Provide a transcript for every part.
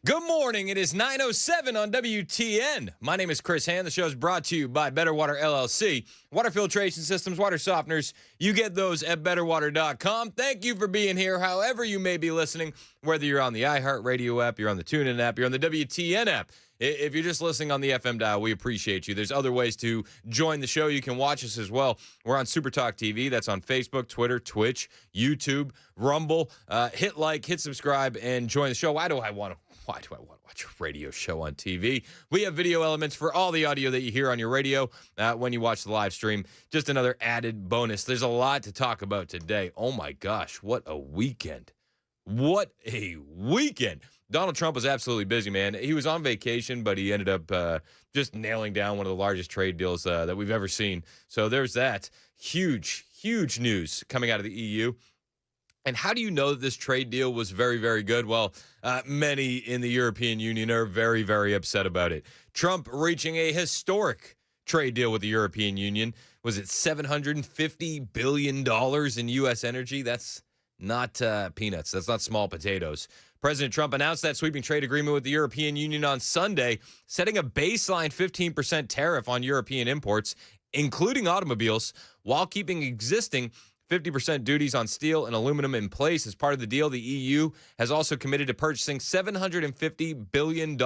Good morning. It is 9:07 on WTN. My name is Chris Hand. The show is brought to you by Better Water LLC. Water filtration systems, water softeners. You get those at betterwater.com. Thank you for being here, however you may be listening, whether you're on the iHeartRadio app, you're on the TuneIn app, you're on the WTN app. If you're just listening on the FM dial, we appreciate you. There's other ways to join the show. You can watch us as well. We're on Super Talk TV. That's on Facebook, Twitter, Twitch, YouTube, Rumble. Hit like, hit subscribe, and join the show. Why do I want to watch a radio show on TV? We have video elements for all the audio that you hear on your radio when you watch the live stream. Just another added bonus. There's a lot to talk about today. Oh, my gosh. What a weekend. What a weekend. Donald Trump was absolutely busy, man. He was on vacation, but he ended up just nailing down one of the largest trade deals that we've ever seen. So there's that. Huge, huge news coming out of the EU. And how do you know that this trade deal was very, very good? Well, many in the European Union are very, very upset about it. Trump reaching a historic trade deal with the European Union. Was it $750 billion in U.S. energy? That's not peanuts. That's not small potatoes. President Trump announced that sweeping trade agreement with the European Union on Sunday, setting a baseline 15% tariff on European imports, including automobiles, while keeping existing 50% duties on steel and aluminum in place. As part of the deal, the EU has also committed to purchasing $750 billion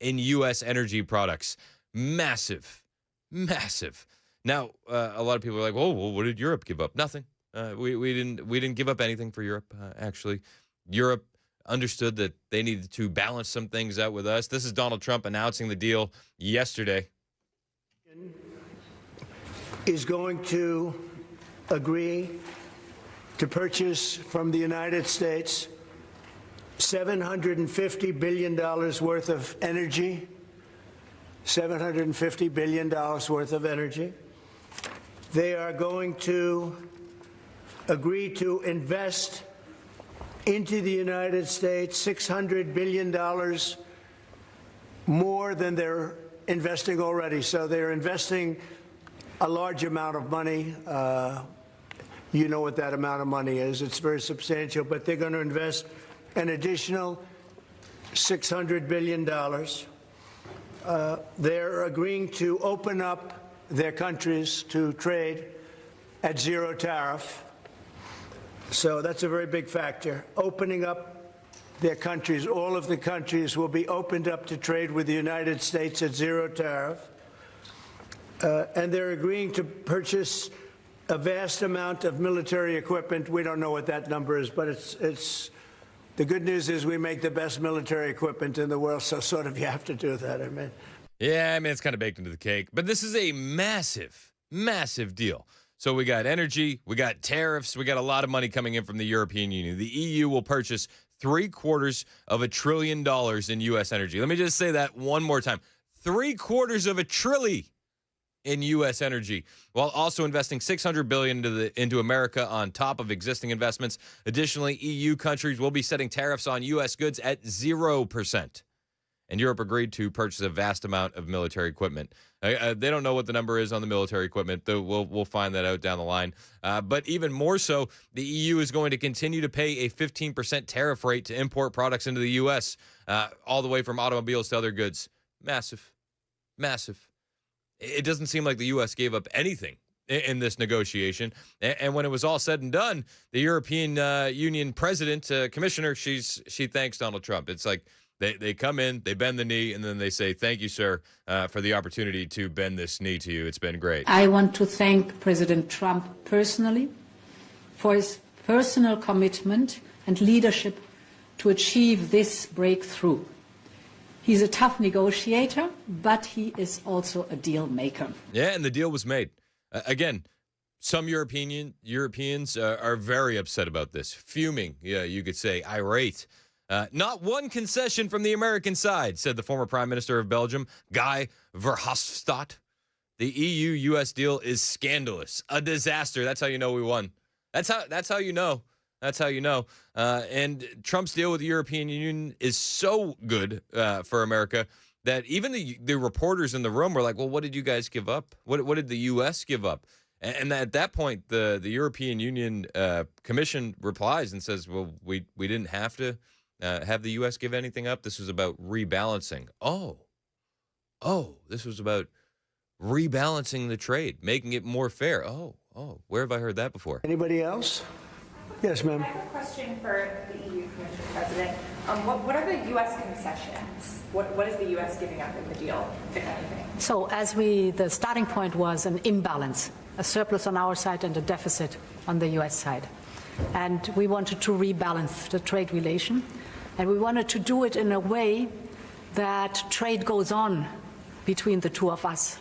in U.S. energy products. Massive, massive. Now, a lot of people are like, well, what did Europe give up? Nothing. We didn't give up anything for Europe, actually. Europe understood that they needed to balance some things out with us. This is Donald Trump announcing the deal yesterday. Is going to agree to purchase from the United States $750 billion worth of energy. $750 billion worth of energy. They are going to agree to invest into the United States $600 billion more than they're investing already. So they're investing a large amount of money. You know what that amount of money is. It's very substantial, but they're going to invest an additional $600 billion. They're agreeing to open up their countries to trade at zero tariff. So that's a very big factor. Opening up their countries, all of the countries will be opened up to trade with the United States at zero tariff. And they're agreeing to purchase a vast amount of military equipment. We don't know what that number is, but it's the good news is we make the best military equipment in the world, so sort of you have to do that, I mean. Yeah, I mean, it's kind of baked into the cake. But this is a massive, massive deal. So we got energy, we got tariffs, we got a lot of money coming in from the European Union. The EU will purchase $750 billion in U.S. energy. Let me just say that one more time. $750 billion in U.S. energy, while also investing $600 billion into America on top of existing investments. Additionally, EU countries will be setting tariffs on U.S. goods at 0%. And Europe agreed to purchase a vast amount of military equipment. They don't know what the number is on the military equipment. We'll find that out down the line. But even more so, the EU is going to continue to pay a 15% tariff rate to import products into the U.S., all the way from automobiles to other goods. Massive. Massive. It doesn't seem like the U.S. gave up anything in this negotiation. And when it was all said and done, the European Union president, commissioner, she thanks Donald Trump. It's like they come in, they bend the knee, and then they say, thank you, sir, for the opportunity to bend this knee to you. It's been great. I want to thank President Trump personally for his personal commitment and leadership to achieve this breakthrough. He's a tough negotiator, but he is also a deal maker. Yeah, and the deal was made. Again, some Europeans are very upset about this. Fuming, yeah, you could say, irate. Not one concession from the American side, said the former Prime Minister of Belgium, Guy Verhofstadt. The EU-U.S. deal is scandalous, a disaster. That's how you know we won. That's how you know. That's how you know. And Trump's deal with the European Union is so good for America that even the reporters in the room were like, well, what did you guys give up? What did the U.S. give up? And at that point, the European Union Commission replies and says, well, we didn't have to. Have the U.S. give anything up? This was about rebalancing. Oh, this was about rebalancing the trade, making it more fair. Oh, where have I heard that before? Anybody else? Yes, ma'am. I have a question for the EU Commission President. What are the U.S. concessions? What is the U.S. giving up in the deal, if anything? So the starting point was an imbalance, a surplus on our side and a deficit on the U.S. side. And we wanted to rebalance the trade relation. And we wanted to do it in a way that trade goes on between the two of us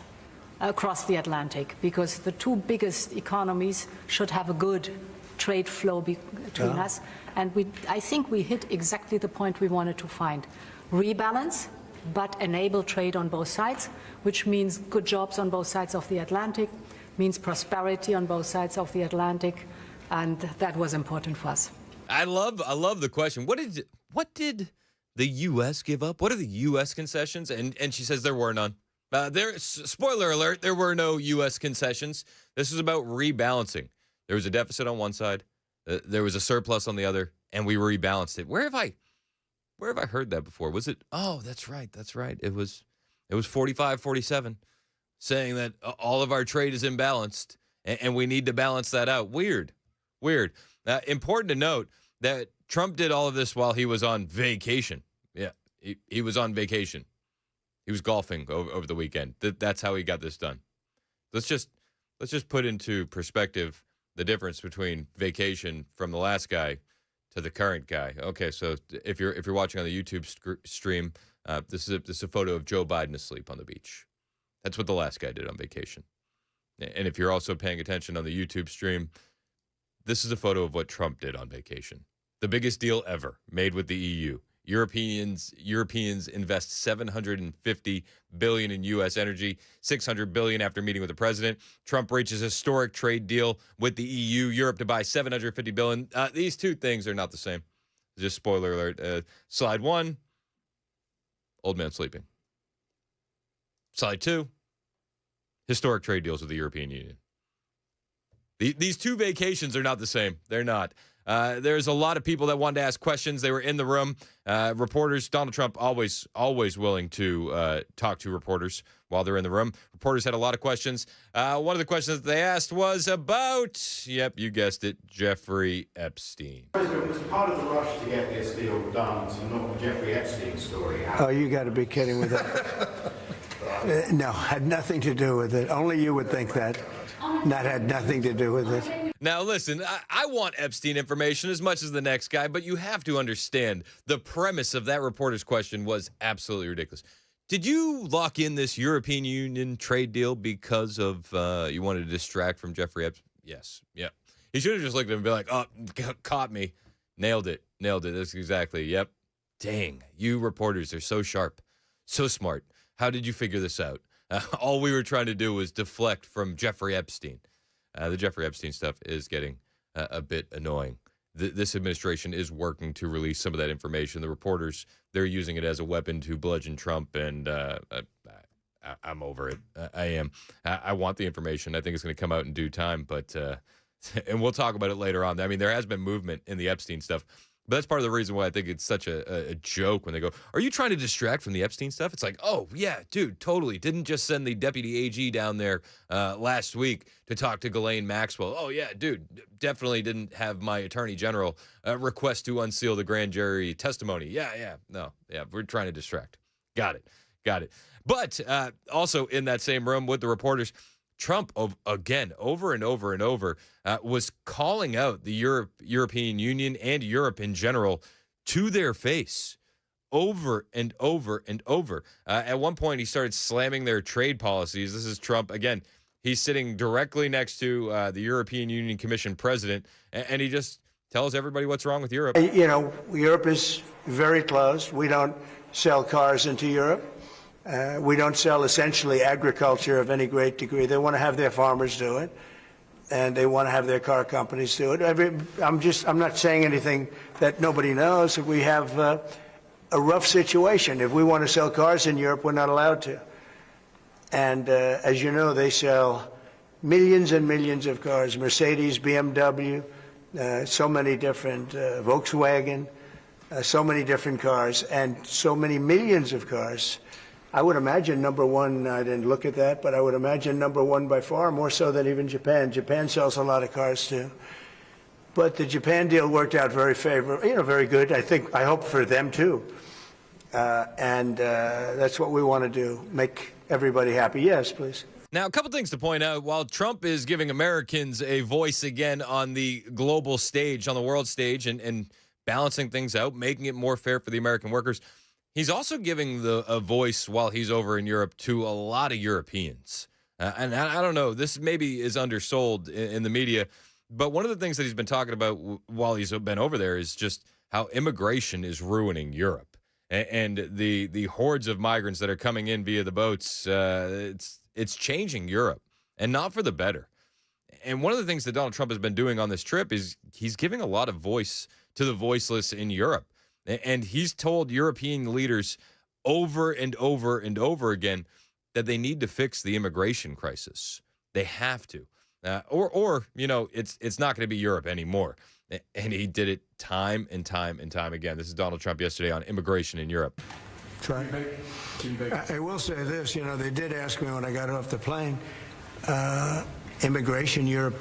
across the Atlantic, because the two biggest economies should have a good trade flow between us. And I think we hit exactly the point we wanted to find. Rebalance, but enable trade on both sides, which means good jobs on both sides of the Atlantic, means prosperity on both sides of the Atlantic, and that was important for us. I love the question. What did the U.S. give up? What are the U.S. concessions? And she says there were none. Spoiler alert, there were no U.S. concessions. This is about rebalancing. There was a deficit on one side, there was a surplus on the other, and we rebalanced it. Where have I heard that before? Was it? Oh, that's right. It was 45-47, saying that all of our trade is imbalanced, and we need to balance that out. Weird. Important to note that Trump did all of this while he was on vacation. Yeah, he was on vacation. He was golfing over the weekend. That's how he got this done. Let's just put into perspective the difference between vacation from the last guy to the current guy. Okay, so if you're watching on the YouTube stream, this is a photo of Joe Biden asleep on the beach. That's what the last guy did on vacation. And if you're also paying attention on the YouTube stream, this is a photo of what Trump did on vacation. The biggest deal ever made with the EU. Europeans invest $750 billion in U.S. energy, $600 billion after meeting with the president. Trump reaches a historic trade deal with the EU, Europe to buy $750 billion. These two things are not the same. Just spoiler alert. Slide 1, old man sleeping. Slide 2, historic trade deals with the European Union. These two vacations are not the same. They're not. There's a lot of people that wanted to ask questions. They were in the room. Reporters, Donald Trump always willing to talk to reporters while they're in the room. Reporters had a lot of questions. One of the questions that they asked was about, yep, you guessed it, Jeffrey Epstein. President, was part of the rush to get this deal done to knock the Jeffrey Epstein story out? Oh, you got to be kidding with that. No, had nothing to do with it. Only you would think that. That had nothing to do with it. Now, listen, I want Epstein information as much as the next guy, but you have to understand the premise of that reporter's question was absolutely ridiculous. Did you lock in this European Union trade deal because of you wanted to distract from Jeffrey Epstein? Yes. Yeah. He should have just looked at him and been like, oh, caught me. Nailed it. That's exactly. Yep. Dang. You reporters are so sharp, so smart. How did you figure this out? All we were trying to do was deflect from Jeffrey Epstein. The Jeffrey Epstein stuff is getting a bit annoying. This administration is working to release some of that information. The reporters, they're using it as a weapon to bludgeon Trump, and I'm over it. I am. I want the information. I think it's going to come out in due time, but and we'll talk about it later on. I mean, there has been movement in the Epstein stuff. But that's part of the reason why I think it's such a joke when they go, are you trying to distract from the Epstein stuff? It's like, oh, yeah, dude, totally. Didn't just send the deputy AG down there last week to talk to Ghislaine Maxwell. Oh, yeah, dude, definitely didn't have my attorney general request to unseal the grand jury testimony. Yeah, we're trying to distract. Got it. But also in that same room with the reporters, Trump, again, over and over, was calling out the European Union and Europe in general to their face over and over. At one point, he started slamming their trade policies. This is Trump. Again, he's sitting directly next to the European Union Commission president, and he just tells everybody what's wrong with Europe. You know, Europe is very closed. We don't sell cars into Europe. We don't sell essentially agriculture of any great degree. They want to have their farmers do it, and they want to have their car companies do it. I'm not saying anything that nobody knows. We have a rough situation. If we want to sell cars in Europe, we're not allowed to. And as you know, they sell millions and millions of cars, Mercedes, BMW, so many different, Volkswagen. so many different cars and so many millions of cars. I would imagine number one, I didn't look at that, but I would imagine number one by far, more so than even Japan. Japan sells a lot of cars too. But the Japan deal worked out very favorable, very good. I hope for them too. And that's what we want to do, make everybody happy. Yes, please. Now, a couple things to point out. While Trump is giving Americans a voice again on the global stage, on the world stage, and balancing things out, making it more fair for the American workers, he's also giving a voice while he's over in Europe to a lot of Europeans. And I don't know, this maybe is undersold in the media, but one of the things that he's been talking about while he's been over there is just how immigration is ruining Europe. And the hordes of migrants that are coming in via the boats, it's changing Europe, and not for the better. And one of the things that Donald Trump has been doing on this trip is he's giving a lot of voice to the voiceless in Europe. And he's told European leaders over and over and over again that they need to fix the immigration crisis. They have to. Or it's not going to be Europe anymore. And he did it time and time and time again. This is Donald Trump yesterday on immigration in Europe. I will say this, they did ask me when I got off the plane, immigration, Europe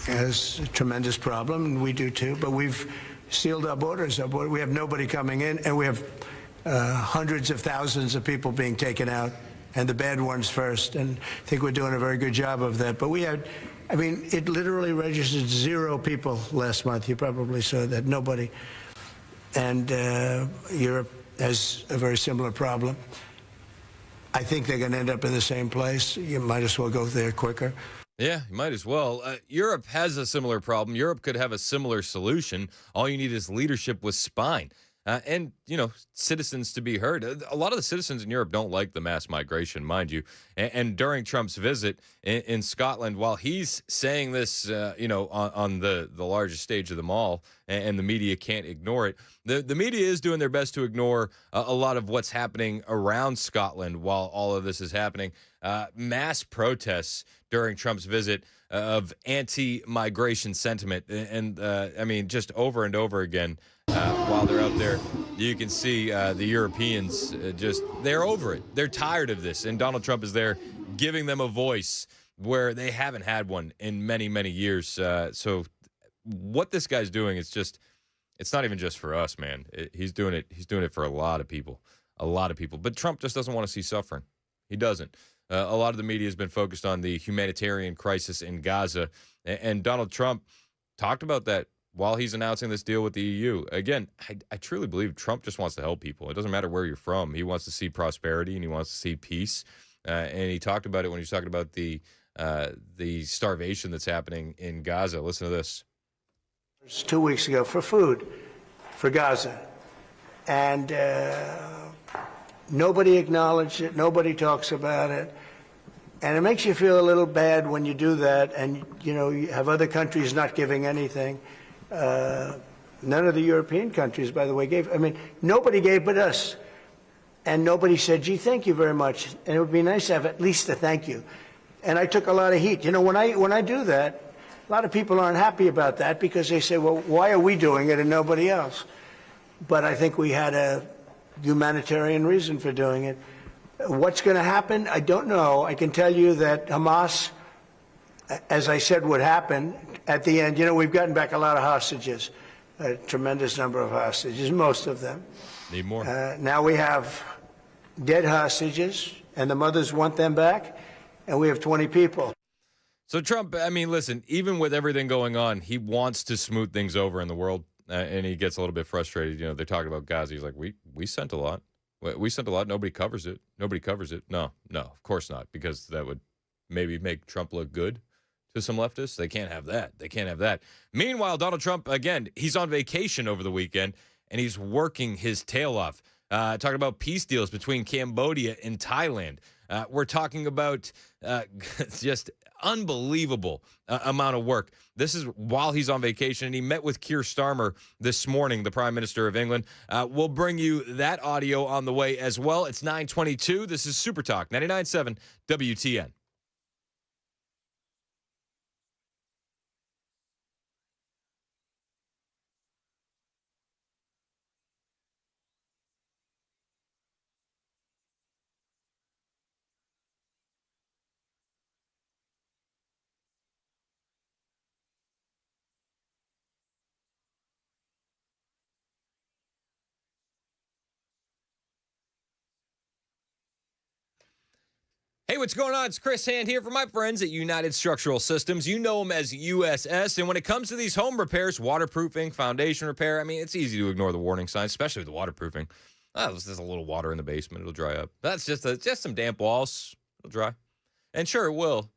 has a tremendous problem, and we do too, but we've sealed our borders. We have nobody coming in, and we have hundreds of thousands of people being taken out, and the bad ones first, and I think we're doing a very good job of that. But it literally registered 0 people last month. You probably saw that, nobody. And Europe has a very similar problem. I think they're going to end up in the same place. You might as well go there quicker. Yeah, you might as well. Europe has a similar problem. Europe could have a similar solution. All you need is leadership with spine. And, citizens to be heard. A lot of the citizens in Europe don't like the mass migration, mind you. And during Trump's visit in Scotland, while he's saying this, on the largest stage of them all, and the media can't ignore it, the media is doing their best to ignore a lot of what's happening around Scotland while all of this is happening. Mass protests during Trump's visit of anti-migration sentiment. And just over and over again. While they're out there, you can see the Europeans they're over it. They're tired of this. And Donald Trump is there giving them a voice where they haven't had one in many, many years. So what this guy's doing is it's not even just for us, man. He's doing it for a lot of people, But Trump just doesn't want to see suffering. He doesn't. A lot of the media has been focused on the humanitarian crisis in Gaza. And Donald Trump talked about that while he's announcing this deal with the EU. Again, I truly believe Trump just wants to help people. It doesn't matter where you're from. He wants to see prosperity and he wants to see peace. And he talked about it when he was talking about the starvation that's happening in Gaza. Listen to this. 2 weeks ago for food for Gaza. And nobody acknowledged it. Nobody talks about it. And it makes you feel a little bad when you do that. And, you have other countries not giving anything. None of the European countries, by the way, gave. Nobody gave but us. And nobody said, gee, thank you very much. And it would be nice to have at least a thank you. And I took a lot of heat. When I do that, a lot of people aren't happy about that because they say, well, why are we doing it and nobody else? But I think we had a humanitarian reason for doing it. What's going to happen? I don't know. I can tell you that Hamas, as I said, would happen at the end. We've gotten back a lot of hostages, a tremendous number of hostages, most of them. Need more. Now we have dead hostages, and the mothers want them back, and we have 20 people. So Trump, listen, even with everything going on, he wants to smooth things over in the world, and he gets a little bit frustrated. They're talking about Gaza. He's like, we sent a lot. We sent a lot. Nobody covers it. No, of course not, because that would maybe make Trump look good to some leftists. They can't have that. Meanwhile, Donald Trump, again, he's on vacation over the weekend, and he's working his tail off, talking about peace deals between Cambodia and Thailand. We're talking about just unbelievable amount of work. This is while he's on vacation, and he met with Keir Starmer this morning, the Prime Minister of England. We'll bring you that audio on the way as well. It's 9:22. This is Super Talk 99.7 WTN. what's going on? It's Chris Hand here for my friends at United Structural Systems. You know them as USS. And when it comes to these home repairs, waterproofing, foundation repair, I mean, it's easy to ignore the warning signs, especially with the waterproofing. Oh, there's a little water in the basement. It'll dry up. That's just some damp walls. It'll dry. And sure, it will.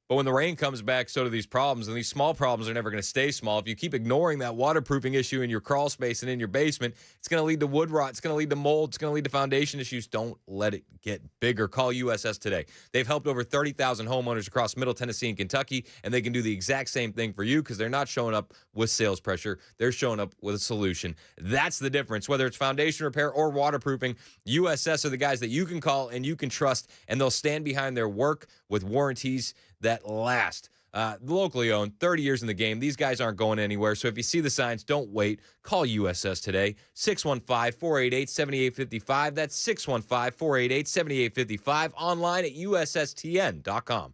But when the rain comes back, so do these problems. And these small problems are never going to stay small. If you keep ignoring that waterproofing issue in your crawl space and in your basement, it's going to lead to wood rot. It's going to lead to mold. It's going to lead to foundation issues. Don't let it get bigger. Call USS today. They've helped over 30,000 homeowners across Middle Tennessee and Kentucky, and they can do the exact same thing for you because they're not showing up with sales pressure. They're showing up with a solution. That's the difference. Whether it's foundation repair or waterproofing, USS are the guys that you can call and you can trust, and they'll stand behind their work with warranties that last. Locally owned, 30 years in the game. These guys aren't going anywhere. So if you see the signs, don't wait. Call USS today, 615-488-7855. That's 615-488-7855. Online at USSTN.com.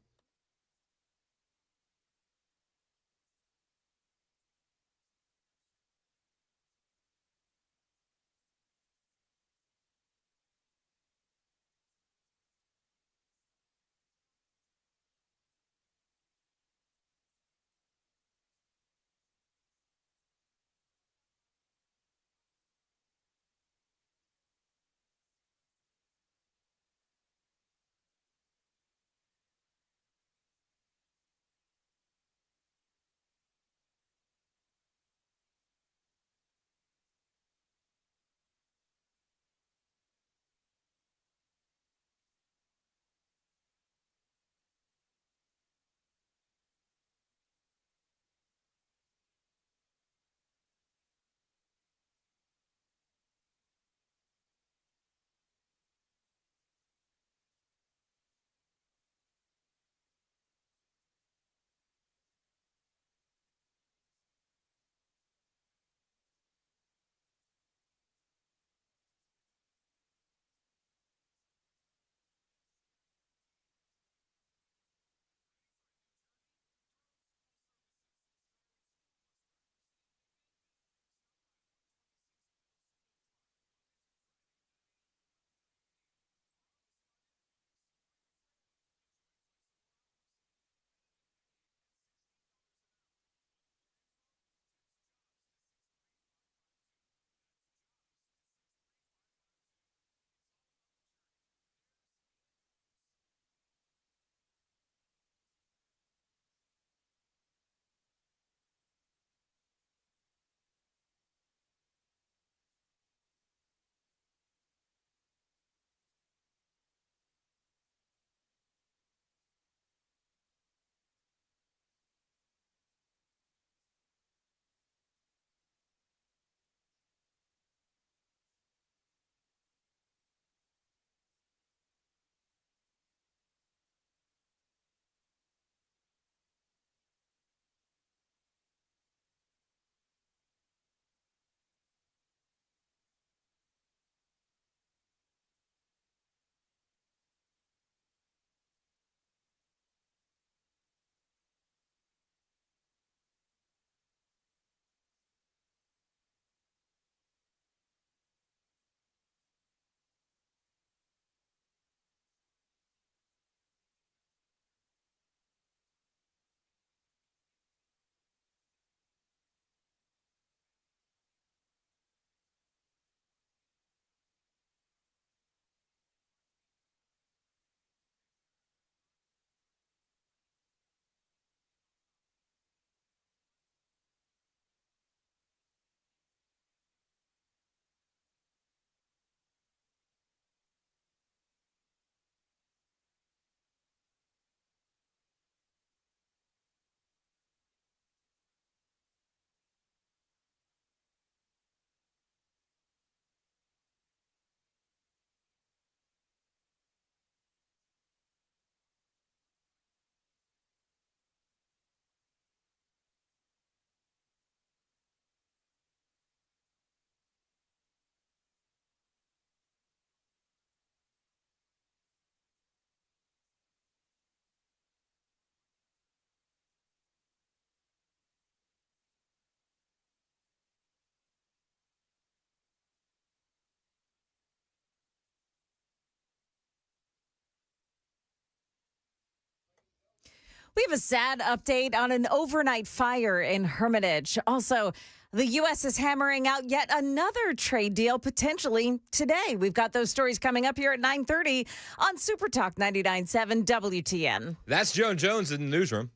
We have a sad update on an overnight fire in Hermitage. Also, the U.S. is hammering out yet another trade deal potentially today. We've got those stories coming up here at 9:30 on Super Talk 99.7 WTN. That's Joan Jones in the newsroom.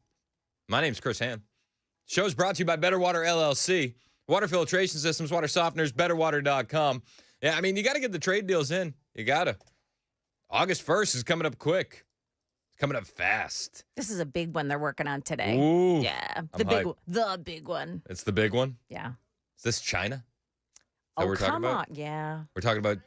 My name's Chris Hand. Show's brought to you by Better Water LLC. Water filtration systems, water softeners, betterwater.com. Yeah, I mean, you got to get the trade deals in. You got to. August 1st is coming up quick. Coming up fast. This is a big one they're working on today. Ooh, yeah, the big one. It's the big one? Yeah. Is this China? Oh, we're come talking about? on. Yeah. We're talking about,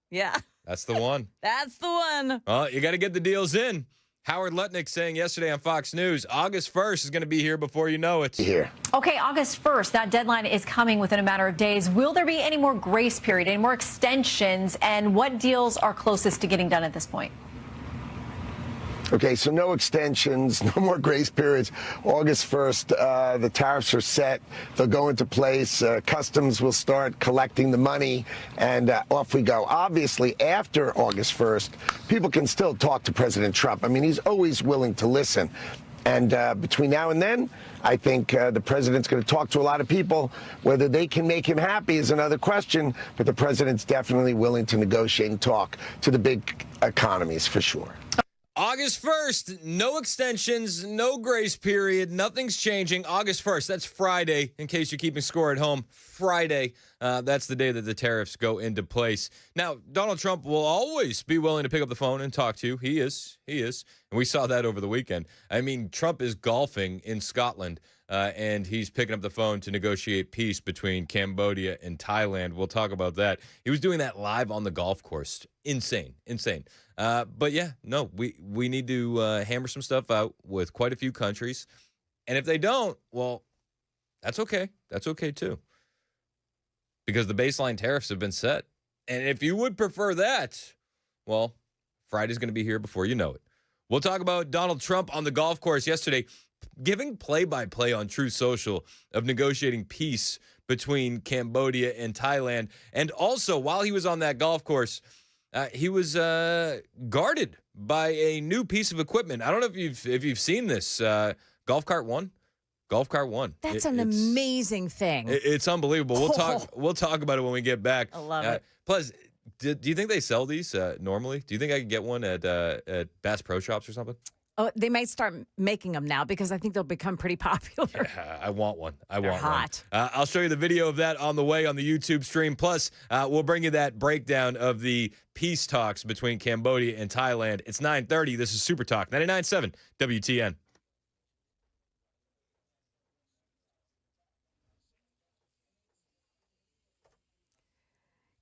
Yeah. that's the one. That's the one. Well, you got to get the deals in. Howard Lutnick saying yesterday on Fox News, August 1st is going to be here before you know it. Here. Okay, August 1st, that deadline is coming within a matter of days. Will there be any more grace period, any more extensions, and what deals are closest to getting done at this point? Okay, so no extensions, no more grace periods. August 1st, the tariffs are set. They'll go into place. Customs will start collecting the money, and off we go. Obviously, after August 1st, people can still talk to President Trump. I mean, he's always willing to listen. And between now and then, I think the president's going to talk to a lot of people. Whether they can make him happy is another question, but the president's definitely willing to negotiate and talk to the big economies for sure. August 1st, no extensions, no grace period, nothing's changing. August 1st, that's Friday, in case you're keeping score at home. Friday, that's the day that the tariffs go into place. Now, Donald Trump will always be willing to pick up the phone and talk to you. He is. And we saw that over the weekend. I mean, Trump is golfing in Scotland, and he's picking up the phone to negotiate peace between Cambodia and Thailand. We'll talk about that. He was doing that live on the golf course. Insane. But yeah, no, we need to hammer some stuff out with quite a few countries. And if they don't, well, that's okay. That's okay too. Because the baseline tariffs have been set. And if you would prefer that, well, Friday's going to be here before you know it. We'll talk about Donald Trump on the golf course yesterday, giving play-by-play on Truth Social of negotiating peace between Cambodia and Thailand. And also, while he was on that golf course, he was guarded by a new piece of equipment. I don't know if you've seen this. Golf Cart One. That's an amazing thing. It's unbelievable. We'll talk about it when we get back. I love it. Plus, do you think they sell these normally? Do you think I could get one at Bass Pro Shops or something? Oh, they might start making them now because I think they'll become pretty popular. Yeah, I want one. They're hot. I'll show you the video of that on the way on the YouTube stream. Plus, we'll bring you that breakdown of the peace talks between Cambodia and Thailand. It's 9:30. This is Super Talk 99.7 WTN.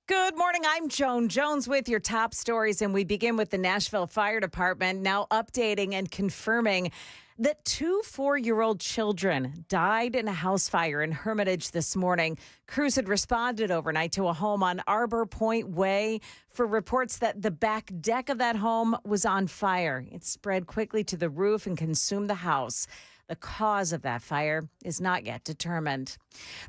Good morning. I'm Joan Jones with your top stories, and we begin with the Nashville Fire Department now updating and confirming that 2 4-year-old children died in a house fire in Hermitage this morning. Crews had responded overnight to a home on Arbor Point Way for reports that the back deck of that home was on fire. It spread quickly to the roof and consumed the house. The cause of that fire is not yet determined.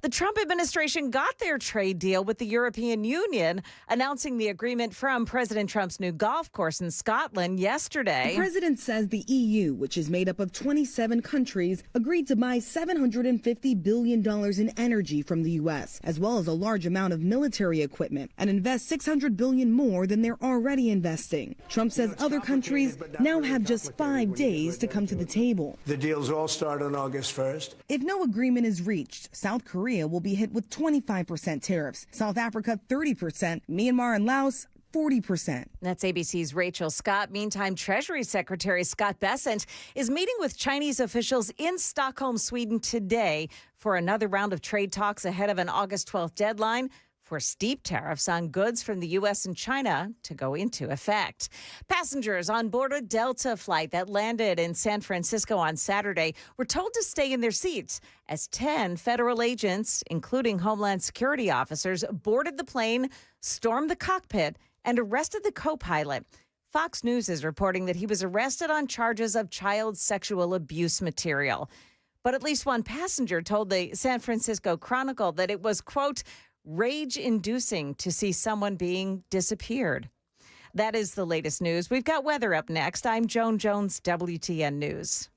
The Trump administration got their trade deal with the European Union, announcing the agreement from President Trump's new golf course in Scotland yesterday. The president says the EU, which is made up of 27 countries, agreed to buy $750 billion in energy from the U.S., as well as a large amount of military equipment, and invest $600 billion more than they're already investing. Trump says other countries now have just 5 days to come to the table. The deals all start on August 1st. If no agreement is reached, South Korea will be hit with 25% tariffs, South Africa 30%, Myanmar and Laos 40%. That's ABC's Rachel Scott. Meantime, Treasury Secretary Scott Bessent is meeting with Chinese officials in Stockholm, Sweden today for another round of trade talks ahead of an August 12th deadline for steep tariffs on goods from the U.S. and China to go into effect. Passengers on board a Delta flight that landed in San Francisco on Saturday were told to stay in their seats as 10 federal agents, including Homeland Security officers, boarded the plane, stormed the cockpit, and arrested the co-pilot. Fox News is reporting that he was arrested on charges of child sexual abuse material. But at least one passenger told the San Francisco Chronicle that it was, quote, rage-inducing to see someone being disappeared. That is the latest news. We've got weather up next. I'm Joan Jones, WTN News.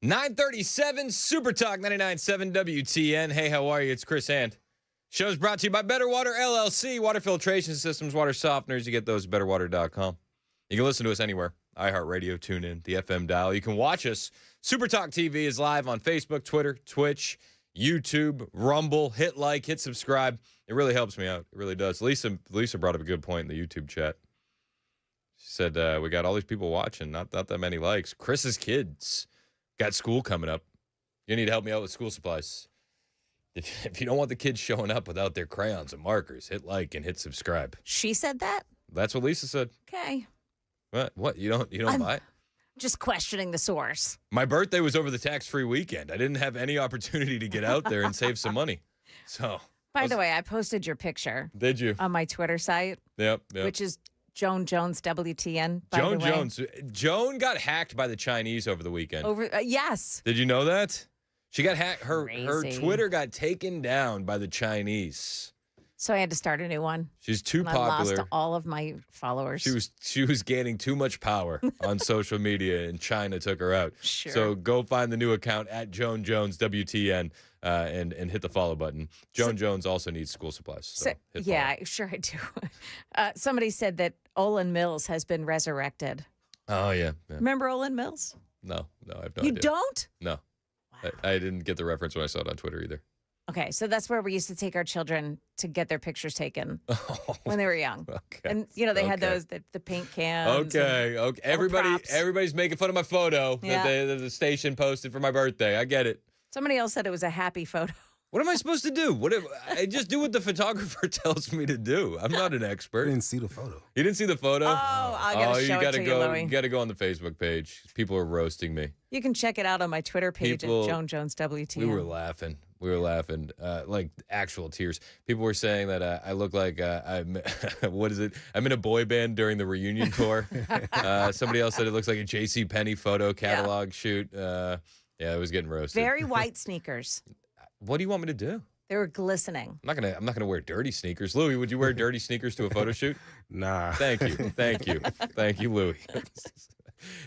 937 Super Talk 99.7 WTN. Hey, how are you? It's Chris Hand. Show's brought to you by Better Water LLC. Water filtration systems, water softeners. You get those at betterwater.com. You can listen to us anywhere. iHeartRadio, TuneIn, the FM dial. You can watch us. Super Talk TV is live on Facebook, Twitter, Twitch, YouTube, Rumble. Hit like, hit subscribe. It really helps me out. It really does. Lisa brought up a good point in the YouTube chat. She said, we got all these people watching, not that many likes. Chris's kids got school coming up. You need to help me out with school supplies. If you don't want the kids showing up without their crayons and markers, hit like and hit subscribe. She said that? That's what Lisa said. Okay. What? You don't buy it? Just questioning the source. My birthday was over the tax-free weekend. I didn't have any opportunity to get out there and save some money. So. By the way, I posted your picture. Did you? On my Twitter site. Yep. Which is Joan Jones WTN. By Joan the way. Jones. Joan got hacked by the Chinese over the weekend. Yes. Did you know that? She got hacked. Her Twitter got taken down by the Chinese. So I had to start a new one. She's too popular. I lost all of my followers. She was gaining too much power on social media, and China took her out. Sure. So go find the new account at Joan Jones WTN and hit the follow button. Joan Jones also needs school supplies. So yeah, sure I do. Somebody said that Olin Mills has been resurrected. Oh yeah. Remember Olin Mills? No, I have no idea. You don't? No. Wow. I didn't get the reference when I saw it on Twitter either. Okay, so that's where we used to take our children to get their pictures taken when they were young. Okay. And, they had those, the paint cans. Okay. Everybody's making fun of my photo that the station posted for my birthday. I get it. Somebody else said it was a happy photo. What am I supposed to do? I just do what the photographer tells me to do. I'm not an expert. I didn't see the photo. You didn't see the photo? Oh, I gotta show it to you, Louie. You gotta go on the Facebook page. People are roasting me. You can check it out on my Twitter page at Joan Jones WTN. We were laughing. Like actual tears. People were saying that I look like I'm what is it? I'm in a boy band during the reunion tour. Somebody else said it looks like a JCPenney photo catalog shoot. Yeah, it was getting roasted. Very white sneakers. What do you want me to do? They were glistening. I'm not gonna wear dirty sneakers. Louie, would you wear dirty sneakers to a photo shoot? Nah. Thank you, Louie.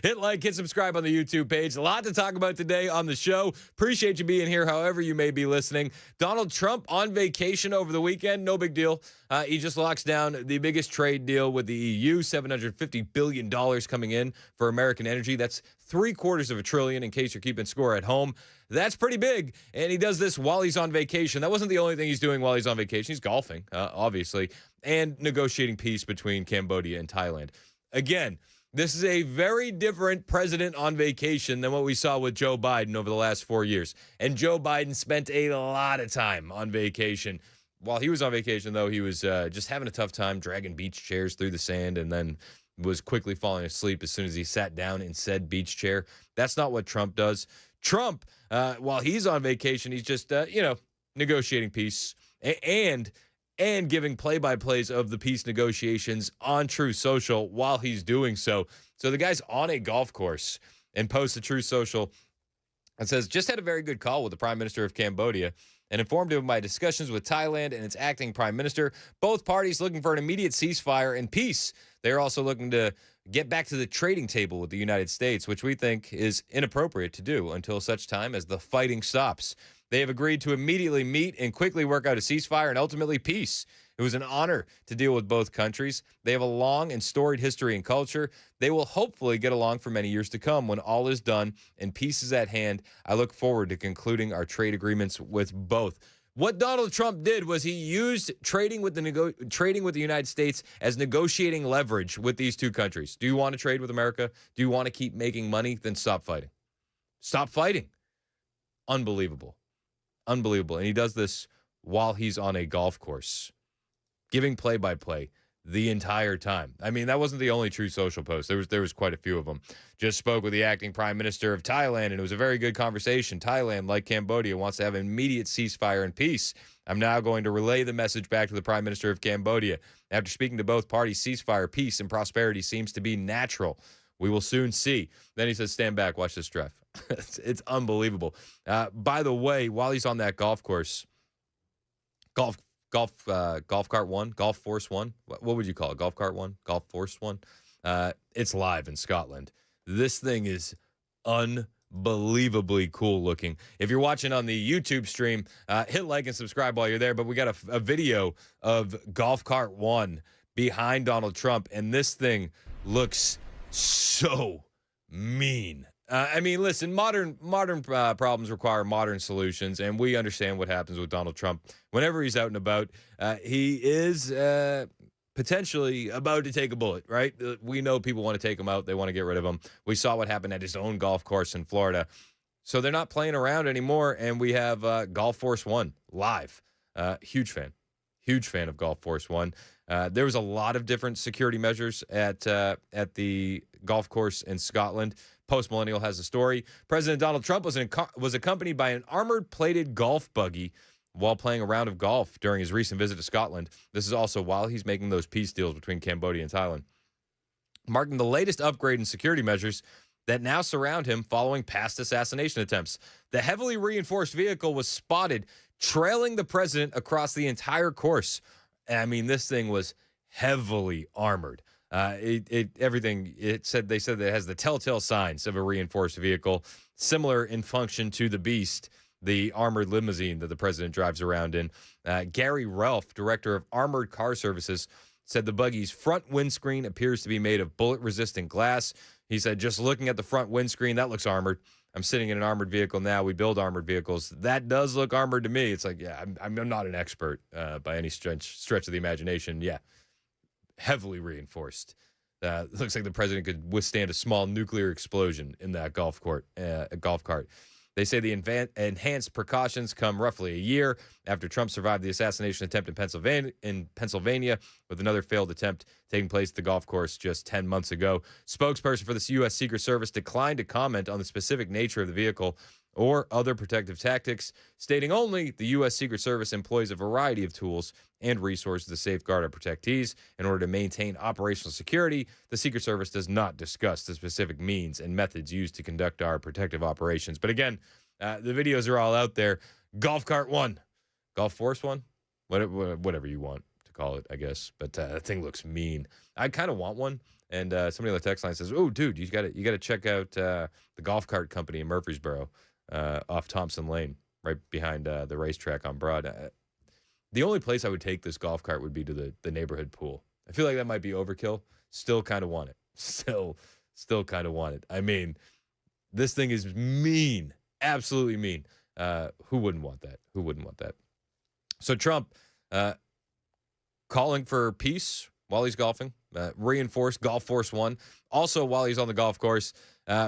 Hit like, hit subscribe on the YouTube page. A lot to talk about today on the show. Appreciate you being here, however you may be listening. Donald Trump on vacation over the weekend. No big deal. He just locks down the biggest trade deal with the EU, $750 billion coming in for American energy. That's $750 billion in case you're keeping score at home. That's pretty big, and he does this while he's on vacation. That wasn't the only thing he's doing while he's on vacation. He's golfing, obviously, and negotiating peace between Cambodia and Thailand. Again, this is a very different president on vacation than what we saw with Joe Biden over the last 4 years. And Joe Biden spent a lot of time on vacation. While he was on vacation, though, he was just having a tough time dragging beach chairs through the sand and then was quickly falling asleep as soon as he sat down in said beach chair. That's not what Trump does. Trump, while he's on vacation, he's just, negotiating peace and giving play-by-plays of the peace negotiations on Truth Social while he's doing so. So the guy's on a golf course and posts to Truth Social and says, just had a very good call with the Prime Minister of Cambodia and informed him of my discussions with Thailand and its acting Prime Minister. Both parties looking for an immediate ceasefire and peace. They're also looking to get back to the trading table with the United States, which we think is inappropriate to do until such time as the fighting stops. They have agreed to immediately meet and quickly work out a ceasefire and ultimately peace. It was an honor to deal with both countries. They have a long and storied history and culture. They will hopefully get along for many years to come when all is done and peace is at hand. I look forward to concluding our trade agreements with both. What Donald Trump did was he used trading with the United States as negotiating leverage with these two countries. Do you want to trade with America? Do you want to keep making money? Then stop fighting. Stop fighting. Unbelievable. Unbelievable. And he does this while he's on a golf course, giving play-by-play the entire time. I mean, that wasn't the only True Social post. There was quite a few of them. Just spoke with the acting Prime Minister of Thailand, and it was a very good conversation. Thailand, like Cambodia, wants to have an immediate ceasefire and peace. I'm now going to relay the message back to the Prime Minister of Cambodia. After speaking to both parties, ceasefire, peace, and prosperity seems to be natural. We will soon see. Then he says, stand back, watch this drive. It's unbelievable. By the way, while he's on that golf course, golf cart one, golf force one. What would you call it? Golf cart one, golf force one. It's live in Scotland. This thing is unbelievably cool looking. If you're watching on the YouTube stream, hit like and subscribe while you're there. But we got a video of Golf Cart 1 behind Donald Trump, and this thing looks so mean. I mean, listen, modern problems require modern solutions, and we understand what happens with Donald Trump. Whenever he's out and about, he is potentially about to take a bullet, right? We know people want to take him out. They want to get rid of him. We saw what happened at his own golf course in Florida. So they're not playing around anymore, and we have Golf Force 1 live. Huge fan of Golf Force 1. There was a lot of different security measures at the golf course in Scotland. Post Millennial has a story. President Donald Trump was accompanied by an armored plated golf buggy while playing a round of golf during his recent visit to Scotland. This is also while he's making those peace deals between Cambodia and Thailand, marking the latest upgrade in security measures that now surround him following past assassination attempts. The heavily reinforced vehicle was spotted trailing the president across the entire course. I mean, this thing was heavily armored. They said that it has the telltale signs of a reinforced vehicle, similar in function to the Beast, the armored limousine that the president drives around in. Gary Ralph, director of Armored Car Services, said the buggy's front windscreen appears to be made of bullet-resistant glass. He said, just looking at the front windscreen, that looks armored. I'm sitting in an armored vehicle now. We build armored vehicles. That does look armored to me. It's like, yeah, I'm not an expert by any stretch of the imagination. Yeah, heavily reinforced. Looks like the president could withstand a small nuclear explosion in that golf cart. They say the enhanced precautions come roughly a year after Trump survived the assassination attempt in Pennsylvania, with another failed attempt taking place at the golf course just 10 months ago. Spokesperson for the U.S. Secret Service declined to comment on the specific nature of the vehicle or other protective tactics, stating only the U.S. Secret Service employs a variety of tools and resources to safeguard our protectees. In order to maintain operational security, the Secret Service does not discuss the specific means and methods used to conduct our protective operations. But again, the videos are all out there. Golf Cart 1, Golf Force 1, whatever you want to call it, I guess. But that thing looks mean. I kind of want one. And somebody on the text line says, "Oh, dude, you got to check out the golf cart company in Murfreesboro, off Thompson Lane, right behind the racetrack on Broad." The only place I would take this golf cart would be to the neighborhood pool. I feel like that might be overkill. Still kind of want it. Still kind of want it. I mean, this thing is mean. Absolutely mean. Who wouldn't want that? Who wouldn't want that? So Trump calling for peace while he's golfing. Reinforced Golf Force 1. Also, while he's on the golf course,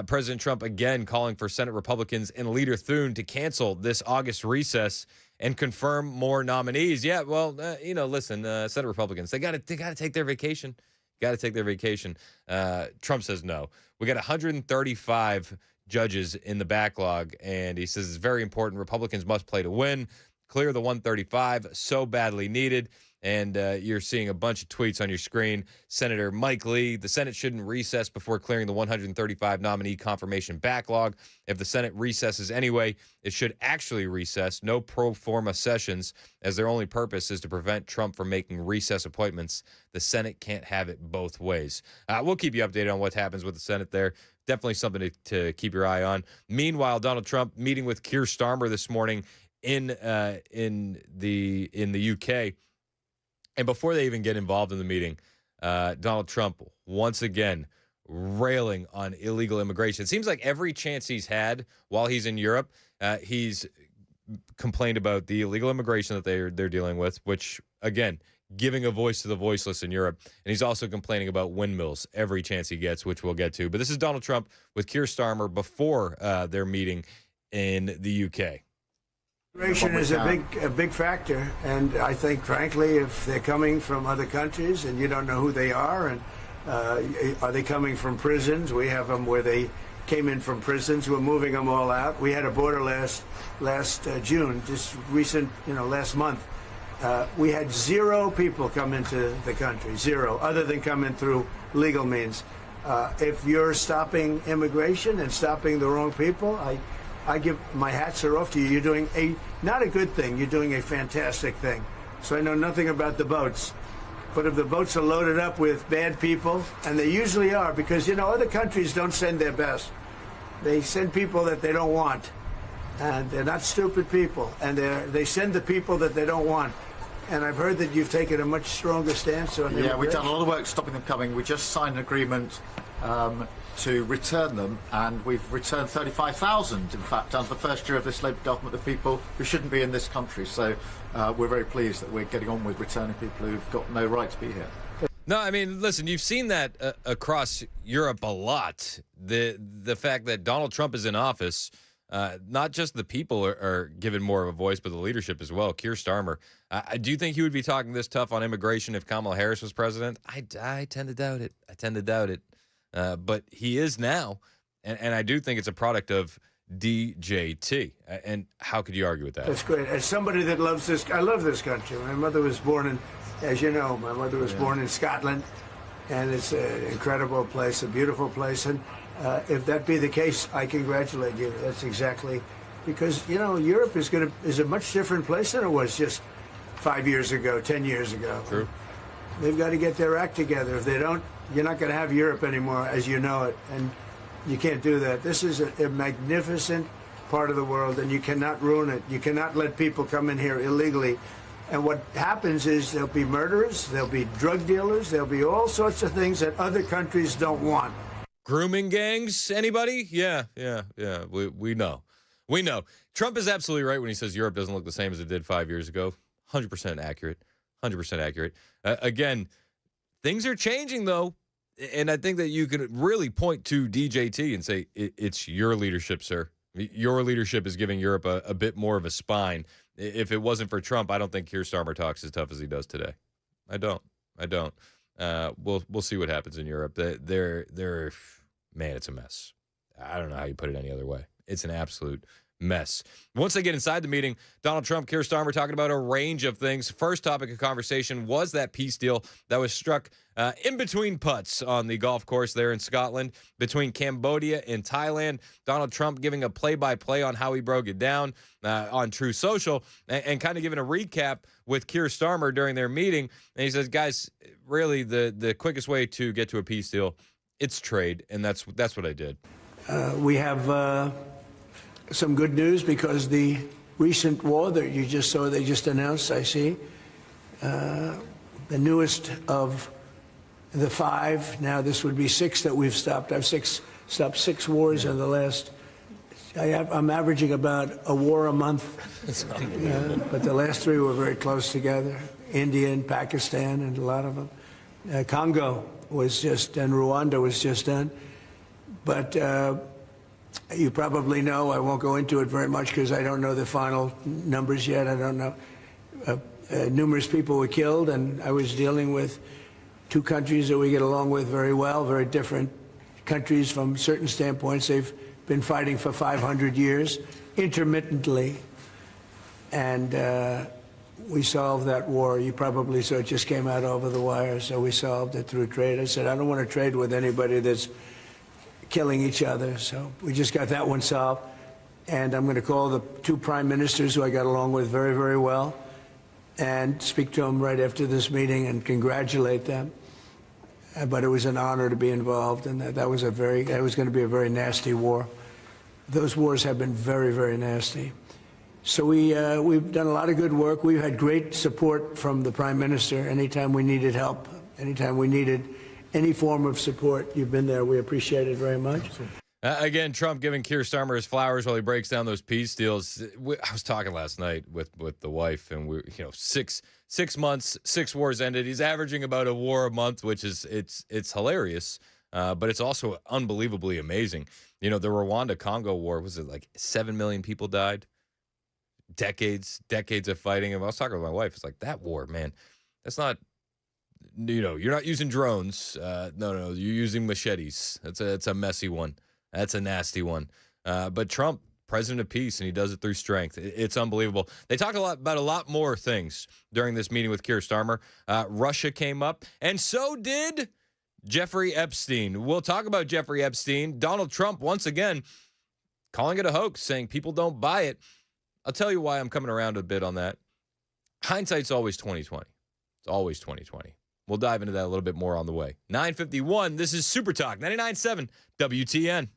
President Trump again calling for Senate Republicans and Leader Thune to cancel this August recess and confirm more nominees. Yeah, well, listen, Senate Republicans, they got to take their vacation. Got to take their vacation. Trump says no. We got 135 judges in the backlog, and he says it's very important. Republicans must play to win. Clear the 135, so badly needed. And you're seeing a bunch of tweets on your screen. Senator Mike Lee, the Senate shouldn't recess before clearing the 135 nominee confirmation backlog. If the Senate recesses anyway, it should actually recess. No pro forma sessions, as their only purpose is to prevent Trump from making recess appointments. The Senate can't have it both ways. We'll keep you updated on what happens with the Senate there. Definitely something to keep your eye on. Meanwhile, Donald Trump meeting with Keir Starmer this morning in the UK. And before they even get involved in the meeting, Donald Trump once again railing on illegal immigration. It seems like every chance he's had while he's in Europe, he's complained about the illegal immigration that they're dealing with, which, again, giving a voice to the voiceless in Europe. And he's also complaining about windmills every chance he gets, which we'll get to. But this is Donald Trump with Keir Starmer before their meeting in the UK. Immigration is a big factor, and I think, frankly, if they're coming from other countries and you don't know who they are, and are they coming from prisons? We have them where they came in from prisons. We're moving them all out. We had a border last June, just recent, last month. We had 0 people come into the country, 0, other than coming through legal means. If you're stopping immigration and stopping the wrong people, I give my hats are off to you. You're doing not a good thing. You're doing a fantastic thing. So I know nothing about the boats. But if the boats are loaded up with bad people, and they usually are, because, other countries don't send their best. They send people that they don't want. And they're not stupid people. And they send the people that they don't want. And I've heard that you've taken a much stronger stance on immigration. Yeah, we've done a lot of work stopping them coming. We just signed an agreement to return them, and we've returned 35,000, in fact, under the first year of this Labour government, of people who shouldn't be in this country. So we're very pleased that we're getting on with returning people who've got no right to be here. No, I mean, listen, you've seen that across Europe a lot. The fact that Donald Trump is in office, not just the people are given more of a voice, but the leadership as well. Keir Starmer. Do you think he would be talking this tough on immigration if Kamala Harris was president? I tend to doubt it. But he is now, and I do think it's a product of DJT. And how could you argue with that? That's great. As somebody that loves this, I love this country. My mother was born in, as you know, my mother was born in Scotland, and it's an incredible place, a beautiful place. And if that be the case, I congratulate you. That's exactly, because, you know, Europe is a much different place than it was just 5 years ago, 10 years ago. True. They've got to get their act together. If they don't, you're not going to have Europe anymore as you know it, and you can't do that. This is a magnificent part of the world, and you cannot ruin it. You cannot let people come in here illegally. And what happens is there'll be murderers, there'll be drug dealers, there'll be all sorts of things that other countries don't want. Grooming gangs, anybody? Yeah. We know. Trump is absolutely right when he says Europe doesn't look the same as it did 5 years ago. 100% accurate. 100% accurate. Again, things are changing, though, and I think that you can really point to DJT and say, it's your leadership, sir. Your leadership is giving Europe a bit more of a spine. If it wasn't for Trump, I don't think Keir Starmer talks as tough as he does today. I don't. We'll see what happens in Europe. They're man, it's a mess. I don't know how you put it any other way. It's an absolute mess. Once they get inside the meeting, Donald Trump, Keir Starmer talking about a range of things. First topic of conversation was that peace deal that was struck in between putts on the golf course there in Scotland between Cambodia and Thailand. Donald Trump giving a play-by-play on how he broke it down on True Social and kind of giving a recap with Keir Starmer during their meeting. And he says, guys, really the quickest way to get to a peace deal, it's trade, and that's what I did. We have some good news because the recent war that you just saw, they just announced, I see, the newest of the 5, now this would be 6 that we've stopped. I've stopped 6 wars in the last, I'm averaging about a war a month. But the last 3 were very close together, India and Pakistan and a lot of them. Congo was just, and Rwanda was just done. But you probably know, I won't go into it very much because I don't know the final numbers yet. I don't know. Numerous people were killed, and I was dealing with 2 countries that we get along with very well, very different countries from certain standpoints. They've been fighting for 500 years, intermittently, and we solved that war. You probably saw it just came out over the wire, so we solved it through trade. I said, I don't want to trade with anybody that's killing each other, so we just got that one solved. And I'm going to call the 2 prime ministers who I got along with very, very well and speak to them right after this meeting and congratulate them. But it was an honor to be involved, and that was going to be a very nasty war. Those wars have been very, very nasty. So we've done a lot of good work. We've had great support from the prime minister anytime we needed help, anytime we needed any form of support. You've been there. We appreciate it very much. Again, Trump giving Keir Starmer his flowers while he breaks down those peace deals. I was talking last night with the wife, and we, 6 months, 6 wars ended. He's averaging about a war a month, which is it's hilarious, but it's also unbelievably amazing. The Rwanda-Congo war, was it like 7 million people died? Decades of fighting. And I was talking with my wife. It's like, that war, man, that's not. You're not using drones. No, you're using machetes. It's a messy one. That's a nasty one. But Trump, president of peace, and he does it through strength. It's unbelievable. They talked about a lot more things during this meeting with Keir Starmer. Russia came up, and so did Jeffrey Epstein. We'll talk about Jeffrey Epstein. Donald Trump, once again, calling it a hoax, saying people don't buy it. I'll tell you why I'm coming around a bit on that. Hindsight's always 20/20. It's always 20/20. We'll dive into that a little bit more on the way. 9:51, this is Super Talk, 99.7 WTN.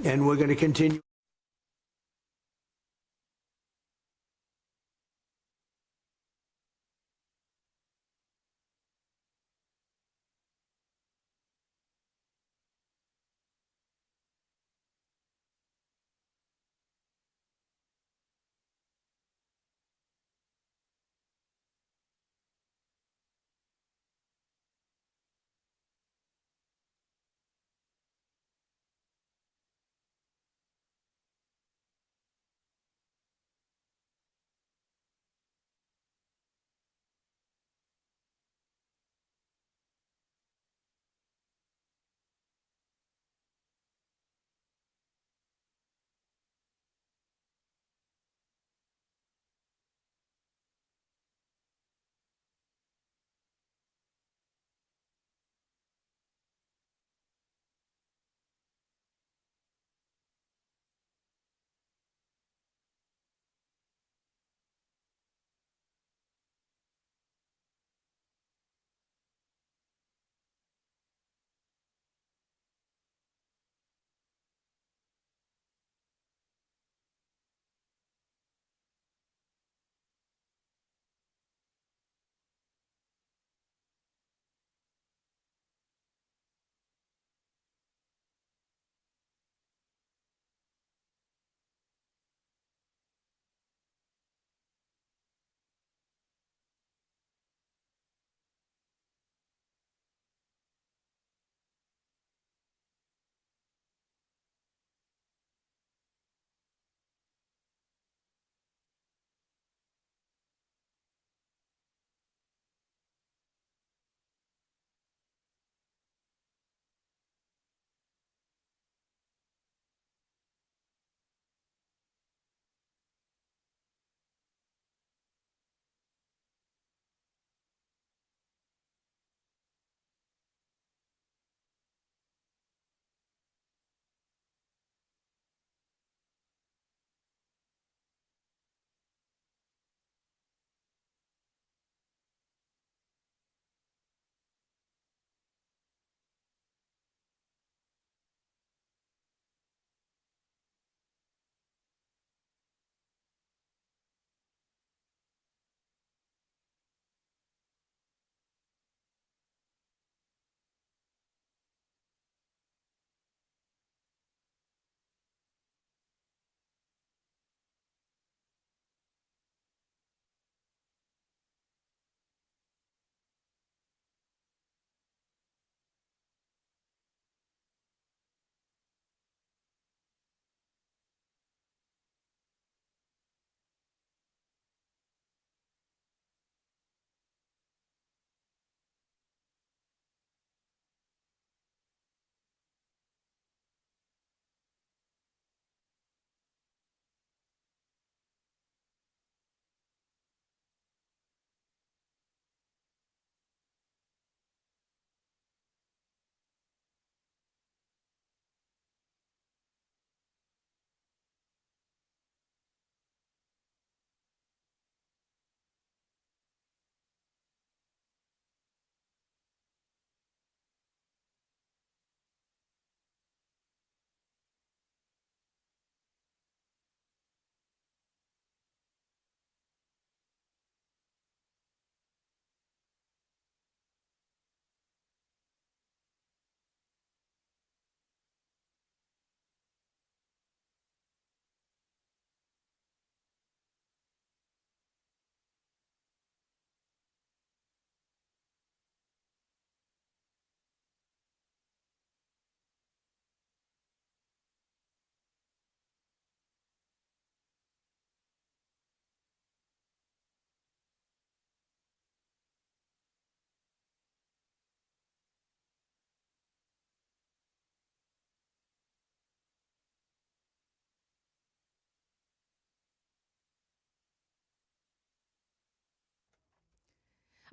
and we're going to continue.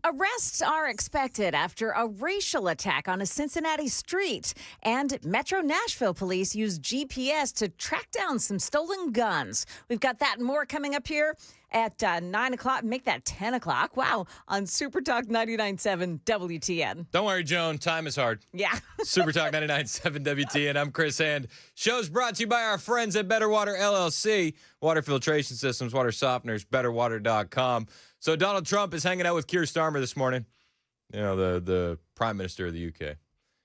Arrests are expected after a racial attack on a Cincinnati street. And Metro Nashville police used GPS to track down some stolen guns. We've got that and more coming up here at 9 o'clock. Make that 10 o'clock. Wow. On Super Talk 99.7 WTN. Don't worry, Joan. Time is hard. Yeah. Super Talk 99.7 WTN. I'm Chris Hand. Show's brought to you by our friends at Better Water LLC. Water filtration systems, water softeners, betterwater.com. So Donald Trump is hanging out with Keir Starmer this morning, you know, the Prime Minister of the UK.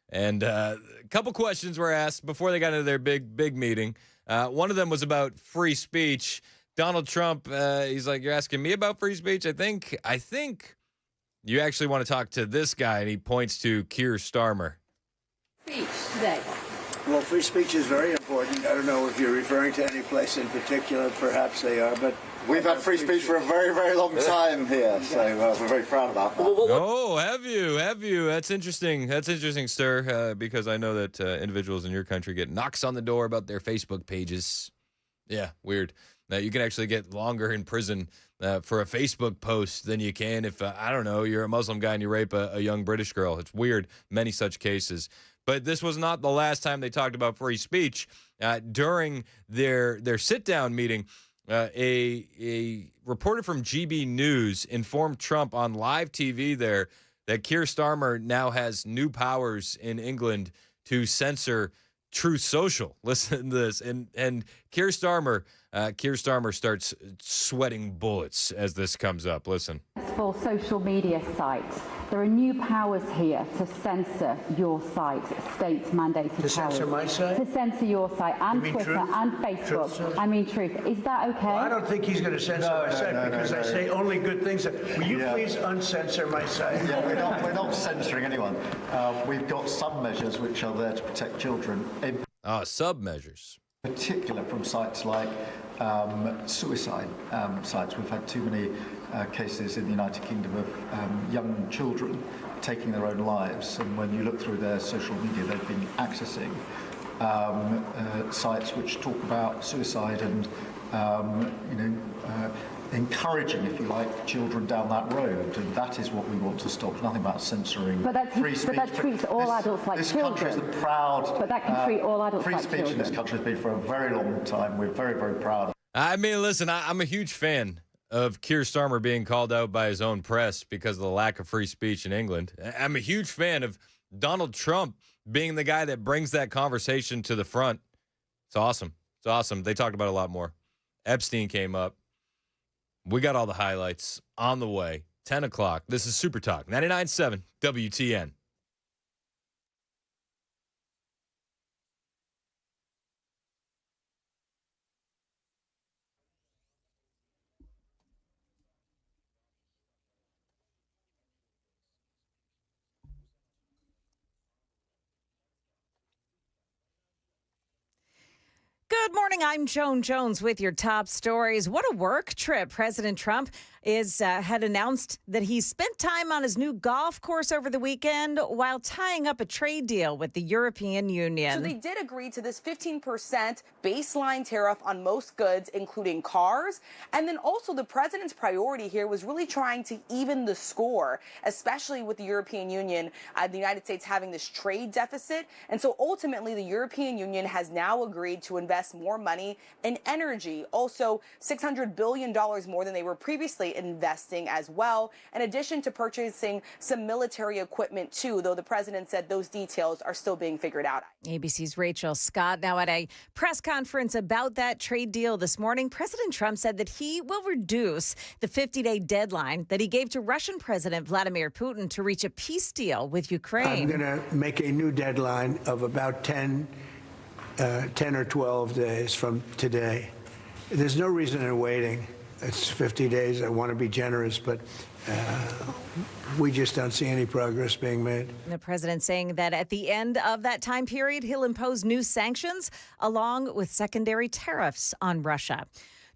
And a couple questions were asked before they got into their big meeting. One of them was about free speech. Donald Trump, he's like, you're asking me about free speech? I think you actually want to talk to this guy, and he points to Keir Starmer. Speech today. Well, free speech is very important. I don't know if you're referring to any place in particular. Perhaps they are, but We've had free speech for a very, very long time here, so we're very proud about that. Oh, have you? That's interesting. That's interesting, sir, because I know that individuals in your country get knocks on the door about their Facebook pages. Yeah, weird. You can actually get longer in prison for a Facebook post than you can if, I don't know, you're a Muslim guy and you rape a young British girl. It's weird. Many such cases. But this was not the last time they talked about free speech. During their sit-down meeting, a reporter from GB News informed Trump on live TV there that Keir Starmer now has new powers in England to censor Truth Social. Listen to this. And Keir Starmer starts sweating bullets as this comes up. Listen. For social media sites, there are new powers here to censor your site, state-mandated powers. To censor my site? To censor your site and Twitter Truth? and Facebook. I mean Truth. Is that okay? Well, I don't think he's going to censor my site because I say only good things. Will you please uncensor my site? Yeah, we're not censoring anyone. We've got some measures which are there to protect children. Sub-measures. In particular from sites like suicide sites. We've had too many cases in the United Kingdom of young children taking their own lives, and when you look through their social media, they've been accessing sites which talk about suicide and encouraging, if you like, children down that road, and that is what we want to stop. There's nothing about censoring free speech. But that treats all adults like children. This country is the proud. But that can treat all adults like children. Free speech in this country has been for a very long time. We're very, very proud. I mean, listen, I'm a huge fan of Keir Starmer being called out by his own press because of the lack of free speech in England. I'm a huge fan of Donald Trump being the guy that brings that conversation to the front. It's awesome. It's awesome. They talked about it a lot more. Epstein came up. We got all the highlights on the way. 10 o'clock. This is Super Talk 99.7 WTN. Good morning. I'm Joan Jones with your top stories. What a work trip. President Trump had announced that he spent time on his new golf course over the weekend while tying up a trade deal with the European Union. So they did agree to this 15% baseline tariff on most goods, including cars. And then also the president's priority here was really trying to even the score, especially with the European Union, the United States having this trade deficit. And so ultimately, the European Union has now agreed to invest more money in energy, also $600 billion more than they were previously investing as well, in addition to purchasing some military equipment too, though the president said those details are still being figured out. ABC's Rachel Scott now at a press conference about that trade deal this morning. President Trump said that he will reduce the 50-day deadline that he gave to Russian President Vladimir Putin to reach a peace deal with Ukraine. I'm going to make a new deadline of about 10 or 12 days from today. There's no reason in waiting. It's 50 days. I want to be generous, but we just don't see any progress being made. The president saying that at the end of that time period, he'll impose new sanctions along with secondary tariffs on Russia.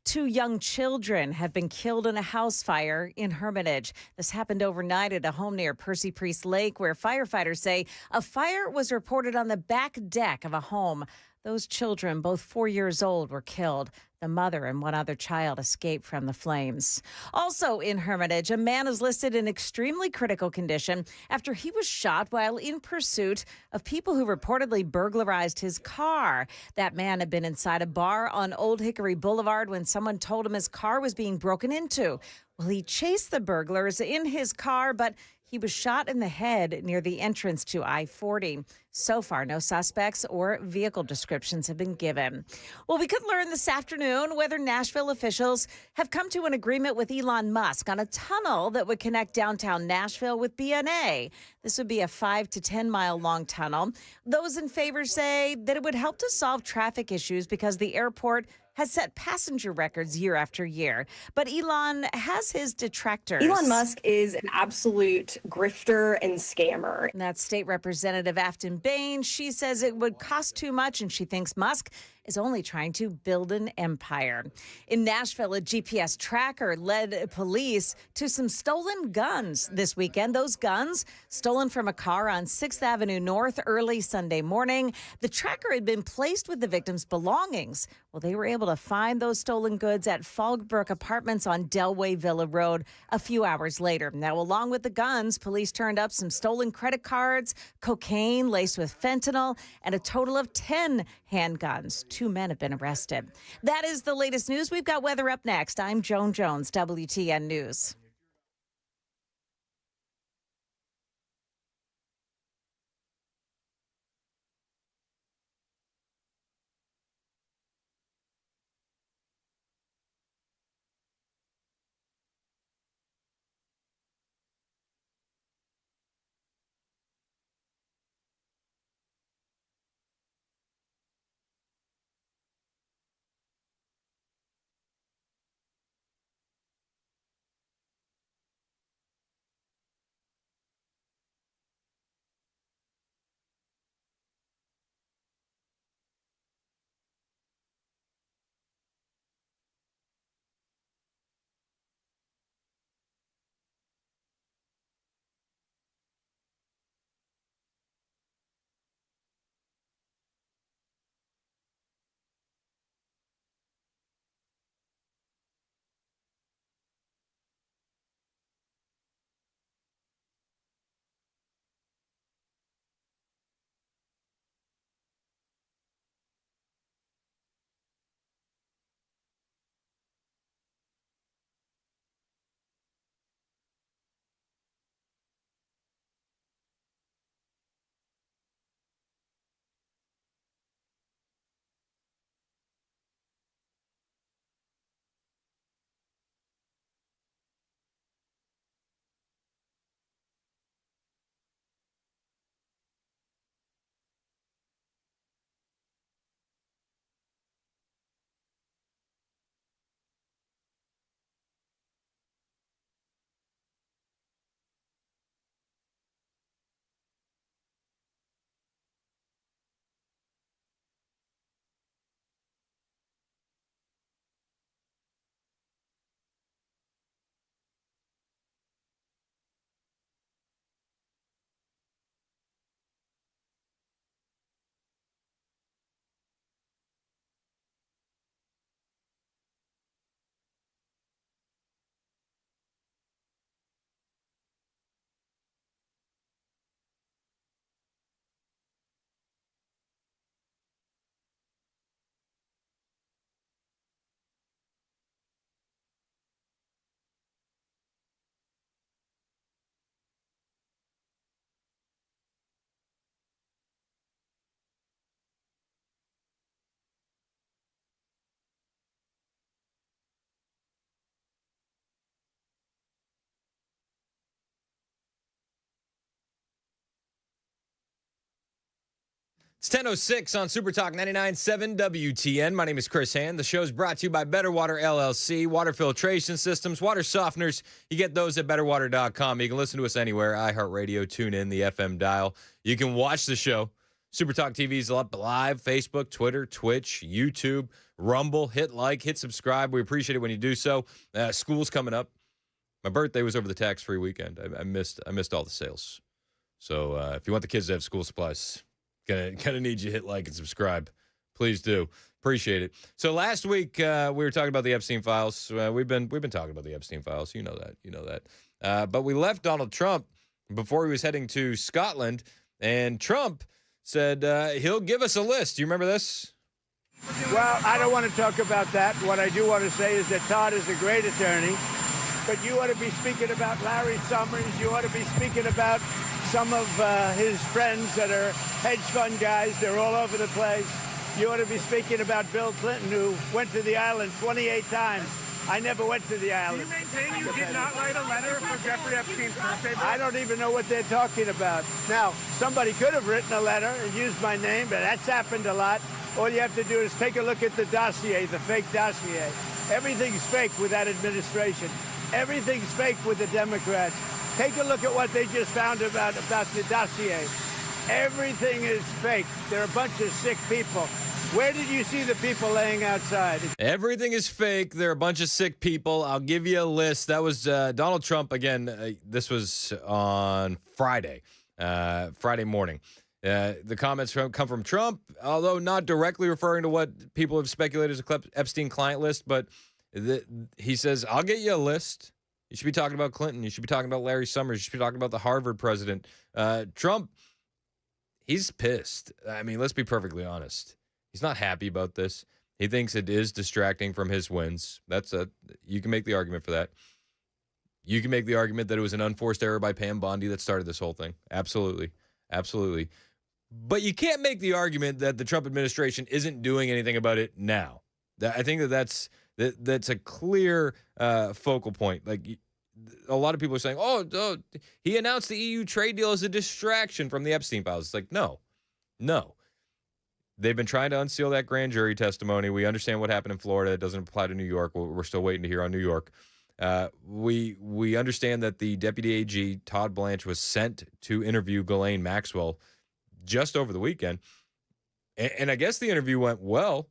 2 young children have been killed in a house fire in Hermitage. This happened overnight at a home near Percy Priest Lake, where firefighters say a fire was reported on the back deck of a home. Those children, both 4 years old, were killed. The mother and one other child escaped from the flames. Also in Hermitage, a man is listed in extremely critical condition after he was shot while in pursuit of people who reportedly burglarized his car. That man had been inside a bar on Old Hickory Boulevard when someone told him his car was being broken into. Well, he chased the burglars in his car, but he was shot in the head near the entrance to I-40. So far, no suspects or vehicle descriptions have been given. Well, we could learn this afternoon whether Nashville officials have come to an agreement with Elon Musk on a tunnel that would connect downtown Nashville with BNA. This would be a 5 to 10 mile long tunnel. Those in favor say that it would help to solve traffic issues because the airport has set passenger records year after year. But Elon has his detractors. Elon Musk is an absolute grifter and scammer. And that's State Representative Afton Bain. She says it would cost too much, and she thinks Musk is only trying to build an empire. In Nashville, a GPS tracker led police to some stolen guns this weekend. Those guns stolen from a car on 6th Avenue North early Sunday morning. The tracker had been placed with the victim's belongings. Well, they were able to find those stolen goods at Fallbrook Apartments on Delway Villa Road a few hours later. Now, along with the guns, police turned up some stolen credit cards, cocaine laced with fentanyl, and a total of 10 handguns. 2 men have been arrested. That is the latest news. We've got weather up next. I'm Joan Jones, WTN News. It's 10:06 on Super Talk 99.7 WTN. My name is Chris Hand. The show's brought to you by Better Water LLC, water filtration systems, water softeners. You get those at betterwater.com. You can listen to us anywhere, iHeartRadio, tune in, the FM dial. You can watch the show. Super Talk TV is up live, Facebook, Twitter, Twitch, YouTube, Rumble. Hit like, hit subscribe. We appreciate it when you do so. School's coming up. My birthday was over the tax-free weekend. I missed all the sales. So if you want the kids to have school supplies, Gonna need you to hit like and subscribe, Please do. Appreciate it. So last week we were talking about the Epstein files. We've been talking about the Epstein files. You know that. But we left Donald Trump before he was heading to Scotland, and Trump said he'll give us a list. Do you remember this? Well, I don't want to talk about that. What I do want to say is that Todd is a great attorney, but you ought to be speaking about Larry Summers. You ought to be speaking about some of his friends that are hedge fund guys. They're all over the place. You ought to be speaking about Bill Clinton, who went to the island 28 times. I never went to the island. Do you maintain you did not write a letter for Jeffrey Epstein's birthday? I don't even know what they're talking about. Now, somebody could have written a letter and used my name, but that's happened a lot. All you have to do is take a look at the dossier, the fake dossier. Everything's fake with that administration. Everything's fake with the Democrats. Take a look at what they just found about the dossier. Everything is fake. They're a bunch of sick people. Where did you see the people laying outside? Everything is fake. They're a bunch of sick people. I'll give you a list. That was Donald Trump again. This was on Friday morning. The comments come from Trump, although not directly referring to what people have speculated as a Epstein client list, but he says, I'll get you a list. You should be talking about Clinton. You should be talking about Larry Summers. You should be talking about the Harvard president. Trump, he's pissed. I mean, let's be perfectly honest. He's not happy about this. He thinks it is distracting from his wins. You can make the argument for that. You can make the argument that it was an unforced error by Pam Bondi that started this whole thing. Absolutely. Absolutely. But you can't make the argument that the Trump administration isn't doing anything about it now. I think that's a clear focal point. Like, a lot of people are saying, oh, he announced the EU trade deal as a distraction from the Epstein files. It's like, no. They've been trying to unseal that grand jury testimony. We understand what happened in Florida. It doesn't apply to New York. We're still waiting to hear on New York. We understand that the Deputy AG, Todd Blanche, was sent to interview Ghislaine Maxwell just over the weekend. And I guess the interview went well.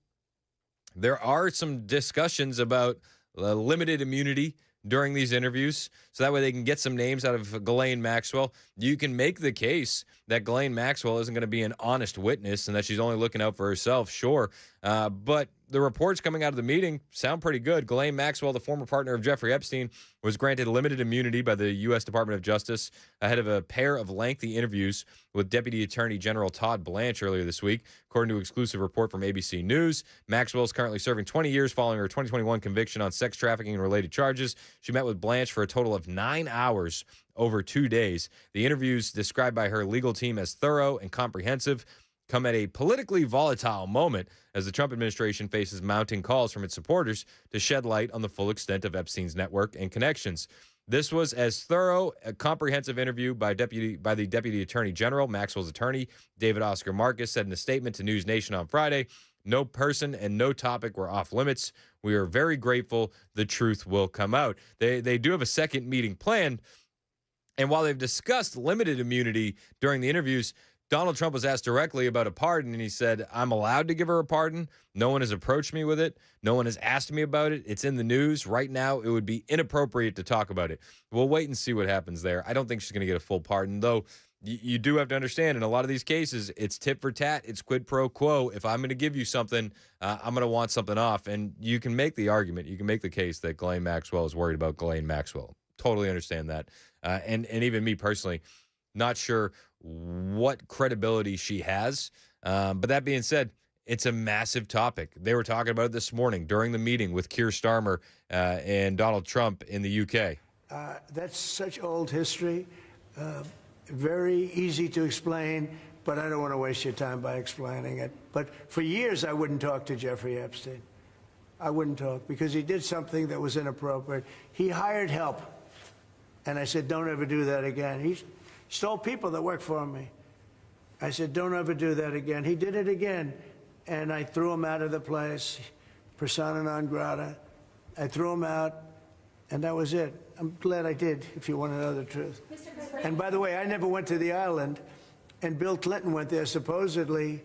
There are some discussions about limited immunity during these interviews, so that way they can get some names out of Ghislaine Maxwell. You can make the case that Ghislaine Maxwell isn't going to be an honest witness and that she's only looking out for herself, sure. But the reports coming out of the meeting sound pretty good. Ghislaine Maxwell, the former partner of Jeffrey Epstein, was granted limited immunity by the U.S. Department of Justice ahead of a pair of lengthy interviews with Deputy Attorney General Todd Blanche earlier this week. According to an exclusive report from ABC News, Maxwell is currently serving 20 years following her 2021 conviction on sex trafficking and related charges. She met with Blanche for a total of 9 hours over 2 days. The interviews, described by her legal team as thorough and comprehensive, come at a politically volatile moment as the Trump administration faces mounting calls from its supporters to shed light on the full extent of Epstein's network and connections. This was as thorough a comprehensive interview by the Deputy Attorney General. Maxwell's attorney, David Oscar Marcus, said in a statement to News Nation on Friday, "No person and no topic were off limits. We are very grateful. The truth will come out." They do have a second meeting planned, and while they've discussed limited immunity during the interviews, Donald Trump was asked directly about a pardon, and he said, I'm allowed to give her a pardon. No one has approached me with it. No one has asked me about it. It's in the news. Right now, it would be inappropriate to talk about it. We'll wait and see what happens there. I don't think she's going to get a full pardon, though you do have to understand, in a lot of these cases, it's tit for tat. It's quid pro quo. If I'm going to give you something, I'm going to want something off. And you can make the argument. You can make the case that Ghislaine Maxwell is worried about Ghislaine Maxwell. Totally understand that. And even me personally, not sure what credibility she has. But that being said, it's a massive topic. They were talking about it this morning during the meeting with Keir Starmer and Donald Trump in the UK. That's such old history. Very easy to explain, but I don't want to waste your time by explaining it. But for years, I wouldn't talk to Jeffrey Epstein. I wouldn't talk because he did something that was inappropriate. He hired help. And I said, don't ever do that again. He stole people that work for me. I said, don't ever do that again. He did it again. And I threw him out of the place, persona non grata. I threw him out, and that was it. I'm glad I did, if you want to know the truth. And by the way, I never went to the island, and Bill Clinton went there supposedly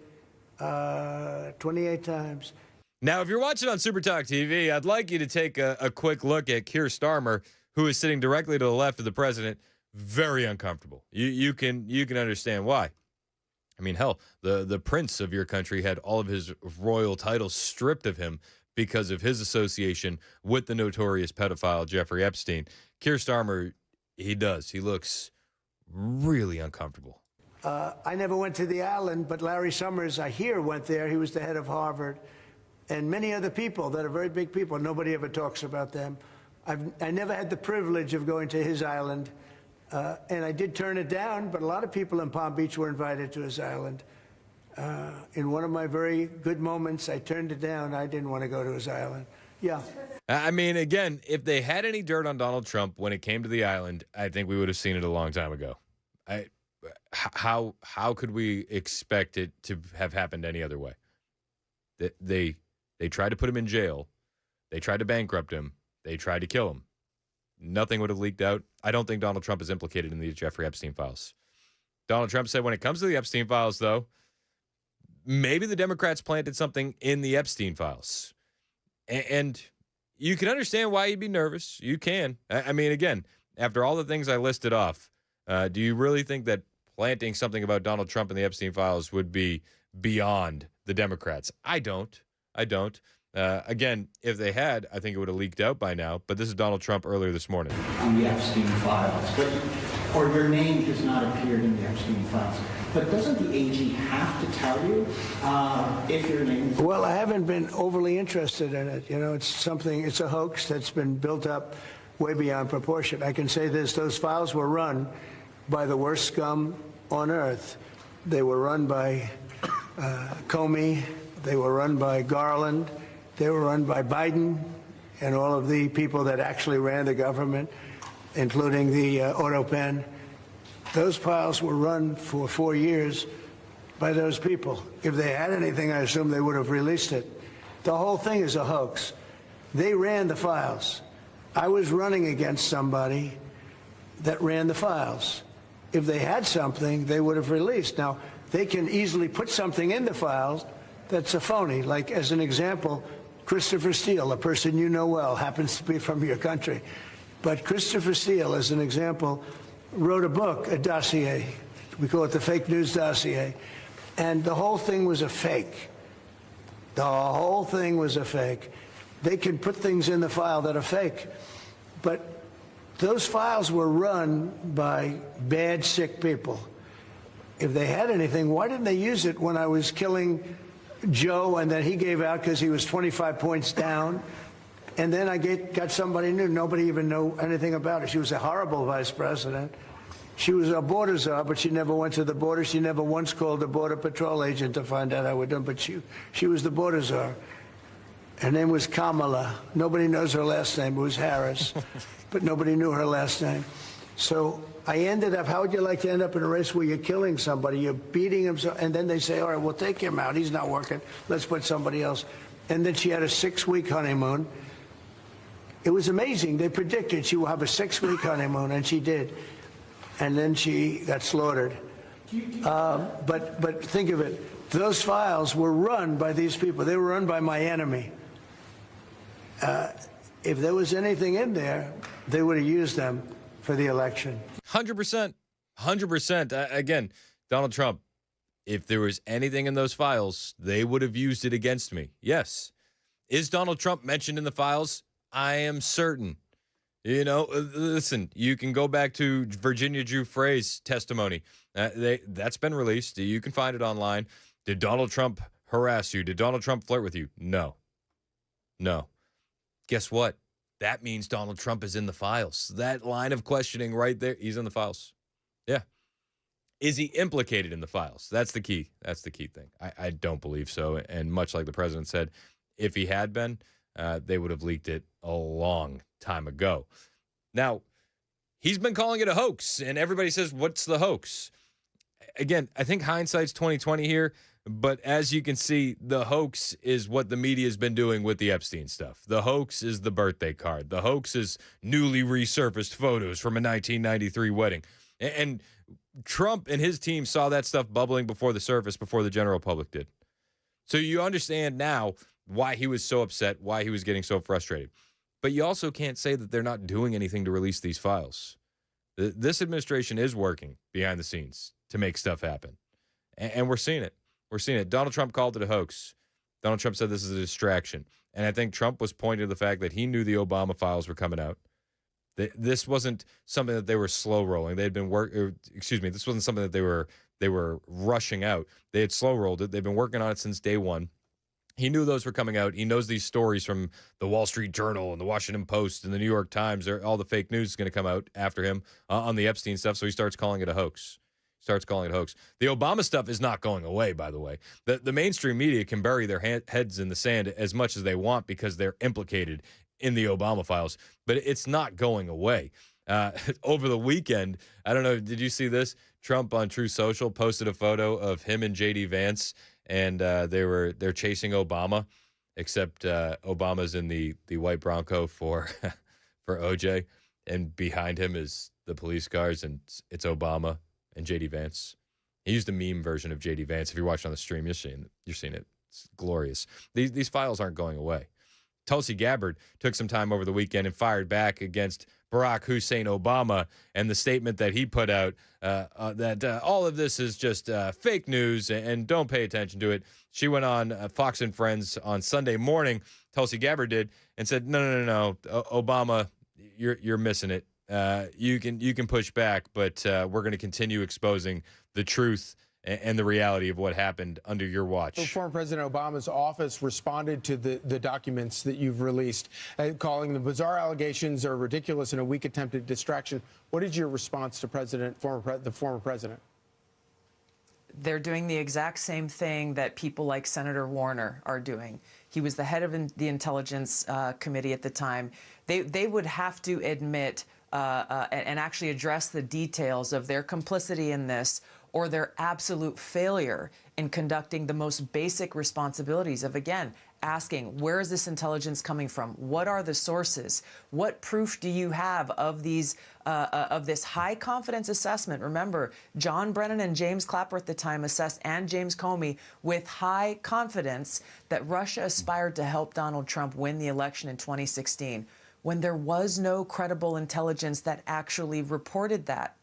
28 times. Now, if you're watching on Super Talk TV, I'd like you to take a quick look at Keir Starmer, who is sitting directly to the left of the president. Very uncomfortable. You can understand why. I mean, hell, the prince of your country had all of his royal titles stripped of him because of his association with the notorious pedophile Jeffrey Epstein. Keir Starmer, he looks really uncomfortable. I never went to the island, but Larry Summers, I hear, went there. He was the head of Harvard. And many other people that are very big people. Nobody ever talks about them. I never had the privilege of going to his island. And I did turn it down, but a lot of people in Palm Beach were invited to his island. In one of my very good moments, I turned it down. I didn't want to go to his island. Yeah. I mean, again, if they had any dirt on Donald Trump when it came to the island, I think we would have seen it a long time ago. How could we expect it to have happened any other way? They tried to put him in jail. They tried to bankrupt him. They tried to kill him. Nothing would have leaked out. I don't think Donald Trump is implicated in these Jeffrey Epstein files. Donald Trump said when it comes to the Epstein files, though, maybe the Democrats planted something in the Epstein files. And you can understand why you'd be nervous. You can. I mean, again, after all the things I listed off, do you really think that planting something about Donald Trump in the Epstein files would be beyond the Democrats? I don't. Again, if they had, I think it would have leaked out by now. But this is Donald Trump earlier this morning. On the Epstein files, or your name has not appeared in the Epstein files. But doesn't the AG have to tell you if your name... Well, I haven't been overly interested in it. You know, it's a hoax that's been built up way beyond proportion. I can say this, those files were run by the worst scum on earth. They were run by Comey. They were run by Garland. They were run by Biden and all of the people that actually ran the government, including the auto pen. Those files were run for 4 years by those people. If they had anything, I assume they would have released it. The whole thing is a hoax. They ran the files. I was running against somebody that ran the files. If they had something, they would have released. Now, they can easily put something in the files that's a phony. Like, as an example, Christopher Steele, a person you know well, happens to be from your country. But Christopher Steele, as an example, wrote a book, a dossier. We call it the fake news dossier. And the whole thing was a fake. The whole thing was a fake. They can put things in the file that are fake. But those files were run by bad, sick people. If they had anything, why didn't they use it when I was killing Joe and then he gave out because he was 25 points down? And then I got somebody new. Nobody even knew anything about it. She was a horrible vice president. She was a border czar, but she never went to the border. She never once called a border patrol agent to find out how we're doing. But she was the border czar. Her name was Kamala. Nobody knows her last name. It was Harris. But nobody knew her last name. So I ended up, how would you like to end up in a race where you're killing somebody, you're beating him, and then they say, all right, we'll take him out. He's not working. Let's put somebody else. And then she had a 6-week honeymoon. It was amazing. They predicted she would have a 6-week honeymoon, and she did. And then she got slaughtered. But think of it. Those files were run by these people. They were run by my enemy. If there was anything in there, they would have used them for the election. 100%. 100%. Again, Donald Trump, if there was anything in those files, they would have used it against me. Yes. Is Donald Trump mentioned in the files? I am certain. You know, listen, you can go back to Virginia Giuffre's testimony. That's been released. You can find it online. Did Donald Trump harass you? Did Donald Trump flirt with you? No. No. Guess what? That means Donald Trump is in the files. That line of questioning right there, he's in the files. Yeah. Is he implicated in the files? That's the key. That's the key thing. I don't believe so. And much like the president said, if he had been, they would have leaked it a long time ago. Now, he's been calling it a hoax, and everybody says, what's the hoax? Again, I think hindsight's 20/20 here, but as you can see, the hoax is what the media has been doing with the Epstein stuff. The hoax is the birthday card. The hoax is newly resurfaced photos from a 1993 wedding. And Trump and his team saw that stuff bubbling before the surface, before the general public did. So you understand now why he was so upset, why he was getting so frustrated. But you also can't say that they're not doing anything to release these files. This administration is working behind the scenes to make stuff happen. And we're seeing it. We're seeing it. Donald Trump called it a hoax. Donald Trump said this is a distraction. And I think Trump was pointing to the fact that he knew the Obama files were coming out. This wasn't something that they were slow rolling. They had been this wasn't something that they were rushing out. They had slow rolled it. They've been working on it since day one. He knew those were coming out. He knows these stories from the Wall Street Journal and the Washington Post and the New York Times. All the fake news is going to come out after him on the Epstein stuff. So he starts calling it a hoax. The Obama stuff is not going away, by the way. The mainstream media can bury their heads in the sand as much as they want because they're implicated in the Obama files, but it's not going away. Over the weekend, I don't know, did you see this? Trump on True Social posted a photo of him and J.D. Vance, and they're chasing Obama, except Obama's in the white Bronco for OJ, and behind him is the police cars, and it's Obama and J.D. Vance. He used a meme version of J.D. Vance. If you're watching on the stream, you're seeing it. It's glorious. These files aren't going away. Tulsi Gabbard took some time over the weekend and fired back against Barack Hussein Obama and the statement that he put out that all of this is just fake news and don't pay attention to it. She went on Fox and Friends on Sunday morning, Tulsi Gabbard did, and said, no, Obama, you're missing it. You can push back, but we're going to continue exposing the truth and the reality of what happened under your watch. So former President Obama's office responded to the documents that you've released, calling the bizarre allegations are ridiculous and a weak attempt at distraction. What is your response to the former president? They're doing the exact same thing that people like Senator Warner are doing. He was the head of the Intelligence Committee at the time. They would have to admit and actually address the details of their complicity in this, or their absolute failure in conducting the most basic responsibilities of, again, asking, where is this intelligence coming from? What are the sources? What proof do you have of these of this high confidence assessment? Remember, John Brennan and James Clapper at the time assessed, and James Comey, with high confidence that Russia aspired to help Donald Trump win the election in 2016, when there was no credible intelligence that actually reported that.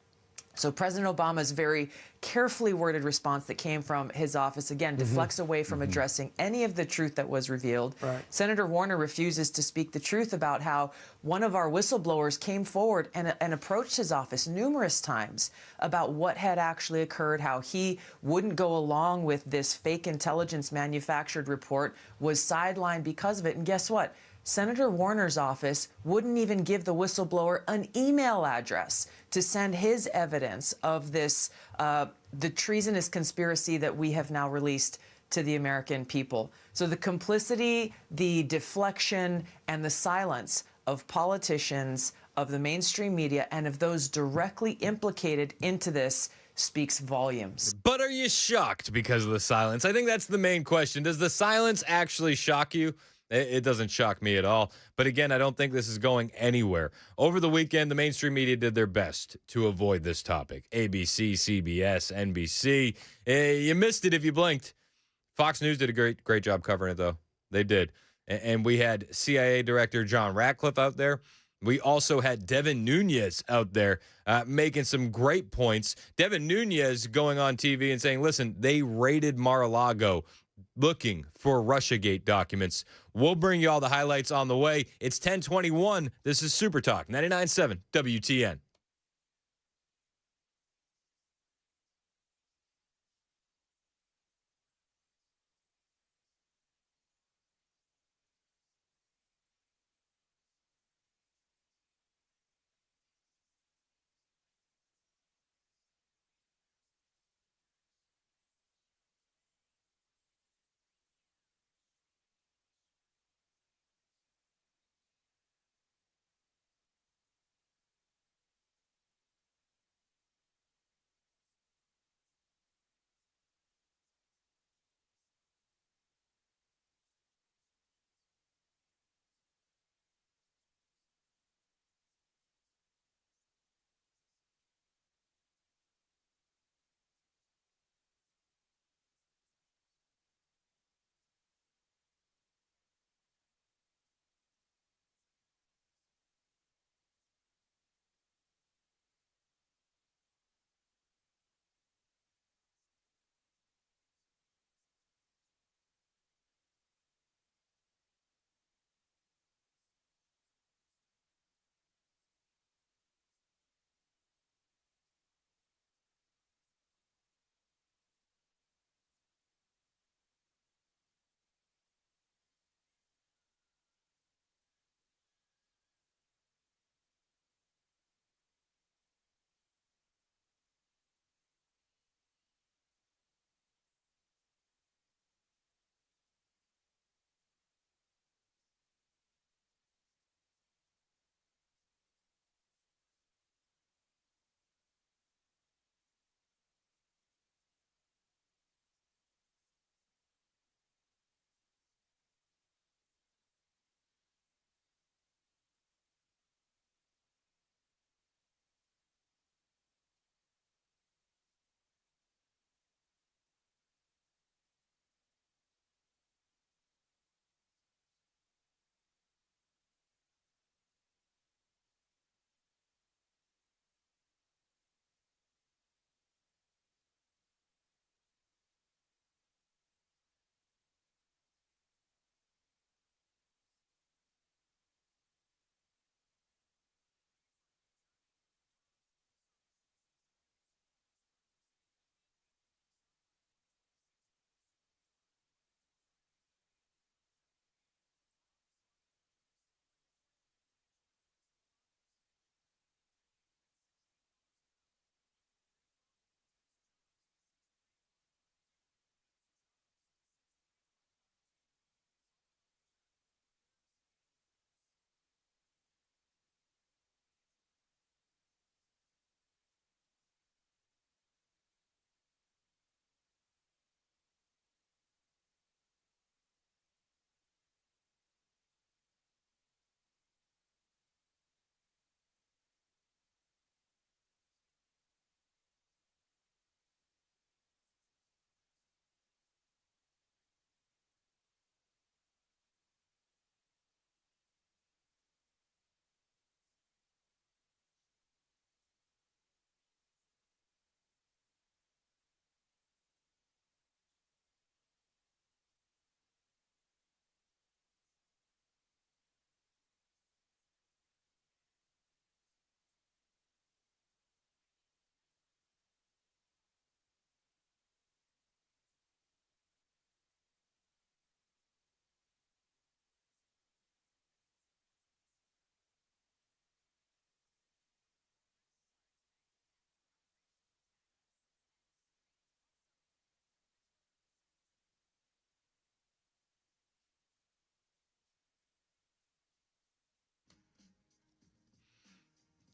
So President Obama's very carefully worded response that came from his office, again, deflects away from addressing any of the truth that was revealed. Right. Senator Warner refuses to speak the truth about how one of our whistleblowers came forward and approached his office numerous times about what had actually occurred, how he wouldn't go along with this fake intelligence manufactured report, was sidelined because of it. And guess what? Senator Warner's office wouldn't even give the whistleblower an email address to send his evidence of this, the treasonous conspiracy that we have now released to the American people. So the complicity, the deflection, and the silence of politicians, of the mainstream media, and of those directly implicated into this speaks volumes. But are you shocked because of the silence? I think that's the main question. Does the silence actually shock you? It doesn't shock me at all. But again, I don't think this is going anywhere. Over the weekend, the mainstream media did their best to avoid this topic. ABC, CBS, NBC. You missed it if you blinked. Fox News did a great job covering it, though. They did. And we had CIA Director John Ratcliffe out there. We also had Devin Nunes out there making some great points. Devin Nunes going on TV and saying, listen, they raided Mar-a-Lago looking for Russiagate documents. We'll bring you all the highlights on the way. It's 10:21. This is Super Talk 99.7 WTN.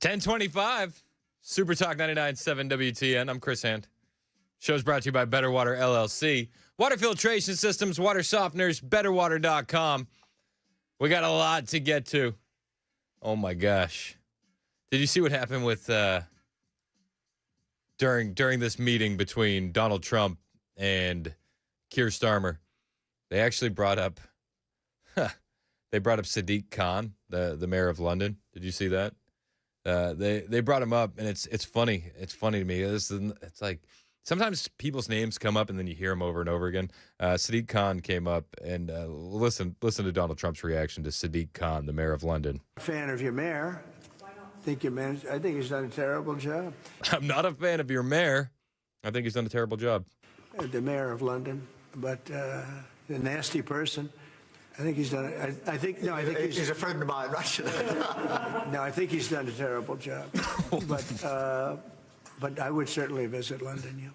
1025, Super Talk 99.7 WTN. I'm Chris Hand. Show's brought to you by Better Water LLC. Water filtration systems, water softeners, betterwater.com. We got a lot to get to. Oh, my gosh. Did you see what happened with during this meeting between Donald Trump and Keir Starmer? They actually brought up Sadiq Khan, the mayor of London. Did you see that? They brought him up, and it's funny. It's funny to me. It's like sometimes people's names come up, and then you hear them over and over again. Sadiq Khan came up, and listen to Donald Trump's reaction to Sadiq Khan, the mayor of London. Fan of your mayor. I think he's done a terrible job. I'm not a fan of your mayor. I think he's done a terrible job. The mayor of London, but the nasty person. I think he's done. I think he's a friend of mine, actually. No, I think he's done a terrible job. But I would certainly visit London.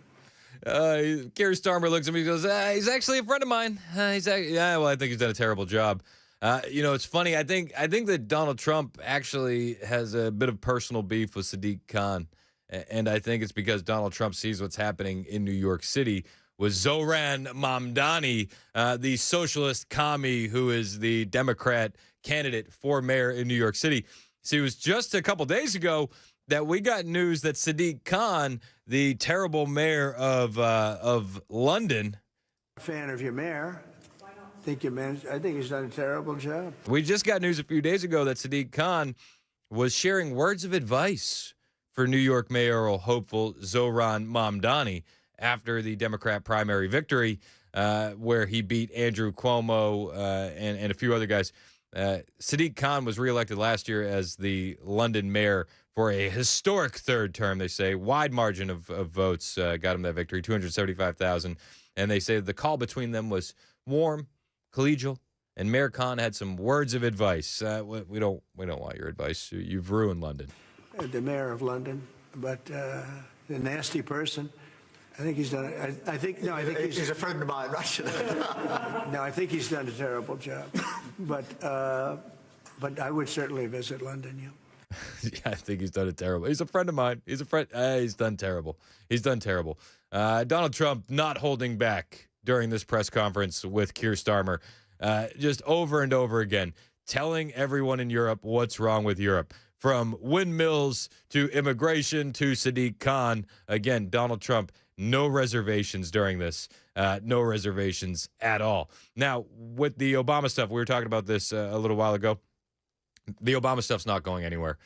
Yeah. Keir Starmer looks at me and goes, he's actually a friend of mine. I think he's done a terrible job. It's funny. I think that Donald Trump actually has a bit of personal beef with Sadiq Khan. And I think it's because Donald Trump sees what's happening in New York City with Zohran Mamdani, the socialist commie who is the Democrat candidate for mayor in New York City. See, it was just a couple days ago that we got news that Sadiq Khan, the terrible mayor of London, Fan of your mayor. I think he's done a terrible job. We just got news a few days ago that Sadiq Khan was sharing words of advice for New York mayoral hopeful Zohran Mamdani after the Democrat primary victory, where he beat Andrew Cuomo and a few other guys. Sadiq Khan was reelected last year as the London mayor for a historic third term, they say. Wide margin of votes got him that victory, 275,000. And they say the call between them was warm, collegial, and Mayor Khan had some words of advice. We don't want your advice. You've ruined London. The mayor of London, but the nasty person. I think he's done. I think he's a friend of mine, actually. No, I think he's done a terrible job. But I would certainly visit London. Yeah. Yeah, I think he's done it terrible. He's a friend of mine. He's a friend. He's done terrible. He's done terrible. Donald Trump not holding back during this press conference with Keir Starmer, just over and over again, telling everyone in Europe what's wrong with Europe. From windmills to immigration to Sadiq Khan. Again, Donald Trump, no reservations during this. No reservations at all. Now, with the Obama stuff, we were talking about this a little while ago. The Obama stuff's not going anywhere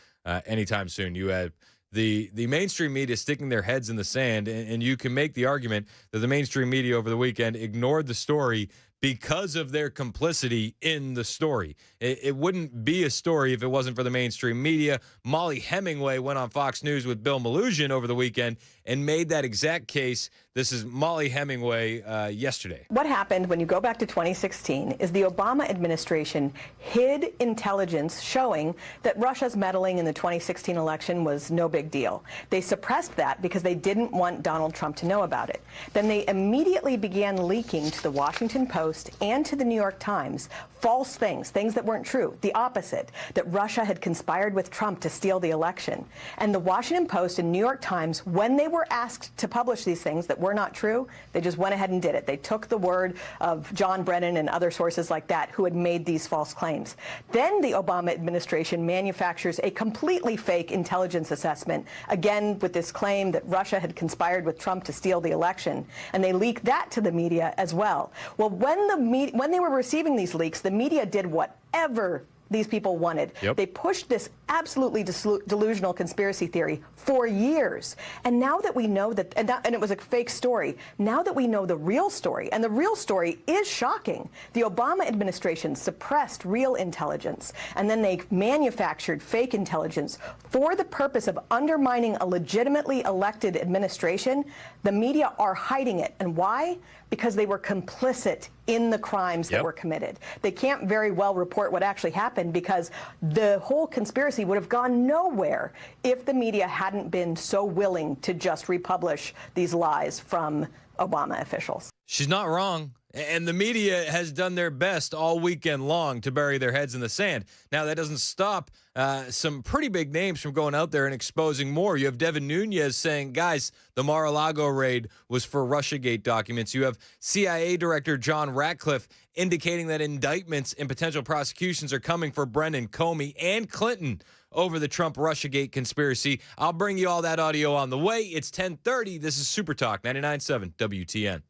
anytime soon. You have the mainstream media sticking their heads in the sand, and you can make the argument that the mainstream media over the weekend ignored the story because of their complicity in the story. It wouldn't be a story if it wasn't for the mainstream media. Molly Hemingway went on Fox News with Bill Melugin over the weekend and made that exact case. This is Molly Hemingway yesterday. What happened when you go back to 2016 is the Obama administration hid intelligence showing that Russia's meddling in the 2016 election was no big deal. They suppressed that because they didn't want Donald Trump to know about it. Then they immediately began leaking to the Washington Post and to the New York Times false things that weren't true, the opposite, that Russia had conspired with Trump to steal the election. And the Washington Post and New York Times, when they were asked to publish these things that were not true, they just went ahead and did it. They took the word of John Brennan and other sources like that who had made these false claims. Then the Obama administration manufactures a completely fake intelligence assessment, again with this claim that Russia had conspired with Trump to steal the election, and they leaked that to the media as well. Well, when they were receiving these leaks, the media did whatever these people wanted. Yep. They pushed this absolutely delusional conspiracy theory for years. And now that we know that, and it was a fake story, now that we know the real story, and the real story is shocking. The Obama administration suppressed real intelligence, and then they manufactured fake intelligence for the purpose of undermining a legitimately elected administration. The media are hiding it. And why? Because they were complicit in the crimes that were committed. They can't very well report what actually happened because the whole conspiracy would have gone nowhere if the media hadn't been so willing to just republish these lies from Obama officials. She's not wrong. And the media has done their best all weekend long to bury their heads in the sand. Now, that doesn't stop some pretty big names from going out there and exposing more. You have Devin Nunes saying, guys, the Mar-a-Lago raid was for Russiagate documents. You have CIA Director John Ratcliffe indicating that indictments and potential prosecutions are coming for Brennan, Comey, and Clinton over the Trump-Russiagate conspiracy. I'll bring you all that audio on the way. It's 10:30. This is Super Talk 99.7 WTN.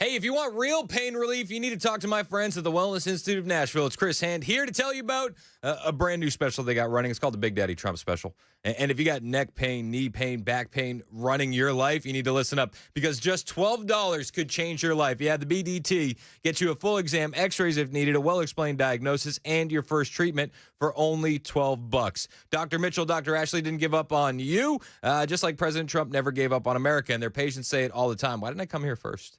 Hey, if you want real pain relief, you need to talk to my friends at the Wellness Institute of Nashville. It's Chris Hand here to tell you about a brand new special they got running. It's called the Big Daddy Trump Special. And if you got neck pain, knee pain, back pain running your life, you need to listen up because just $12 could change your life. Yeah, the BDT gets you a full exam, x-rays if needed, a well-explained diagnosis, and your first treatment for only $12. Dr. Mitchell, Dr. Ashley didn't give up on you, just like President Trump never gave up on America. And their patients say it all the time. Why didn't I come here first?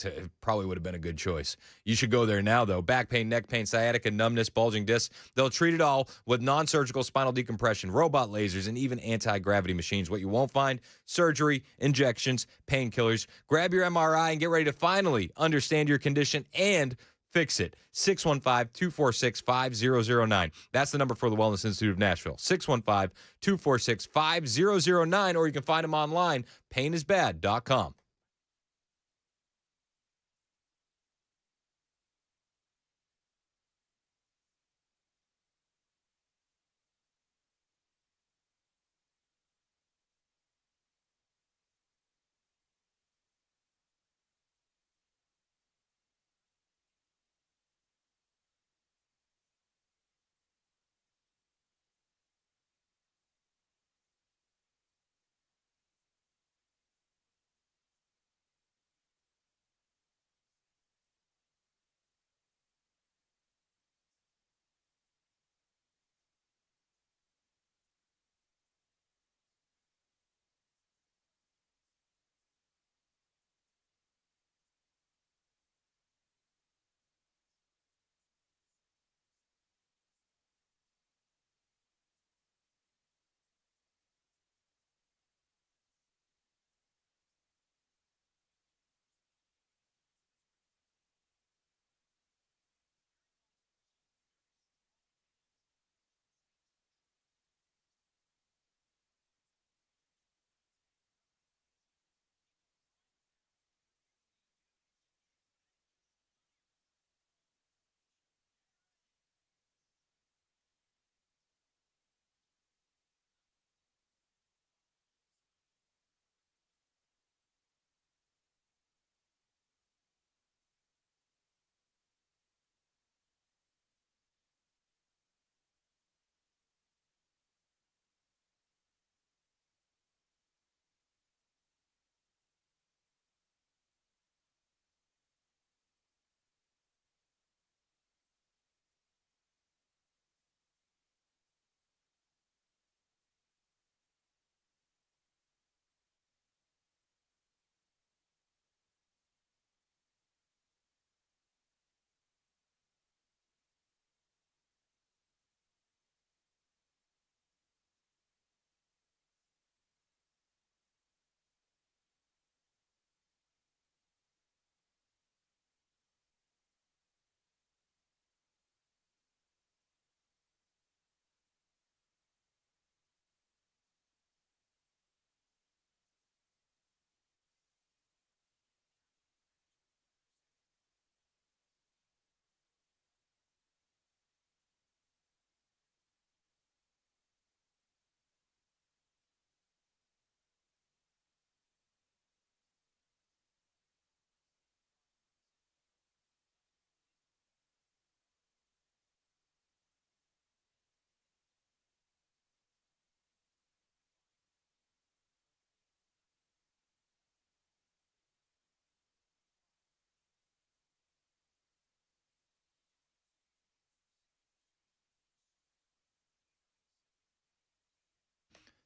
It probably would have been a good choice. You should go there now, though. Back pain, neck pain, sciatica, numbness, bulging discs. They'll treat it all with non-surgical spinal decompression, robot lasers, and even anti-gravity machines. What you won't find, surgery, injections, painkillers. Grab your MRI and get ready to finally understand your condition and fix it. 615-246-5009. That's the number for the Wellness Institute of Nashville. 615-246-5009, or you can find them online, painisbad.com.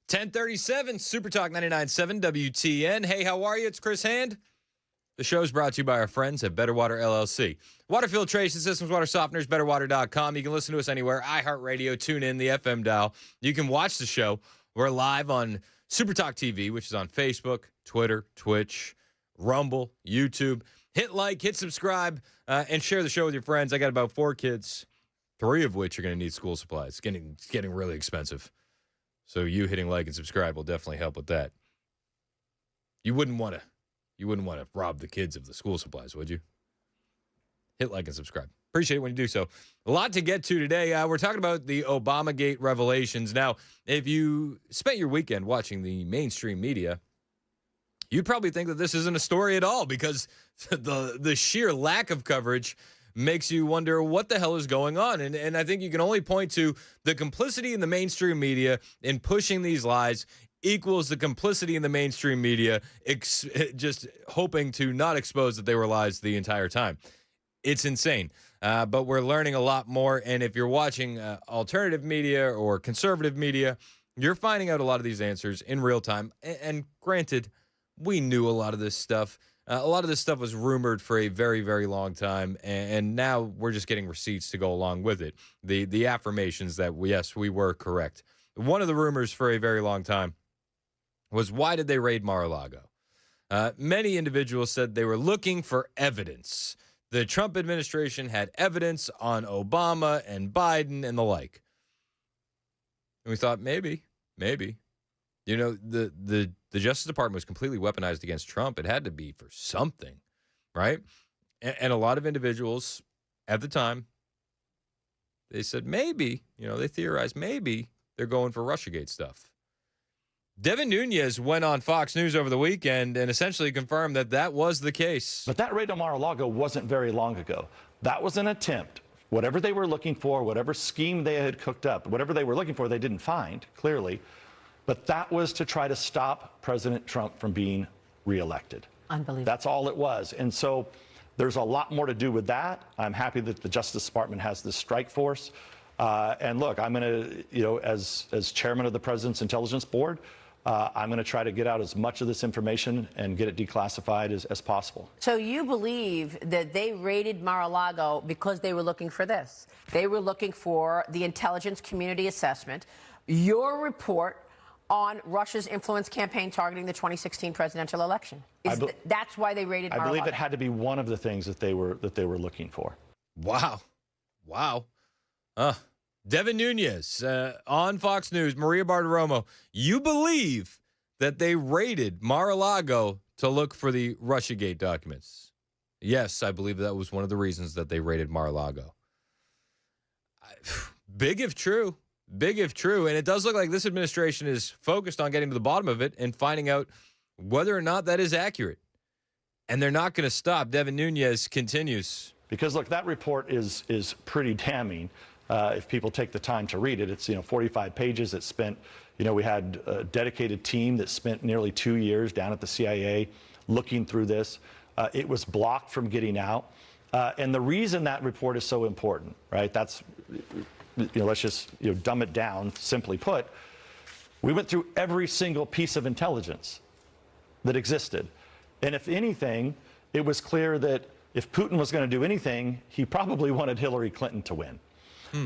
1037, Super Talk 99.7 WTN. Hey, how are you? It's Chris Hand. The show's brought to you by our friends at Better Water LLC. Water filtration systems, water softeners, betterwater.com. You can listen to us anywhere. iHeartRadio, tune in, the FM dial. You can watch the show. We're live on Super Talk TV, which is on Facebook, Twitter, Twitch, Rumble, YouTube. Hit like, hit subscribe, and share the show with your friends. I got about 4 kids, 3 of which are going to need school supplies. It's getting really expensive. So you hitting like and subscribe will definitely help with that. You wouldn't want to rob the kids of the school supplies, would you? Hit like and subscribe. Appreciate it when you do so. A lot to get to today. We're talking about the Obamagate revelations. Now, if you spent your weekend watching the mainstream media, you'd probably think that this isn't a story at all because the sheer lack of coverage makes you wonder what the hell is going on. And I think you can only point to the complicity in the mainstream media in pushing these lies equals the complicity in the mainstream media just hoping to not expose that they were lies the entire time. It's insane. But we're learning a lot more. And if you're watching alternative media or conservative media, you're finding out a lot of these answers in real time. And granted, we knew a lot of this stuff. A lot of this stuff was rumored for a very, very long time. And now we're just getting receipts to go along with it. The affirmations that, yes, we were correct. One of the rumors for a very long time was, why did they raid Mar-a-Lago? Many individuals said they were looking for evidence. The Trump administration had evidence on Obama and Biden and the like. And we thought, maybe. You know, the Justice Department was completely weaponized against Trump. It had to be for something, right? And a lot of individuals at the time, they said maybe, they theorized maybe they're going for Russiagate stuff. Devin Nunes went on Fox News over the weekend and essentially confirmed that that was the case. But that raid on Mar-a-Lago wasn't very long ago. That was an attempt. Whatever they were looking for, whatever scheme they had cooked up, whatever they were looking for, they didn't find, clearly. But that was to try to stop President Trump from being reelected. Unbelievable. That's all it was. And so there's a lot more to do with that. I'm happy that the Justice Department has this strike force. And look, I'm going to, as chairman of the President's Intelligence Board, I'm going to try to get out as much of this information and get it declassified as possible. So you believe that they raided Mar-a-Lago because they were looking for this? They were looking for the intelligence community assessment, your report on Russia's influence campaign targeting the 2016 presidential election. That's why they raided Mar-a-Lago? I believe it had to be one of the things that they were looking for. Wow. Devin Nunes on Fox News, Maria Bartiromo, you believe that they raided Mar-a-Lago to look for the Russiagate documents? Yes, I believe that was one of the reasons that they raided Mar-a-Lago. Big if true. And it does look like this administration is focused on getting to the bottom of it and finding out whether or not that is accurate. And they're not going to stop. Devin Nunes continues. Because, look, that report is pretty damning. If people take the time to read it, it's 45 pages. It spent, we had a dedicated team that spent nearly 2 years down at the CIA looking through this. It was blocked from getting out. And the reason that report is so important, right? That's, let's just dumb it down. Simply put, we went through every single piece of intelligence that existed. And if anything, it was clear that if Putin was going to do anything, he probably wanted Hillary Clinton to win.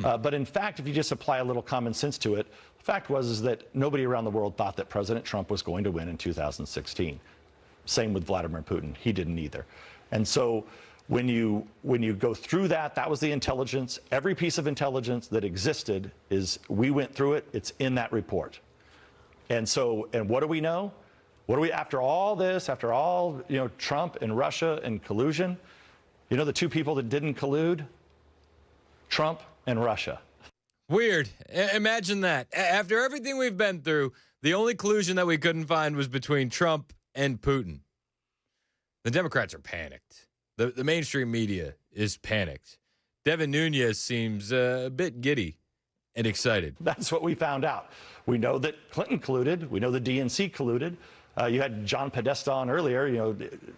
But in fact, if you just apply a little common sense to it, the fact was that nobody around the world thought that President Trump was going to win in 2016. Same with Vladimir Putin. He didn't either. And so when you go through that, that was the intelligence. Every piece of intelligence that existed we went through it. It's in that report. And what do we know? After all this, after all, Trump and Russia and collusion, the two people that didn't collude? Trump and Russia. Weird. Imagine that. After everything we've been through, the only collusion that we couldn't find was between Trump and Putin. The Democrats are panicked. The mainstream media is panicked. Devin Nunes seems a bit giddy and excited. That's what we found out. We know that Clinton colluded. We know the DNC colluded. You had John Podesta on earlier,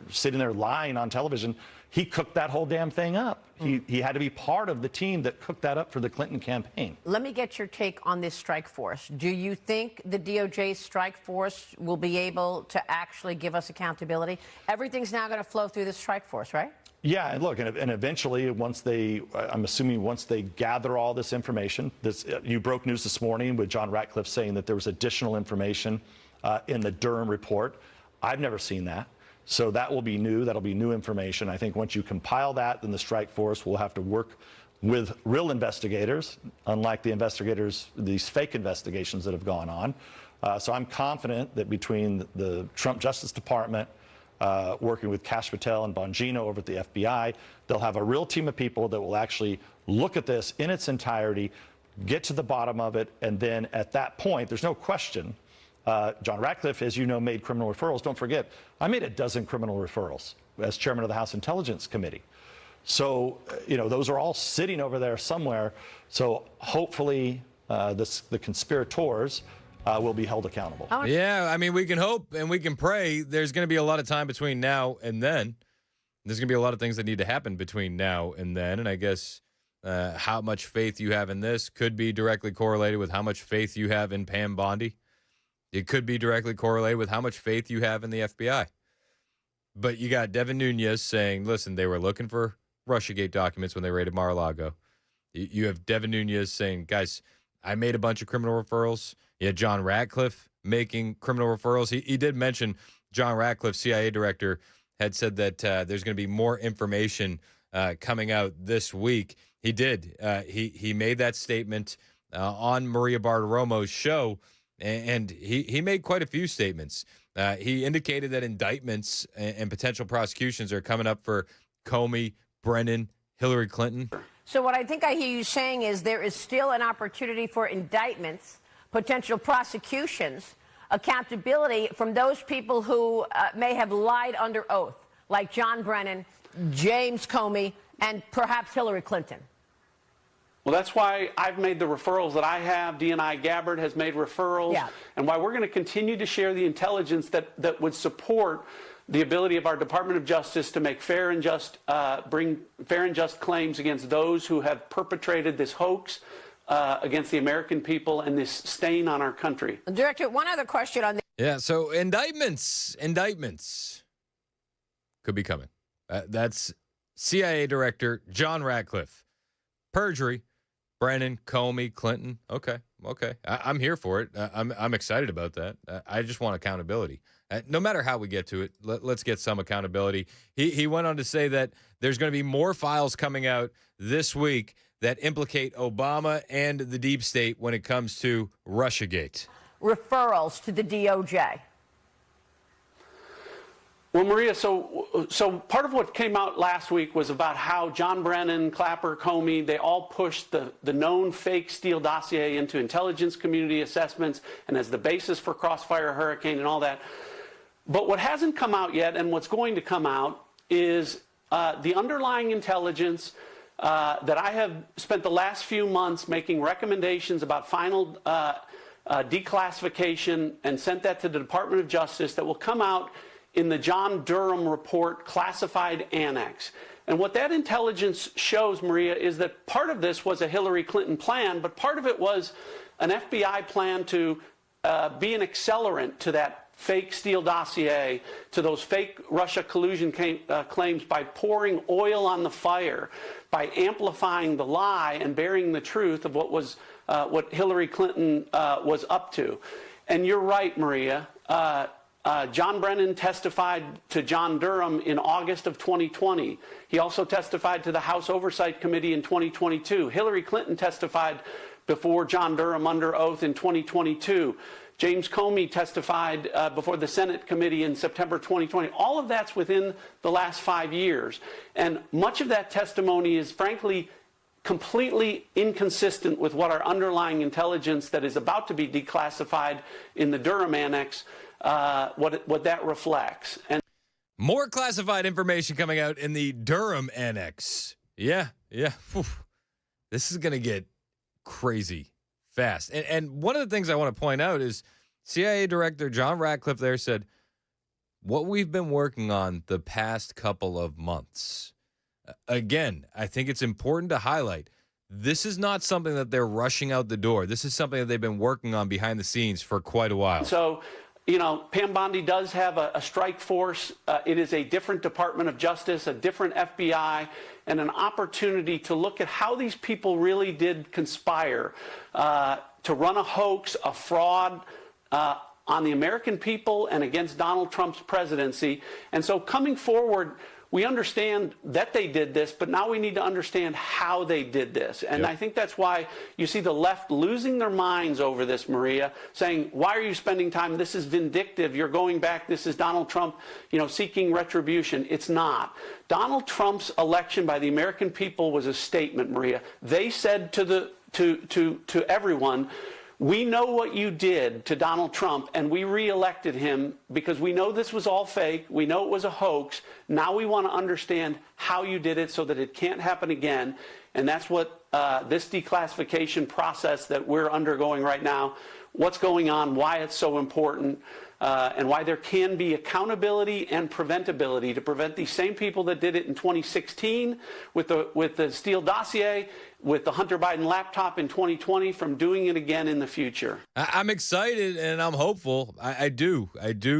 sitting there lying on television. He cooked that whole damn thing up. He had to be part of the team that cooked that up for the Clinton campaign. Let me get your take on this strike force. Do you think the DOJ's strike force will be able to actually give us accountability? Everything's now going to flow through the strike force, right? Yeah, and look, and eventually, I'm assuming once they gather all this information, you broke news this morning with John Ratcliffe saying that there was additional information in the Durham report. I've never seen that. So that will be new. That'll be new information. I think once you compile that, then the strike force will have to work with real investigators, unlike the investigators, these fake investigations that have gone on. So I'm confident that between the Trump Justice Department, working with Kash Patel and Bongino over at the FBI, they'll have a real team of people that will actually look at this in its entirety, get to the bottom of it, and then at that point, there's no question, John Ratcliffe, as you know, made criminal referrals. Don't forget, I made a dozen criminal referrals as chairman of the House Intelligence Committee. So, those are all sitting over there somewhere. So hopefully the conspirators will be held accountable. Yeah, I mean, we can hope and we can pray. There's going to be a lot of time between now and then. There's going to be a lot of things that need to happen between now and then. And I guess how much faith you have in this could be directly correlated with how much faith you have in Pam Bondi. It could be directly correlated with how much faith you have in the FBI. But you got Devin Nunes saying, listen, they were looking for Russiagate documents when they raided Mar-a-Lago. You have Devin Nunes saying, guys, I made a bunch of criminal referrals. You had John Ratcliffe making criminal referrals. He did mention John Ratcliffe, CIA director, had said that there's going to be more information coming out this week. He did. He made that statement on Maria Bartiromo's show, and he made quite a few statements. He indicated that indictments and potential prosecutions are coming up for Comey, Brennan, Hillary Clinton. So what I think I hear you saying is there is still an opportunity for indictments, potential prosecutions, accountability from those people who may have lied under oath, like John Brennan, James Comey, and perhaps Hillary Clinton. Well, that's why I've made the referrals that I have. DNI Gabbard has made referrals. Yeah. And why we're going to continue to share the intelligence that would support the ability of our Department of Justice to make bring fair and just claims against those who have perpetrated this hoax against the American people and this stain on our country. Director, one other question on Yeah, so indictments could be coming. That's CIA Director John Ratcliffe. Perjury, Brennan, Comey, Clinton. Okay. I'm here for it. I'm excited about that. I just want accountability. No matter how we get to it, let's get some accountability. He went on to say that there's going to be more files coming out this week that implicate Obama and the deep state when it comes to Russiagate. referrals to the DOJ. Well, Maria, so part of what came out last week was about how John Brennan, Clapper, Comey, they all pushed the known fake Steele dossier into intelligence community assessments and as the basis for Crossfire Hurricane and all that. But what hasn't come out yet and what's going to come out is the underlying intelligence that I have spent the last few months making recommendations about final declassification and sent that to the Department of Justice that will come out in the John Durham report classified annex. And what that intelligence shows, Maria, is that part of this was a Hillary Clinton plan, but part of it was an FBI plan to be an accelerant to that fake Steele dossier, to those fake Russia collusion claims by pouring oil on the fire, by amplifying the lie and burying the truth of what Hillary Clinton was up to. And you're right, Maria. John Brennan testified to John Durham in August of 2020. He also testified to the House Oversight Committee in 2022. Hillary Clinton testified before John Durham under oath in 2022. James Comey testified before the Senate committee in September 2020. All of that's within the last 5 years. And much of that testimony is, frankly, completely inconsistent with what our underlying intelligence that is about to be declassified in the Durham Annex, what that reflects. And more classified information coming out in the Durham Annex. Yeah. Whew. This is going to get crazy fast. And one of the things I want to point out is CIA Director John Ratcliffe there said, what we've been working on the past couple of months. Again, I think it's important to highlight this is not something that they're rushing out the door. This is something that they've been working on behind the scenes for quite a while. So, you know, Pam Bondi does have a strike force. It is a different Department of Justice, a different FBI, and an opportunity to look at how these people really did conspire to run a hoax, a fraud on the American people and against Donald Trump's presidency. And so coming forward, we understand that they did this, but now we need to understand how they did this. And I think that's why you see the left losing their minds over this, Maria, saying, why are you spending time? This is vindictive. You're going back. This is Donald Trump, you know, seeking retribution. It's not. Donald Trump's election by the American people was a statement, Maria. They said to everyone, we know what you did to Donald Trump, and we reelected him because we know this was all fake. We know it was a hoax. Now we want to understand how you did it so that it can't happen again. And that's what this declassification process that we're undergoing right now, what's going on, why it's so important, and why there can be accountability and preventability to prevent these same people that did it in 2016 with the Steele dossier, with the Hunter Biden laptop in 2020 from doing it again in the future. I'm excited and I'm hopeful. I do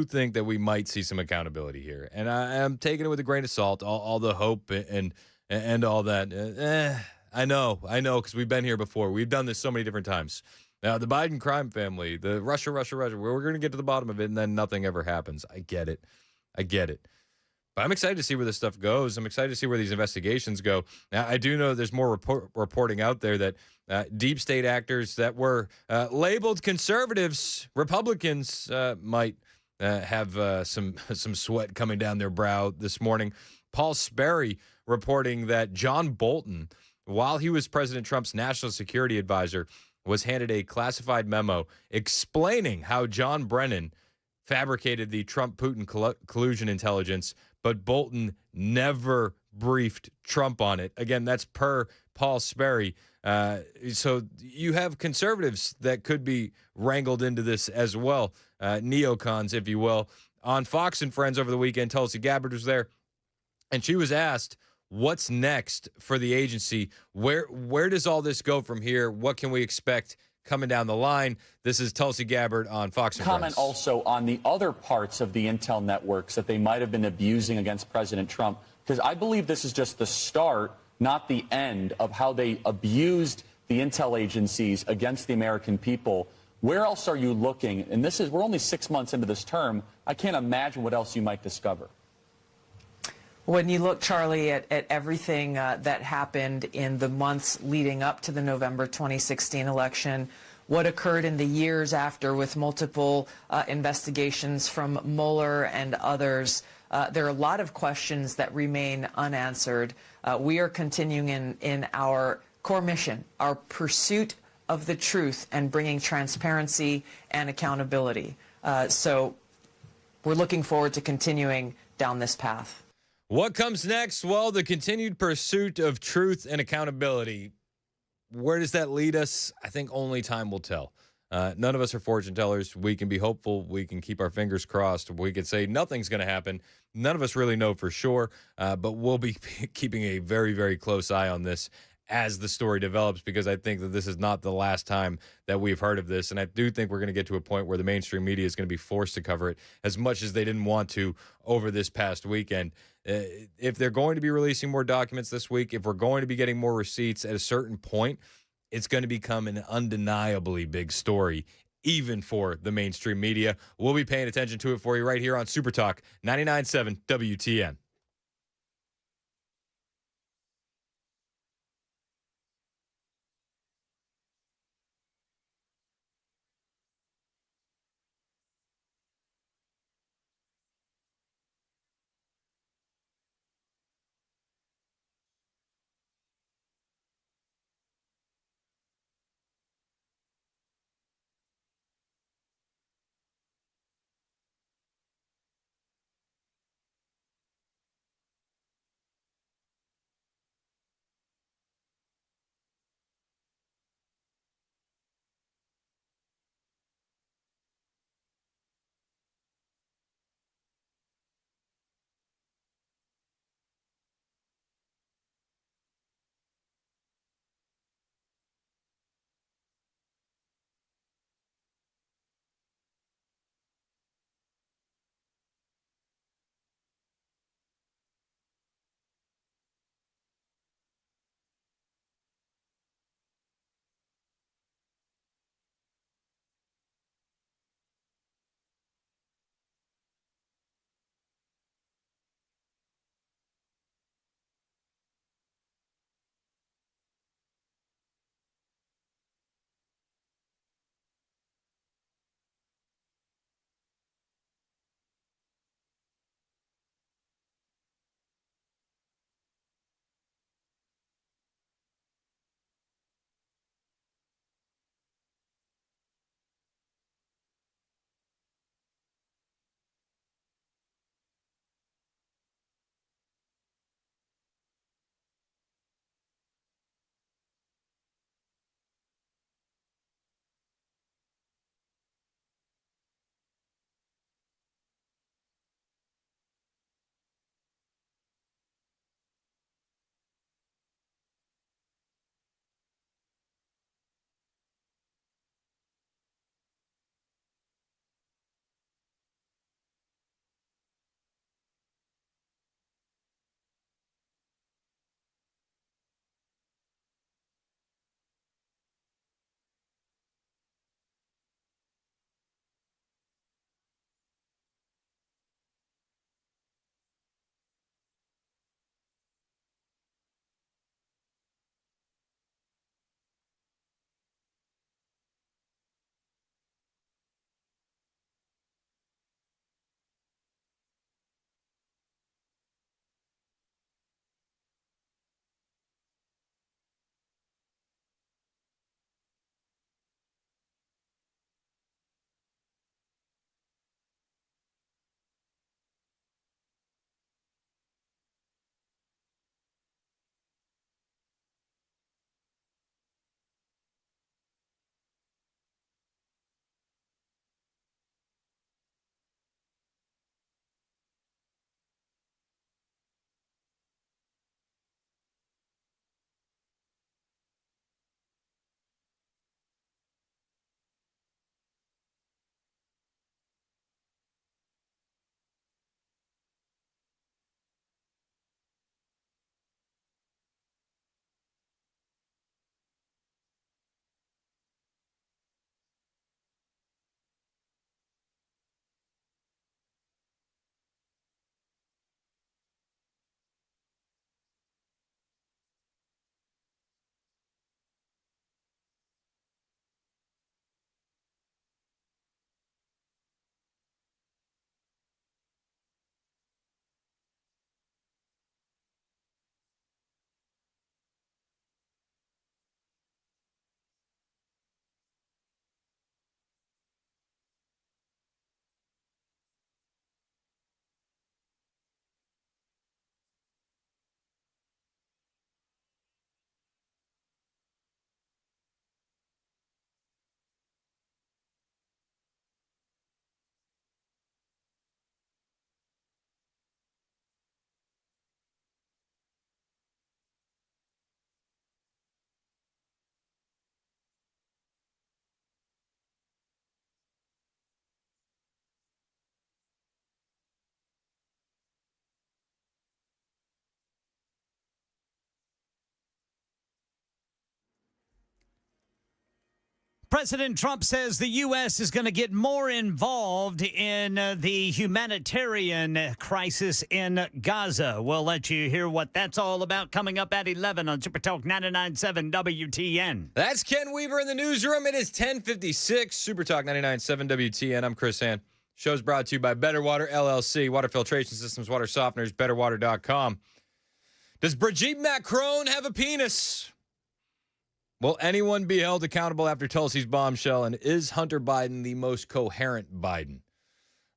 think that we might see some accountability here. And I'm taking it with a grain of salt, all the hope and all that. I know, because we've been here before. We've done this so many different times. Now, the Biden crime family, the Russia, we're going to get to the bottom of it, and then nothing ever happens. I get it. But I'm excited to see where this stuff goes. I'm excited to see where these investigations go. Now, I do know there's more reporting out there that deep state actors that were labeled conservatives, Republicans, might have some sweat coming down their brow this morning. Paul Sperry reporting that John Bolton, while he was President Trump's national security advisor, was handed a classified memo explaining how John Brennan fabricated the Trump-Putin collusion intelligence, but Bolton never briefed Trump on it. Again, that's per Paul Sperry. So you have conservatives that could be wrangled into this as well, neocons, if you will. On Fox and Friends over the weekend, Tulsi Gabbard was there, and she was asked, what's next for the agency? Where does all this go from here? What can we expect coming down the line? This is Tulsi Gabbard on Fox and Comment Friends. Also on the other parts of the intel networks that they might have been abusing against President Trump, because I believe this is just the start, not the end, of how they abused the intel agencies against the American people. Where else are you looking? And we're only 6 months into this term. I can't imagine what else you might discover. When you look, Charlie, at everything that happened in the months leading up to the November 2016 election, what occurred in the years after with multiple investigations from Mueller and others, there are a lot of questions that remain unanswered. We are continuing in our core mission, our pursuit of the truth and bringing transparency and accountability. So we're looking forward to continuing down this path. What comes next? Well, the continued pursuit of truth and accountability. Where does that lead us? I think only time will tell. None of us are fortune tellers. We can be hopeful. We can keep our fingers crossed. We could say nothing's going to happen. None of us really know for sure, but we'll be keeping a very, very close eye on this as the story develops, because I think that this is not the last time that we've heard of this. And I do think we're going to get to a point where the mainstream media is going to be forced to cover it as much as they didn't want to over this past weekend. If they're going to be releasing more documents this week, if we're going to be getting more receipts at a certain point, it's going to become an undeniably big story, even for the mainstream media. We'll be paying attention to it for you right here on Super Talk 99.7 WTN. President Trump says the U.S. is going to get more involved in the humanitarian crisis in Gaza. We'll let you hear what that's all about coming up at 11 on Super Talk 99.7 WTN. That's Ken Weaver in the newsroom. It is 10:56. Super Talk 99.7 WTN. I'm Chris Hand. Show's brought to you by Better Water LLC, water filtration systems, water softeners, betterwater.com. Does Brigitte Macron have a penis? Will anyone be held accountable after Tulsi's bombshell? And is Hunter Biden the most coherent Biden?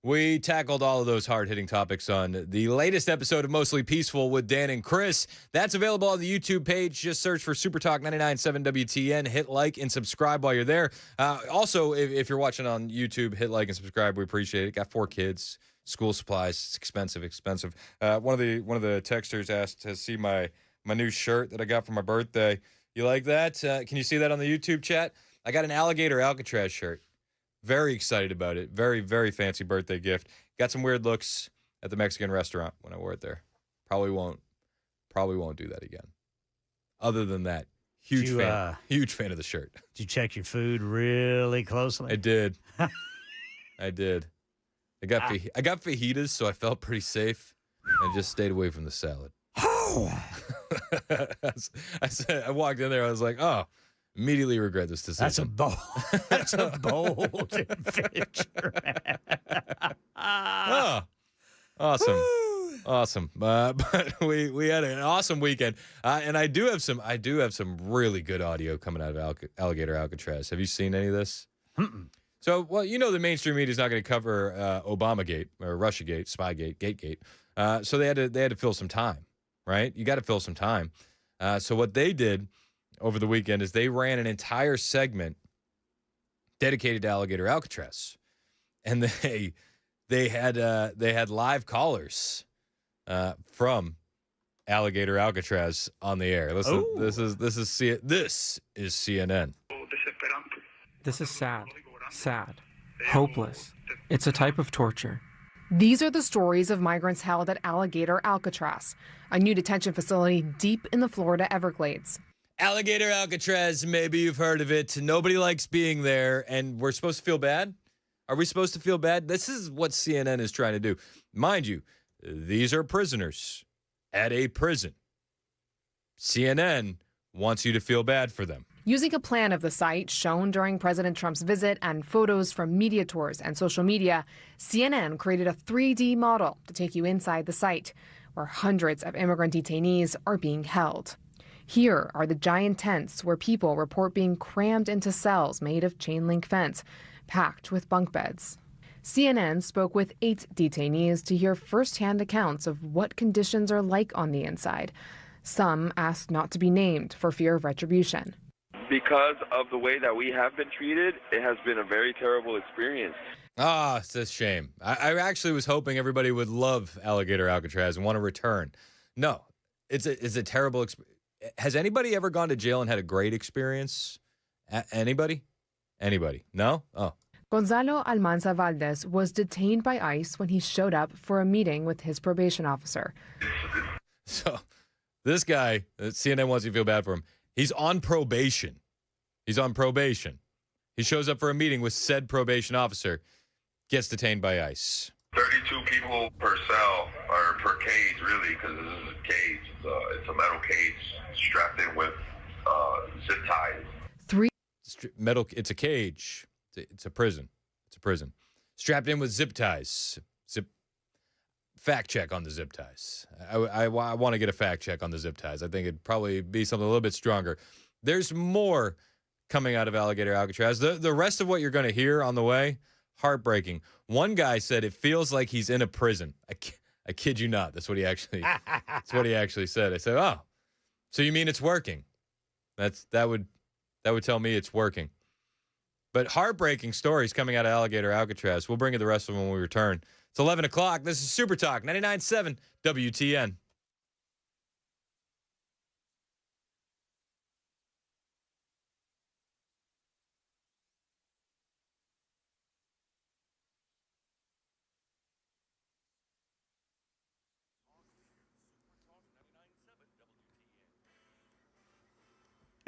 We tackled all of those hard-hitting topics on the latest episode of Mostly Peaceful with Dan and Chris. That's available on the YouTube page. Just search for Super Talk 99.7 WTN. Hit like and subscribe while you're there. Also, if you're watching on YouTube, hit like and subscribe. We appreciate it. Got 4 kids, school supplies. It's expensive. One of the texters asked to see my new shirt that I got for my birthday. You like that? Can you see that on the YouTube chat? I got an alligator Alcatraz shirt. Very excited about it. Very, very fancy birthday gift. Got some weird looks at the Mexican restaurant when I wore it there. Probably won't do that again. Other than that, huge fan of the shirt. Did you check your food really closely? I did. I did. I got fajitas, so I felt pretty safe. I just stayed away from the salad. I walked in there. I was like, oh, immediately regret this decision. That's a bold adventure. Oh, awesome. Woo. Awesome. But we had an awesome weekend. And I do have some really good audio coming out of Alligator Alcatraz. Have you seen any of this? Mm-mm. So, well, the mainstream media is not going to cover Obamagate or Russiagate, Spygate, Gategate. So they had to fill some time. Right? You got to fill some time. So what they did over the weekend is they ran an entire segment dedicated to Alligator Alcatraz. And they had live callers from Alligator Alcatraz on the air. Listen, this is CNN. This is sad, hopeless. It's a type of torture. These are the stories of migrants held at Alligator Alcatraz, a new detention facility deep in the Florida Everglades. Alligator Alcatraz, maybe you've heard of it. Nobody likes being there, and we're supposed to feel bad? Are we supposed to feel bad? This is what CNN is trying to do. Mind you, these are prisoners at a prison. CNN wants you to feel bad for them. Using a plan of the site shown during President Trump's visit and photos from media tours and social media, CNN created a 3D model to take you inside the site, where hundreds of immigrant detainees are being held. Here are the giant tents where people report being crammed into cells made of chain link fence, packed with bunk beds. CNN spoke with 8 detainees to hear firsthand accounts of what conditions are like on the inside. Some asked not to be named for fear of retribution. Because of the way that we have been treated, it has been a very terrible experience. It's a shame. I actually was hoping everybody would love Alligator Alcatraz and want to return. No, it's a terrible experience. Has anybody ever gone to jail and had a great experience? Anybody? No? Oh. Gonzalo Almanza Valdez was detained by ICE when he showed up for a meeting with his probation officer. So this guy, CNN wants you to feel bad for him. He's on probation. He shows up for a meeting with said probation officer, gets detained by ICE. 32 people per cell, or per cage, really, because this is a cage. It's a metal cage strapped in with zip ties. It's a cage. It's a prison. Strapped in with zip ties. Fact check on the zip ties. I want to get a fact check on the zip ties. I think it'd probably be something a little bit stronger. There's more coming out of Alligator Alcatraz. The rest of what you're going to hear on the way, heartbreaking. One guy said it feels like he's in a prison. I kid you not. That's what he actually said. I said, oh, so you mean it's working? That would tell me it's working. But heartbreaking stories coming out of Alligator Alcatraz. We'll bring you the rest of them when we return. It's 11 o'clock. This is Super Talk 99.7 WTN.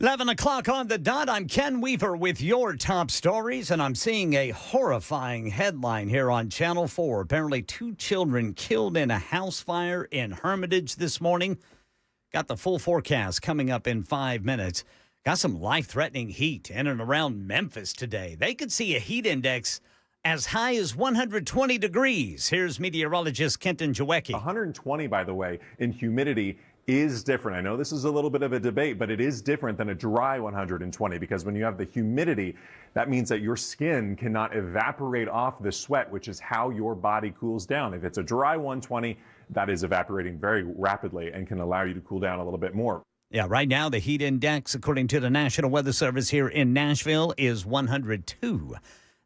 11 o'clock on the dot. I'm Ken Weaver with your top stories, and I'm seeing a horrifying headline here on Channel 4. Apparently, 2 children killed in a house fire in Hermitage this morning. Got the full forecast coming up in 5 minutes. Got some life-threatening heat in and around Memphis today. They could see a heat index as high as 120 degrees. Here's meteorologist Kenton Jawecki. 120, by the way, in humidity is different. I know this is a little bit of a debate, but it is different than a dry 120 because when you have the humidity, that means that your skin cannot evaporate off the sweat, which is how your body cools down. If it's a dry 120, that is evaporating very rapidly and can allow you to cool down a little bit more. Yeah, right now the heat index, according to the National Weather Service here in Nashville, is 102.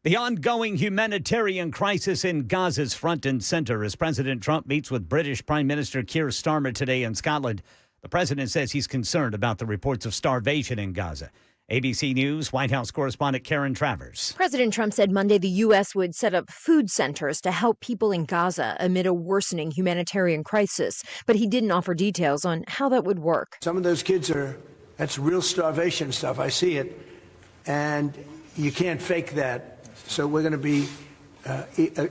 The ongoing humanitarian crisis in Gaza is front and center as President Trump meets with British Prime Minister Keir Starmer today in Scotland. The president says he's concerned about the reports of starvation in Gaza. ABC News White House correspondent Karen Travers. President Trump said Monday the U.S. would set up food centers to help people in Gaza amid a worsening humanitarian crisis, but he didn't offer details on how that would work. Some of those kids that's real starvation stuff. I see it, and you can't fake that. So we're going to be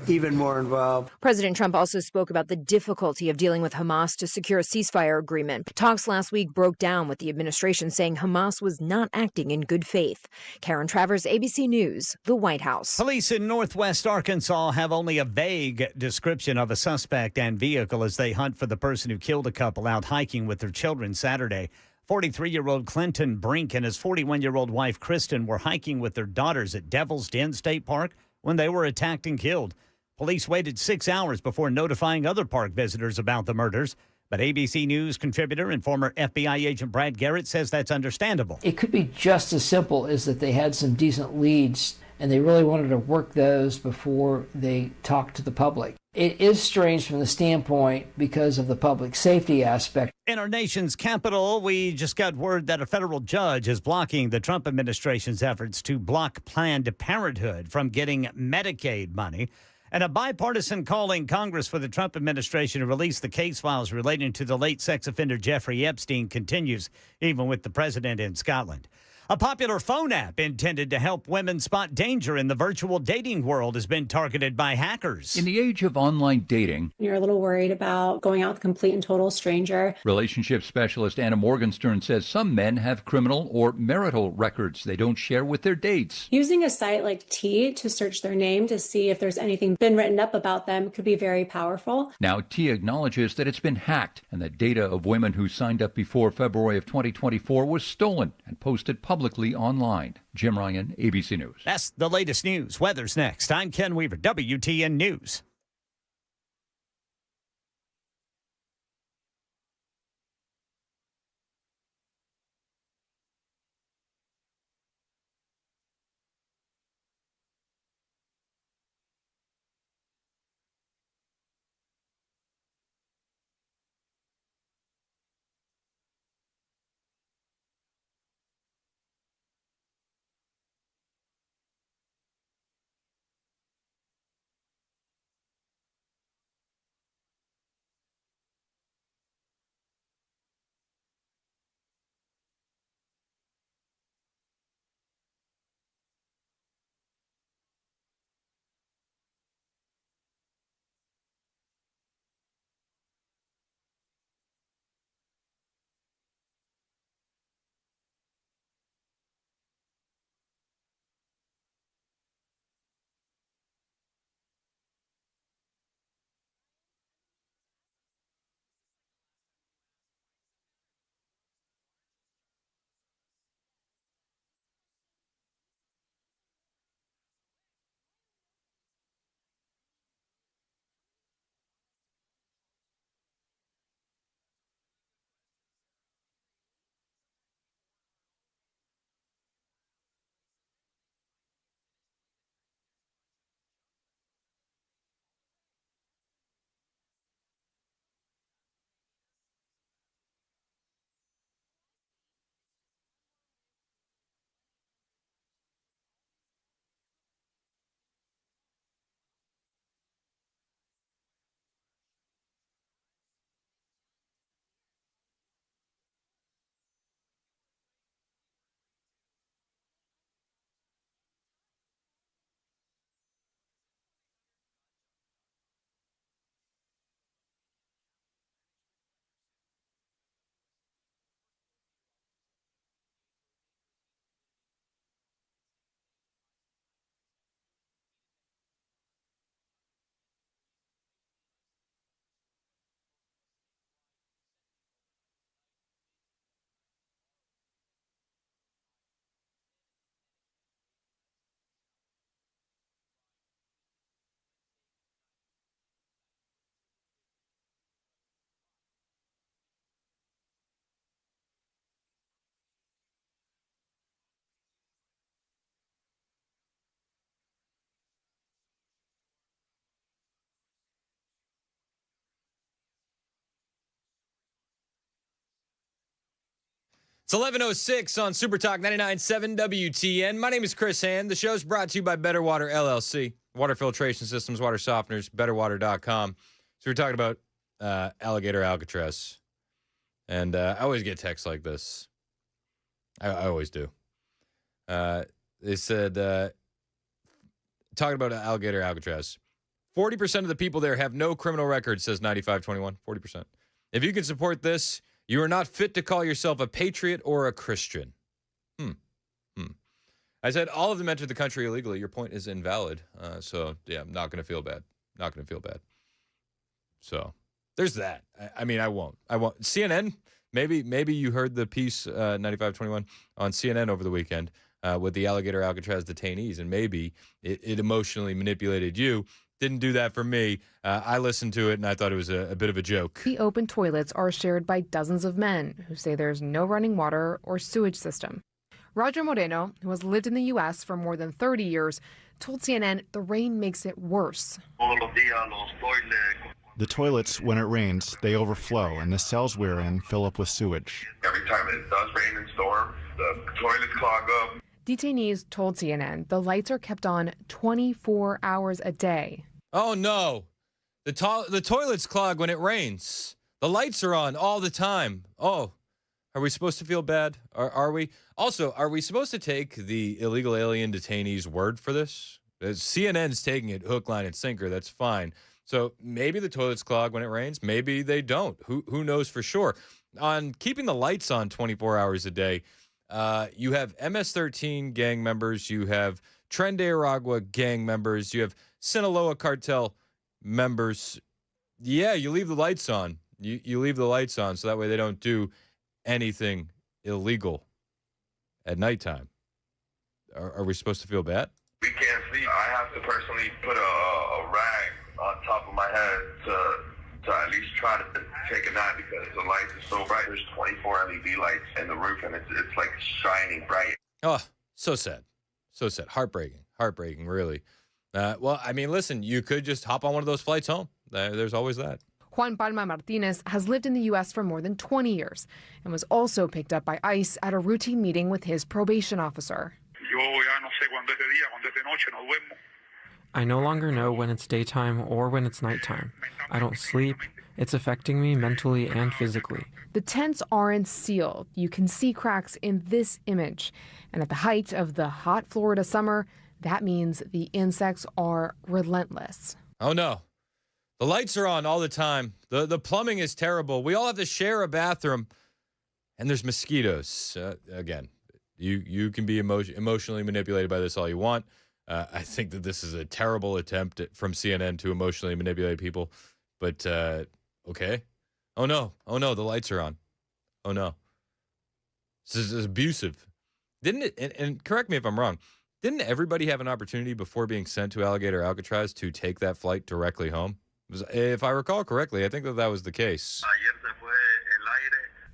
even more involved. President Trump also spoke about the difficulty of dealing with Hamas to secure a ceasefire agreement. Talks last week broke down with the administration saying Hamas was not acting in good faith. Karen Travers, ABC News, the White House. Police in northwest Arkansas have only a vague description of a suspect and vehicle as they hunt for the person who killed a couple out hiking with their children Saturday. 43-year-old Clinton Brink and his 41-year-old wife Kristen were hiking with their daughters at Devil's Den State Park when they were attacked and killed. Police waited 6 hours before notifying other park visitors about the murders. But ABC News contributor and former FBI agent Brad Garrett says that's understandable. It could be just as simple as that they had some decent leads and they really wanted to work those before they talked to the public. It is strange from the standpoint because of the public safety aspect. In our nation's capital, we just got word that a federal judge is blocking the Trump administration's efforts to block Planned Parenthood from getting Medicaid money. And a bipartisan calling Congress for the Trump administration to release the case files relating to the late sex offender Jeffrey Epstein continues, even with the president in Scotland. A popular phone app intended to help women spot danger in the virtual dating world has been targeted by hackers. In the age of online dating, You're a little worried about going out with a complete and total stranger. relationship specialist Anna Morgenstern says some men have criminal or marital records they don't share with their dates. Using a site like T to search their name to see if there's anything been written up about them could be very powerful. Now, T acknowledges that it's been hacked and that data of women who signed up before February of 2024 was stolen and posted publicly online. Jim Ryan, ABC News. That's the latest news. Weather's next. I'm Ken Weaver, WTN News. It's 11:06 on Super Talk 99.7 WTN. My name is Chris Hand. The show's brought to you by Better Water LLC. Water filtration systems, water softeners, betterwater.com. So we're talking about alligator Alcatraz. And I always get texts like this. I always do. They said, talking about alligator Alcatraz, 40% of the people there have no criminal record, says 9521. 40%. If you can support this, you are not fit to call yourself a patriot or a Christian. I said all of them entered the country illegally. Your point is invalid. So, yeah, I'm not going to feel bad. Not going to feel bad. So, there's that. I mean, I won't. CNN, maybe you heard the piece, 9521, on CNN over the weekend with the alligator Alcatraz detainees, and maybe it emotionally manipulated you. Didn't do that for me. I listened to it, and I thought it was a bit of a joke. The open toilets are shared by dozens of men who say there's no running water or sewage system. Roger Moreno, who has lived in the U.S. for more than 30 years, told CNN the rain makes it worse. The toilets, when it rains, they overflow, and the cells we're in fill up with sewage. Every time it does rain and storm, the toilets clog up. Detainees told CNN the lights are kept on 24 hours a day. Oh, no. The toilets clog when it rains. The lights are on all the time. Oh, are we supposed to feel bad? Are we? Also, are we supposed to take the illegal alien detainees' word for this? CNN's taking it hook, line, and sinker. That's fine. So maybe the toilets clog when it rains. Maybe they don't. Who knows for sure? On keeping the lights on 24 hours a day, you have MS-13 gang members. You have Tren de Aragua gang members. You have Sinaloa cartel members. Yeah, you leave the lights on. You leave the lights on so that way they don't do anything illegal at nighttime. Are we supposed to feel bad? We can't sleep. I have to personally put a rag on top of my head to at least try to take a nap because the lights are so bright. There's 24 LED lights in the roof, and it's like shining bright. Oh, so sad. So sad. Heartbreaking, really. Well, I mean, listen, you could just hop on one of those flights home. There's always that. Juan Palma Martinez has lived in the U.S. for more than 20 years and was also picked up by ICE at a routine meeting with his probation officer. I no longer know when it's daytime or when it's nighttime. I don't sleep. It's affecting me mentally and physically. The tents aren't sealed. You can see cracks in this image. And at the height of the hot Florida summer, that means the insects are relentless. Oh, no. The lights are on all the time. The plumbing is terrible. We all have to share a bathroom. And there's mosquitoes. Again, you can be emotionally manipulated by this all you want. I think that this is a terrible attempt from CNN to emotionally manipulate people. But, okay. Oh, no, the lights are on. Oh, no. This is abusive. Didn't it, and correct me if I'm wrong, didn't everybody have an opportunity before being sent to Alligator Alcatraz to take that flight directly home? If I recall correctly, I think that was the case.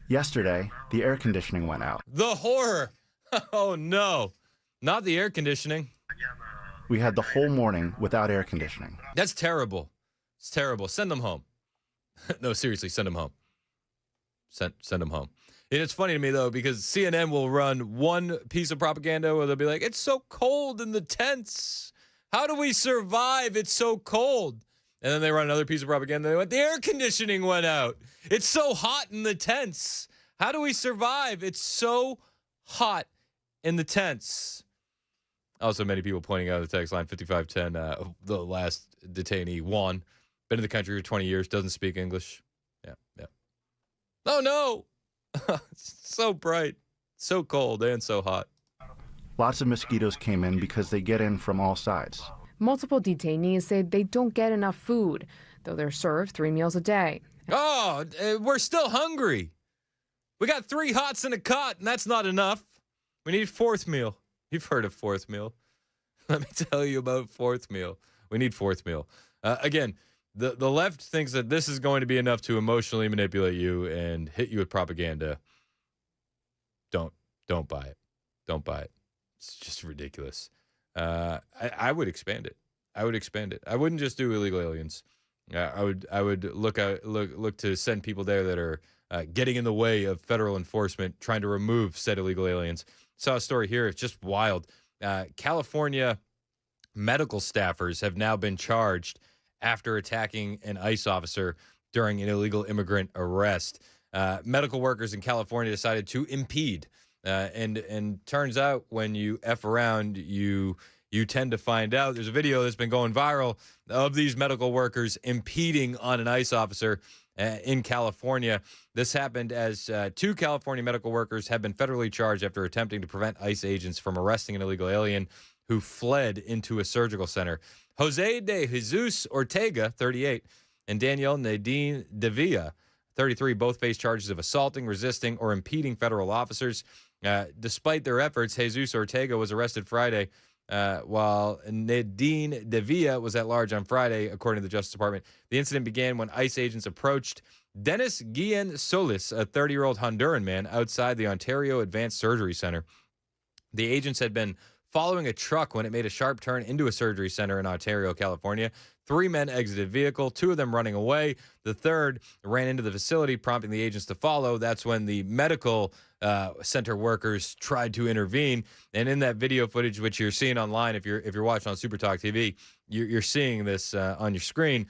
Yesterday, the air conditioning went out. The horror! Oh, no. Not the air conditioning. We had the whole morning without air conditioning. That's terrible. It's terrible. Send them home. No, seriously, send them home. Send them home. And it's funny to me, though, because CNN will run one piece of propaganda where they'll be like, it's so cold in the tents. How do we survive? It's so cold. And then they run another piece of propaganda. They went, the air conditioning went out. It's so hot in the tents. How do we survive? It's so hot in the tents. Also, many people pointing out the text line 5510, the last detainee, Juan, been in the country for 20 years, doesn't speak English. Yeah. Oh, no. It's so bright, so cold, and so hot. Lots of mosquitoes came in because they get in from all sides. Multiple detainees say they don't get enough food, though they're served 3 meals a day. Oh, we're still hungry. We got 3 hots and a cot, and that's not enough. We need 4th meal. You've heard of 4th meal. Let me tell you about 4th meal. We need 4th meal. Again, the left thinks that this is going to be enough to emotionally manipulate you and hit you with propaganda. Don't buy it. Don't buy it. It's just ridiculous. I would expand it. I wouldn't just do illegal aliens. I would look to send people there that are getting in the way of federal enforcement, trying to remove said illegal aliens. Saw a story here. It's just wild. California medical staffers have now been charged after attacking an ICE officer during an illegal immigrant arrest. Medical workers in California decided to impede. And turns out when you F around, you tend to find out. There's a video that's been going viral of these medical workers impeding on an ICE officer in California. This happened as 2 California medical workers have been federally charged after attempting to prevent ICE agents from arresting an illegal alien who fled into a surgical center. Jose de Jesus Ortega, 38, and Danielle Nadine Devilla, 33, both face charges of assaulting, resisting, or impeding federal officers. Despite their efforts, Jesus Ortega was arrested Friday, while Nadine Devilla was at large on Friday, according to the Justice Department. The incident began when ICE agents approached Dennis Guillen Solis, a 30-year-old Honduran man, outside the Ontario Advanced Surgery Center. The agents had been following a truck when it made a sharp turn into a surgery center in Ontario, California. 3 men exited the vehicle, 2 of them running away. The third ran into the facility, prompting the agents to follow. That's when the medical center workers tried to intervene. And in that video footage, which you're seeing online, if you're watching on Super Talk TV, you're seeing this on your screen.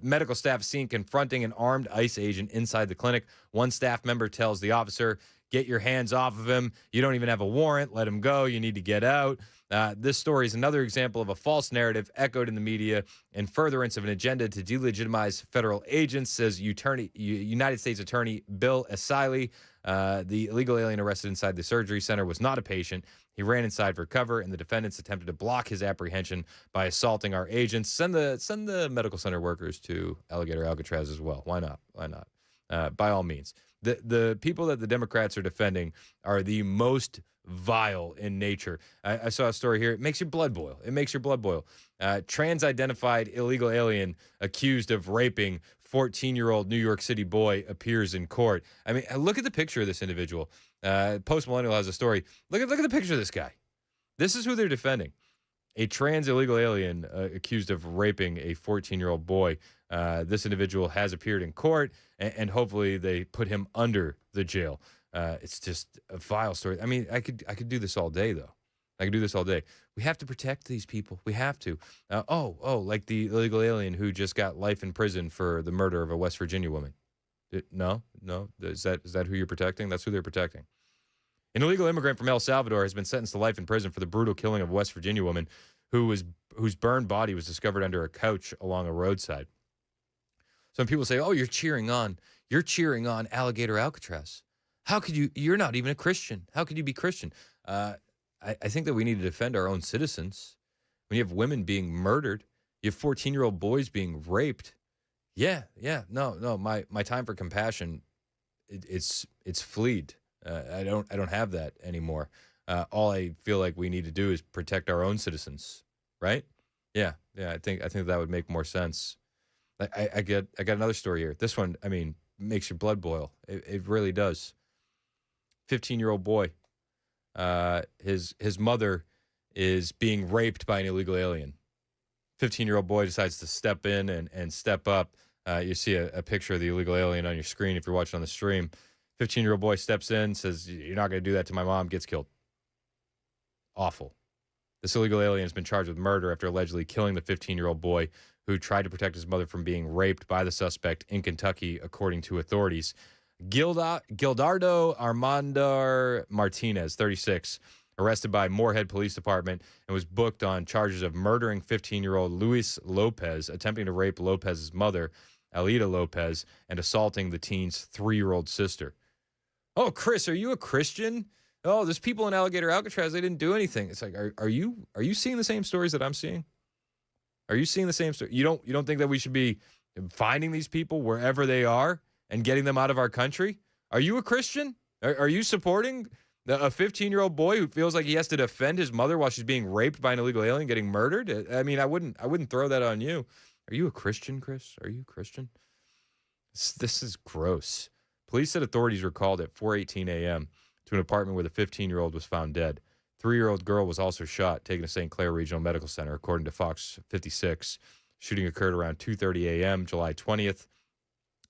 Medical staff seen confronting an armed ICE agent inside the clinic. One staff member tells the officer, "Get your hands off of him. You don't even have a warrant. Let him go. You need to get out." This story is another example of a false narrative echoed in the media in furtherance of an agenda to delegitimize federal agents, says United States Attorney Bill Esili. The illegal alien arrested inside the surgery center was not a patient. He ran inside for cover, and the defendants attempted to block his apprehension by assaulting our agents. Send the medical center workers to Alligator Alcatraz as well. Why not? Why not? By all means. The people that the Democrats are defending are the most vile in nature. I saw a story here. It makes your blood boil. It makes your blood boil. Trans-identified illegal alien accused of raping 14-year-old New York City boy appears in court. I mean, look at the picture of this individual. Post Millennial has a story. Look at the picture of this guy. This is who they're defending. A trans illegal alien accused of raping a 14-year-old boy. This individual has appeared in court, and hopefully they put him under the jail. It's just a vile story. I mean, I could do this all day, though. I could do this all day. We have to protect these people. We have to. Like the illegal alien who just got life in prison for the murder of a West Virginia woman. No. Is that who you're protecting? That's who they're protecting. An illegal immigrant from El Salvador has been sentenced to life in prison for the brutal killing of a West Virginia woman whose burned body was discovered under a couch along a roadside. Some people say, "Oh, you're cheering on Alligator Alcatraz. How could you? You're not even a Christian. How could you be Christian?" I think that we need to defend our own citizens. When you have women being murdered, you have 14-year-old boys being raped. No. My time for compassion, it's fleed. I don't have that anymore. All I feel like we need to do is protect our own citizens, right? Yeah. I think that would make more sense. I got another story here. This one, I mean, makes your blood boil. It really does. 15-year-old boy. His mother is being raped by an illegal alien. 15-year-old boy decides to step in and step up. You see a picture of the illegal alien on your screen if you're watching on the stream. 15-year-old boy steps in, says, "You're not going to do that to my mom," gets killed. Awful. This illegal alien has been charged with murder after allegedly killing the 15-year-old boy who tried to protect his mother from being raped by the suspect in Kentucky, according to authorities. Gildardo Armando Martinez, 36, arrested by Moorhead Police Department and was booked on charges of murdering 15-year-old Luis Lopez, attempting to rape Lopez's mother, Alida Lopez, and assaulting the teen's 3-year-old sister. Oh, Chris, are you a Christian? Oh, there's people in Alligator Alcatraz. They didn't do anything. It's like, are you seeing the same stories that I'm seeing? Are you seeing the same story? You don't think that we should be finding these people wherever they are and getting them out of our country? Are you a Christian? Are you supporting a 15-year-old boy who feels like he has to defend his mother while she's being raped by an illegal alien, getting murdered? I mean, I wouldn't throw that on you. Are you a Christian, Chris? Are you a Christian? This is gross. Police said authorities were called at 4:18 a.m. to an apartment where the 15-year-old was found dead. 3-year-old girl was also shot, taken to St. Clair Regional Medical Center, according to Fox 56. Shooting occurred around 2:30 a.m., July 20th.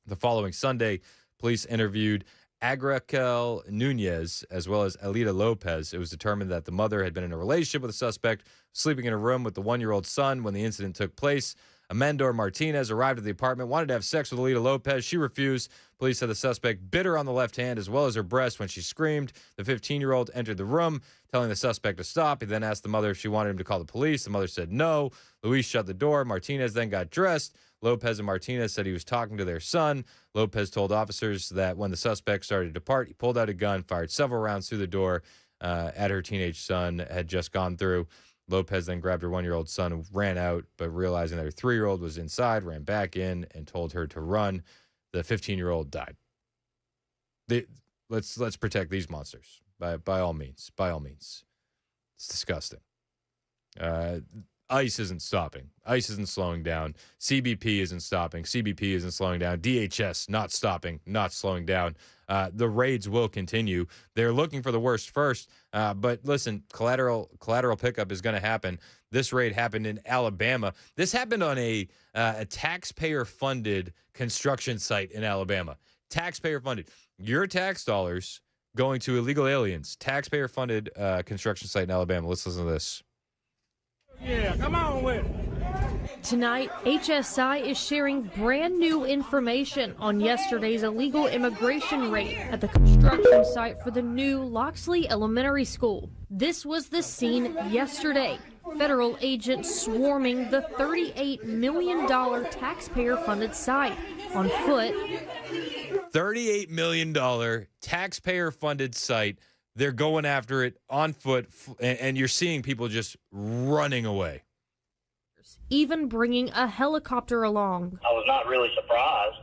The following Sunday, police interviewed Agrakel Nunez as well as Alida Lopez. It was determined that the mother had been in a relationship with the suspect, sleeping in a room with the 1-year-old son when the incident took place. Amandor Martinez arrived at the apartment, wanted to have sex with Alida Lopez. She refused. Police said the suspect bit her on the left hand as well as her breast when she screamed. The 15-year-old entered the room, telling the suspect to stop. He then asked the mother if she wanted him to call the police. The mother said no. Luis shut the door. Martinez then got dressed. Lopez and Martinez said he was talking to their son. Lopez told officers that when the suspect started to depart, he pulled out a gun, fired several rounds through the door at her teenage son had just gone through. Lopez then grabbed her 1-year-old son and ran out, but realizing that her 3-year-old was inside, ran back in and told her to run. The 15-year-old died. Let's protect these monsters by all means. By all means. It's disgusting. ICE isn't stopping. ICE isn't slowing down. CBP isn't stopping. CBP isn't slowing down. DHS not stopping, not slowing down. The raids will continue. They're looking for the worst first. But listen, collateral pickup is going to happen. This raid happened in Alabama. This happened on a taxpayer-funded construction site in Alabama. Taxpayer-funded. Your tax dollars going to illegal aliens. Taxpayer-funded construction site in Alabama. Let's listen to this. Yeah, come on with it. Tonight, HSI is sharing brand new information on yesterday's illegal immigration raid at the construction site for the new Loxley Elementary School. This was the scene yesterday. Federal agents swarming the $38 million taxpayer-funded site on foot. $38 million taxpayer-funded site. They're going after it on foot, and you're seeing people just running away. Even bringing a helicopter along. I was not really surprised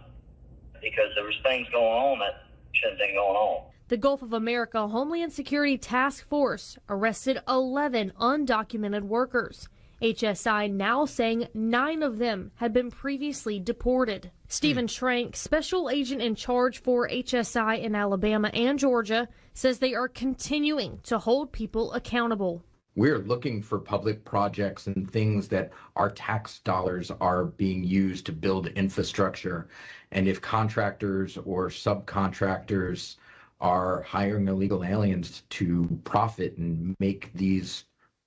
because there was things going on that shouldn't have been going on. The Gulf of America Homeland Security Task Force arrested 11 undocumented workers. HSI now saying 9 of them had been previously deported. Stephen Schrank, special agent in charge for HSI in Alabama and Georgia, says they are continuing to hold people accountable. We're looking for public projects and things that our tax dollars are being used to build infrastructure. And if contractors or subcontractors are hiring illegal aliens to profit and make these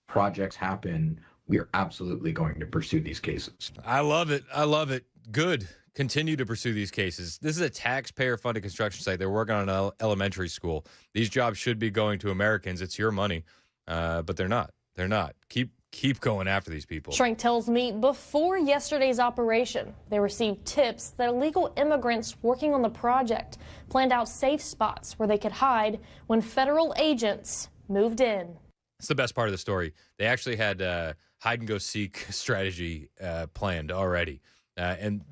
projects happen, we are absolutely going to pursue these cases. I love it. I love it. Good. Continue to pursue these cases. This is a taxpayer-funded construction site. They're working on an elementary school. These jobs should be going to Americans. It's your money, but they're not. They're not. Keep going after these people. Schrank tells me before yesterday's operation, they received tips that illegal immigrants working on the project planned out safe spots where they could hide when federal agents moved in. It's the best part of the story. They actually had hide-and-go-seek strategy planned already. And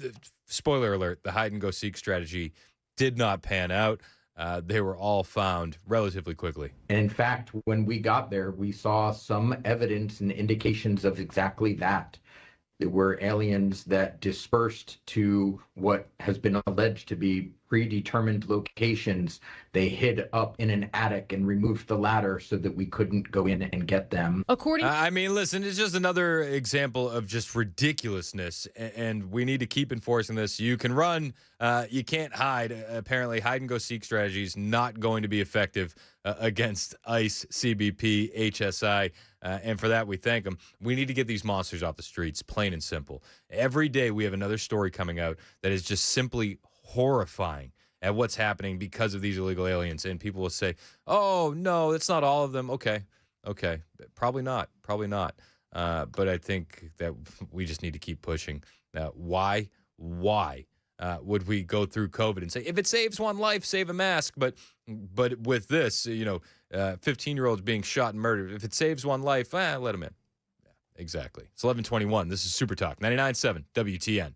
spoiler alert, the hide-and-go-seek strategy did not pan out. They were all found relatively quickly. And in fact, when we got there, we saw some evidence and indications of exactly that. There were aliens that dispersed to what has been alleged to be predetermined locations. They hid up in an attic and removed the ladder so that we couldn't go in and get them. I mean, listen, it's just another example of just ridiculousness, and we need to keep enforcing this. You can run, you can't hide. Apparently, hide-and-go-seek strategy is not going to be effective against ICE, CBP, HSI, and for that, we thank them. We need to get these monsters off the streets, plain and simple. Every day, we have another story coming out that is just simply horrifying at what's happening because of these illegal aliens. And people will say, oh, no, it's not all of them. Okay. Probably not. But I think that we just need to keep pushing. Why would we go through COVID and say, if it saves one life, save a mask? But with this, 15-year-olds being shot and murdered, if it saves one life, let them in. Yeah, exactly. It's 11:21. This is Super Talk, 99.7 WTN.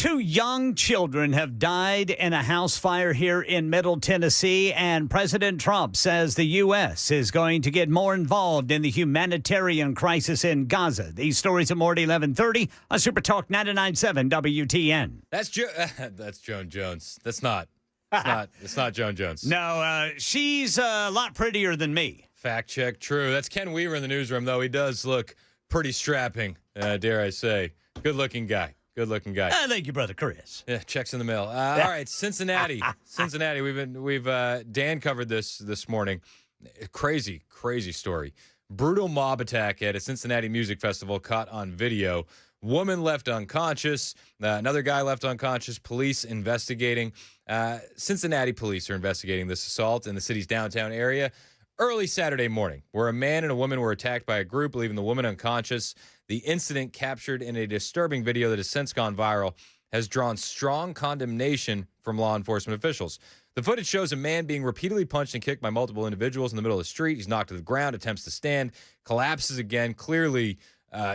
2 young children have died in a house fire here in Middle Tennessee, and President Trump says the U.S. is going to get more involved in the humanitarian crisis in Gaza. These stories are more at 11:30 on Super Talk 99.7 WTN. That's Joan Jones. It's not Joan Jones. No, she's a lot prettier than me. Fact check, true. That's Ken Weaver in the newsroom, though. He does look pretty strapping, dare I say. Good-looking guy. Good-looking guy. Thank you, brother Chris. Yeah, checks in the mail. All right, Cincinnati. Dan covered this morning. Crazy story. Brutal mob attack at a Cincinnati music festival caught on video. Woman left unconscious. Another guy left unconscious. Police investigating. Cincinnati police are investigating this assault in the city's downtown area early Saturday morning, where a man and a woman were attacked by a group, leaving the woman unconscious. The incident, captured in a disturbing video that has since gone viral, has drawn strong condemnation from law enforcement officials. The footage shows a man being repeatedly punched and kicked by multiple individuals in the middle of the street. He's knocked to the ground, attempts to stand, collapses again. Clearly,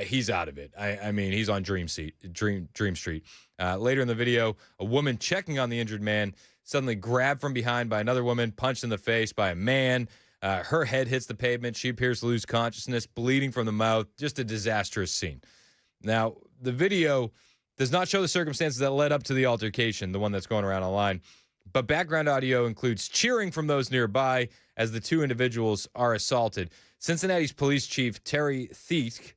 he's out of it. I mean, he's on Dream Street. Later in the video, a woman checking on the injured man suddenly grabbed from behind by another woman, punched in the face by a man. Her head hits the pavement. She appears to lose consciousness, bleeding from the mouth. Just a disastrous scene. Now, the video does not show the circumstances that led up to the altercation, the one that's going around online. But background audio includes cheering from those nearby as the 2 individuals are assaulted. Cincinnati's police chief, Terry Thiesk,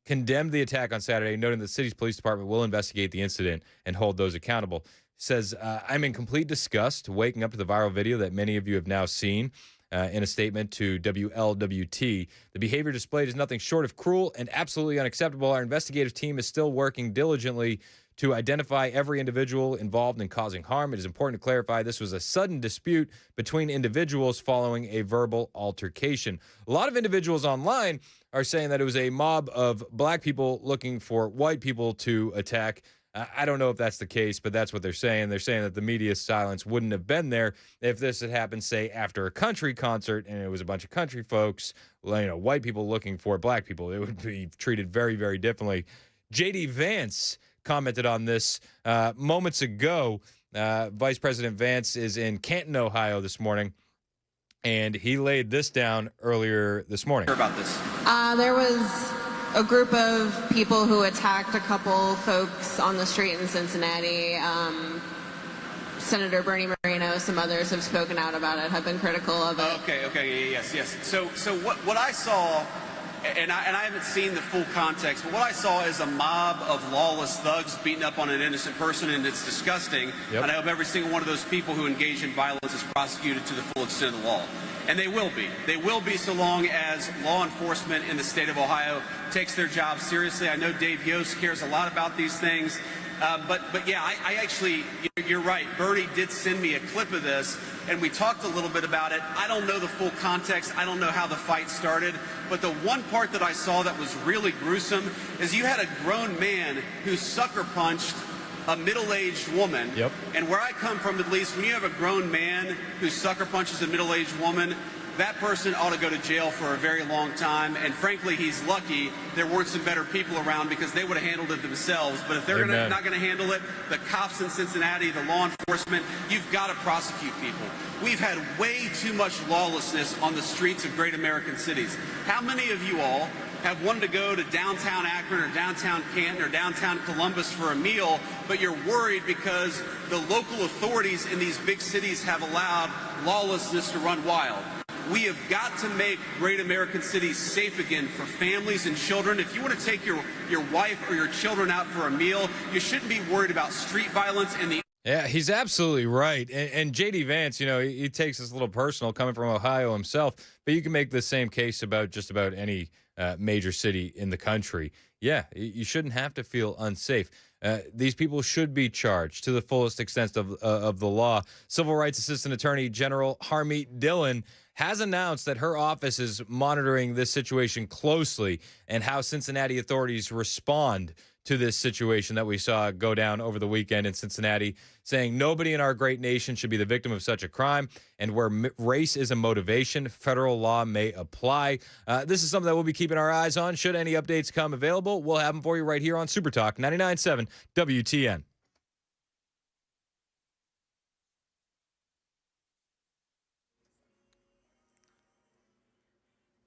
condemned the attack on Saturday, noting the city's police department will investigate the incident and hold those accountable. Says, I'm in complete disgust waking up to the viral video that many of you have now seen. In a statement to WLWT, the behavior displayed is nothing short of cruel and absolutely unacceptable. Our investigative team is still working diligently to identify every individual involved in causing harm. It is important to clarify this was a sudden dispute between individuals following a verbal altercation. A lot of individuals online are saying that it was a mob of black people looking for white people to attack. I don't know if that's the case, but that's what they're saying. They're saying that the media's silence wouldn't have been there if this had happened, say, after a country concert and it was a bunch of country folks, white people looking for black people. It would be treated very, very differently. J.D. Vance commented on this moments ago. Vice President Vance is in Canton, Ohio this morning, and he laid this down earlier this morning. Hear about this? There was a group of people who attacked a couple folks on the street in Cincinnati. Senator Bernie Moreno, some others have spoken out about it, have been critical of it. Yes. So what I saw, and I haven't seen the full context, but what I saw is a mob of lawless thugs beating up on an innocent person, and it's disgusting. Yep. And I hope every single one of those people who engage in violence is prosecuted to the full extent of the law. And they will be. They will be so long as law enforcement in the state of Ohio takes their job seriously. I know Dave Yost cares a lot about these things. But yeah, I actually, you're right. Bernie did send me a clip of this, and we talked a little bit about it. I don't know the full context. I don't know how the fight started. But the one part that I saw that was really gruesome is you had a grown man who sucker punched a middle-aged woman. Yep. And where I come from, at least, when you have a grown man who sucker punches a middle-aged woman, that person ought to go to jail for a very long time. And frankly, he's lucky there weren't some better people around, because they would have handled it themselves. But if they're not going to handle it, the cops in Cincinnati, the law enforcement, you've got to prosecute people. We've had way too much lawlessness on the streets of great American cities. How many of you all have wanted to go to downtown Akron or downtown Canton or downtown Columbus for a meal, but you're worried because the local authorities in these big cities have allowed lawlessness to run wild? We have got to make great American cities safe again for families and children. If you want to take your wife or your children out for a meal, you shouldn't be worried about street violence and the... Yeah, he's absolutely right. And J.D. Vance, he takes this a little personal coming from Ohio himself, but you can make the same case about just about any major city in the country. Yeah, you shouldn't have to feel unsafe. These people should be charged to the fullest extent of the law. Civil Rights Assistant Attorney General Harmeet Dillon has announced that her office is monitoring this situation closely and how Cincinnati authorities respond to this situation that we saw go down over the weekend in Cincinnati, saying nobody in our great nation should be the victim of such a crime, and where race is a motivation, federal law may apply. This is something that we'll be keeping our eyes on. Should any updates come available, we'll have them for you right here on Super Talk 99.7 WTN.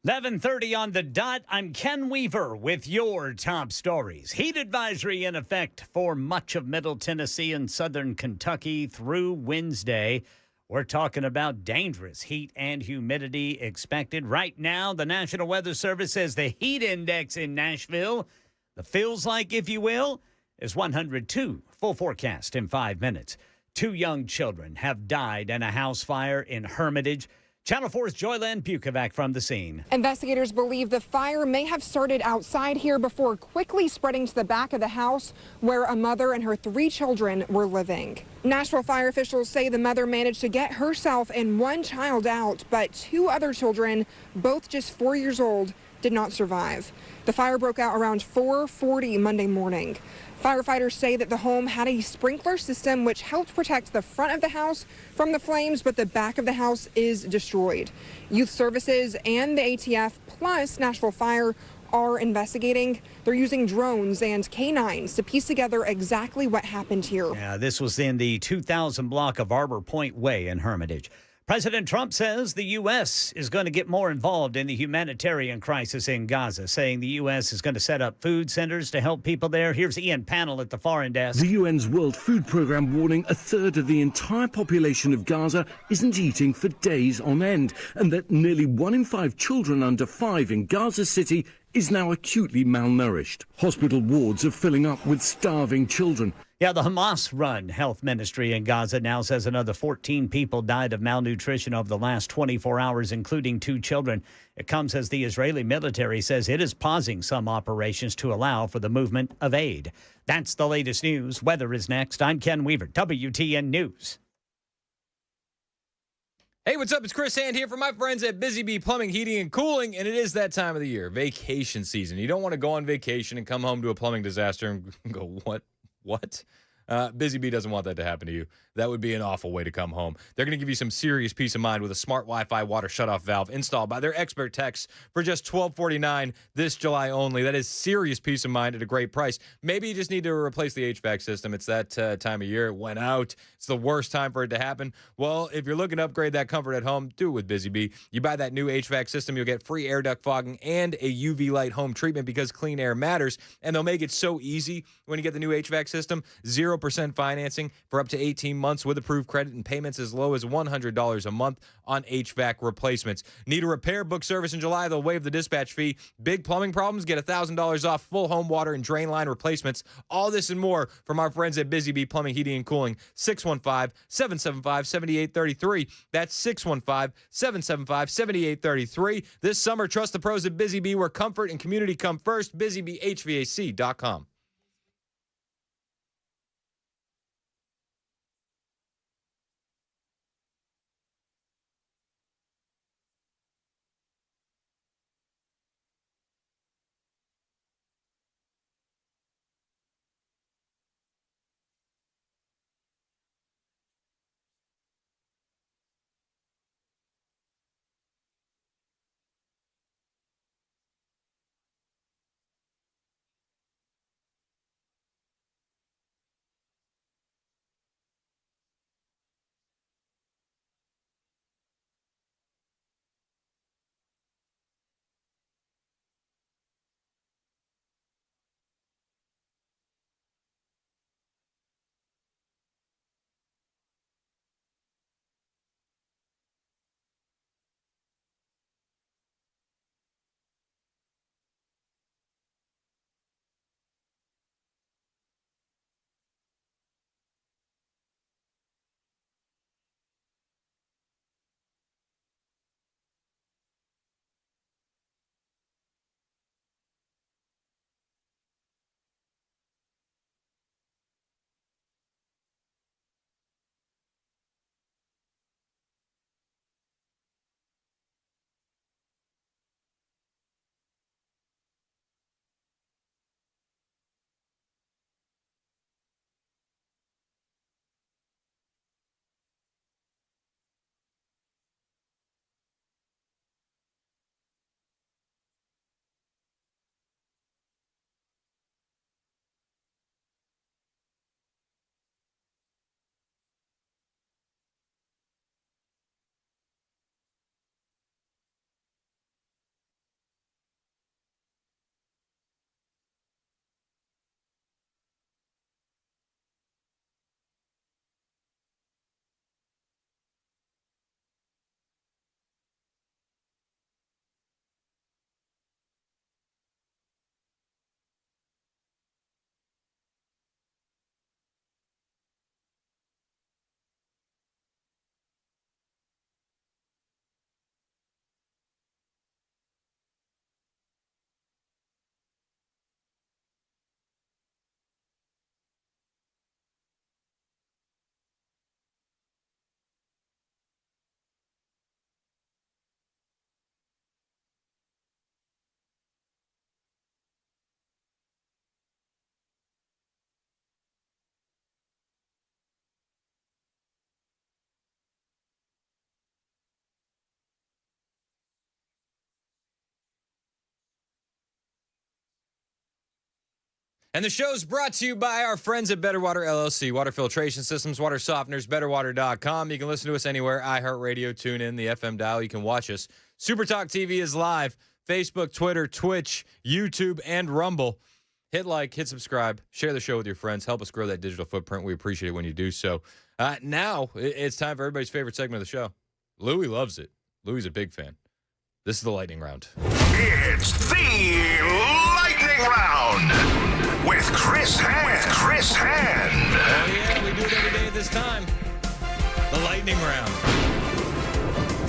11:30 on the dot. I'm Ken Weaver with your top stories. Heat advisory in effect for much of Middle Tennessee and southern Kentucky through Wednesday. We're talking about dangerous heat and humidity expected. Right now, the National Weather Service says the heat index in Nashville, the feels like, if you will, is 102. Full forecast in 5 minutes. 2 young children have died in a house fire in Hermitage. Channel 4's Joyland Bukovac from the scene. Investigators believe the fire may have started outside here before quickly spreading to the back of the house where a mother and her 3 children were living. Nashville fire officials say the mother managed to get herself and 1 child out, but 2 other children, both just 4 years old, did not survive. The fire broke out around 4:40 Monday morning. Firefighters say that the home had a sprinkler system which helped protect the front of the house from the flames, but the back of the house is destroyed. Youth Services and the ATF plus Nashville Fire are investigating. They're using drones and canines to piece together exactly what happened here. Yeah, this was in the 2000 block of Arbor Point Way in Hermitage. President Trump says the U.S. is going to get more involved in the humanitarian crisis in Gaza, saying the U.S. is going to set up food centers to help people there. Here's Ian Pannell at the Foreign Desk. The UN's World Food Programme warning a third of the entire population of Gaza isn't eating for days on end, and that nearly 1 in 5 children under 5 in Gaza City is now acutely malnourished. Hospital wards are filling up with starving children. Yeah, the Hamas-run health ministry in Gaza now says another 14 people died of malnutrition over the last 24 hours, including 2 children. It comes as the Israeli military says it is pausing some operations to allow for the movement of aid. That's the latest news. Weather is next. I'm Ken Weaver, WTN News. Hey, what's up? It's Chris Hand here from my friends at Busy Bee Plumbing, Heating, and Cooling, and it is that time of the year, vacation season. You don't want to go on vacation and come home to a plumbing disaster and go, what? Busy Bee doesn't want that to happen to you. That would be an awful way to come home. They're going to give you some serious peace of mind with a smart Wi-Fi water shutoff valve installed by their expert techs for just $12.49 this July only. That is serious peace of mind at a great price. Maybe you just need to replace the HVAC system. It's that time of year. It went out. It's the worst time for it to happen. Well, if you're looking to upgrade that comfort at home, do it with Busy Bee. You buy that new HVAC system, you'll get free air duct fogging and a UV light home treatment because clean air matters. And they'll make it so easy when you get the new HVAC system. 0% financing for up to 18 months with approved credit and payments as low as $100 a month on HVAC replacements. Need a repair? Book service in July. They'll waive the dispatch fee. Big plumbing problems? Get $1,000 off full home water and drain line replacements. All this and more from our friends at Busy Bee Plumbing, Heating, and Cooling. 615-775-7833. That's 615-775-7833. This summer, trust the pros at Busy Bee where comfort and community come first. BusyBeeHVAC.com. And the show's brought to you by our friends at Better Water LLC, water filtration systems, water softeners, betterwater.com. You can listen to us anywhere, iHeartRadio, tune in, the FM dial. You can watch us. Super Talk TV is live, Facebook, Twitter, Twitch, YouTube, and Rumble. Hit like, hit subscribe, share the show with your friends. Help us grow that digital footprint. We appreciate it when you do so. Now, it's time for everybody's favorite segment of the show. Louis loves it. Louis a big fan. This is the lightning round. It's the lightning round with Chris Hand. Oh, yeah, we do it every day at this time. The lightning round.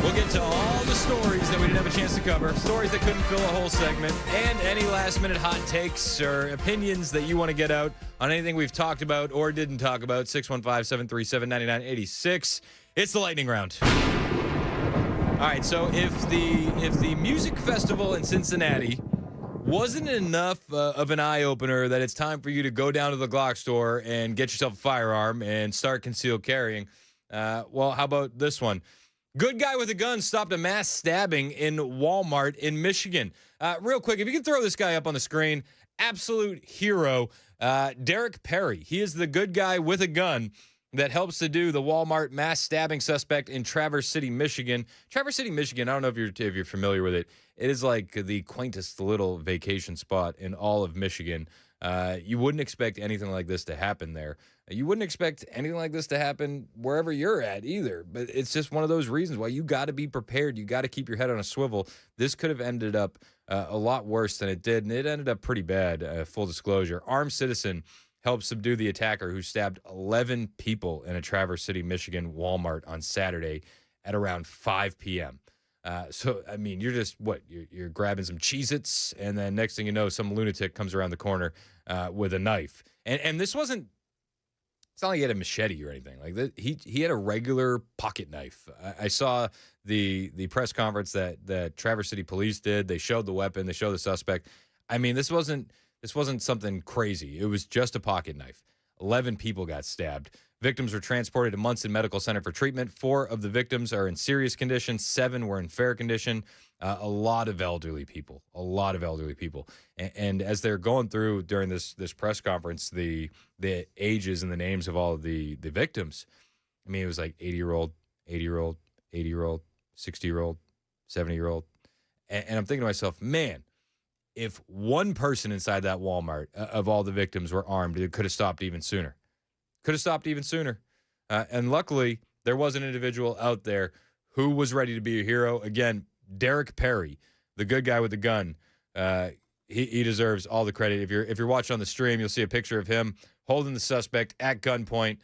We'll get to all the stories that we didn't have a chance to cover, stories that couldn't fill a whole segment, and any last-minute hot takes or opinions that you want to get out on anything we've talked about or didn't talk about. 615-737-9986. It's the lightning round. All right, so if the music festival in Cincinnati wasn't enough of an eye-opener that it's time for you to go down to the Glock store and get yourself a firearm and start concealed carrying, well, how about this one? Good guy with a gun stopped a mass stabbing in Walmart in Michigan. Real quick, if you can throw this guy up on the screen, absolute hero, Derek Perry. He is the good guy with a gun that helps to do the Walmart mass stabbing suspect in Traverse City, Michigan. Traverse City, Michigan, I don't know if you're familiar with it. It is like the quaintest little vacation spot in all of Michigan. You wouldn't expect anything like this to happen there. You wouldn't expect anything like this to happen wherever you're at either. But it's just one of those reasons why you got to be prepared. You got to keep your head on a swivel. This could have ended up a lot worse than it did, and it ended up pretty bad, full disclosure. Armed citizen helped subdue the attacker who stabbed 11 people in a Traverse City, Michigan Walmart on Saturday at around 5 p.m. So, I mean, you're just, you're grabbing some Cheez-Its, and then next thing you know, some lunatic comes around the corner with a knife. And this wasn't, it's not like he had a machete or anything. Like he had a regular pocket knife. I saw the press conference that Traverse City Police did. They showed the weapon. They showed the suspect. I mean, this wasn't something crazy. It was just a pocket knife. 11 people got stabbed. Victims were transported to Munson Medical Center for treatment. 4 of the victims are in serious condition. 7 were in fair condition. A lot of elderly people. And as they're going through during this press conference, the ages and the names of all of the victims, I mean, it was like 80-year-old, 80-year-old, 80-year-old, 60-year-old, 70-year-old. And I'm thinking to myself, man, if one person inside that Walmart of all the victims were armed, it could have stopped even sooner. And luckily, there was an individual out there who was ready to be a hero. Again, Derek Perry, the good guy with the gun. He deserves all the credit. If you're watching on the stream, you'll see a picture of him holding the suspect at gunpoint.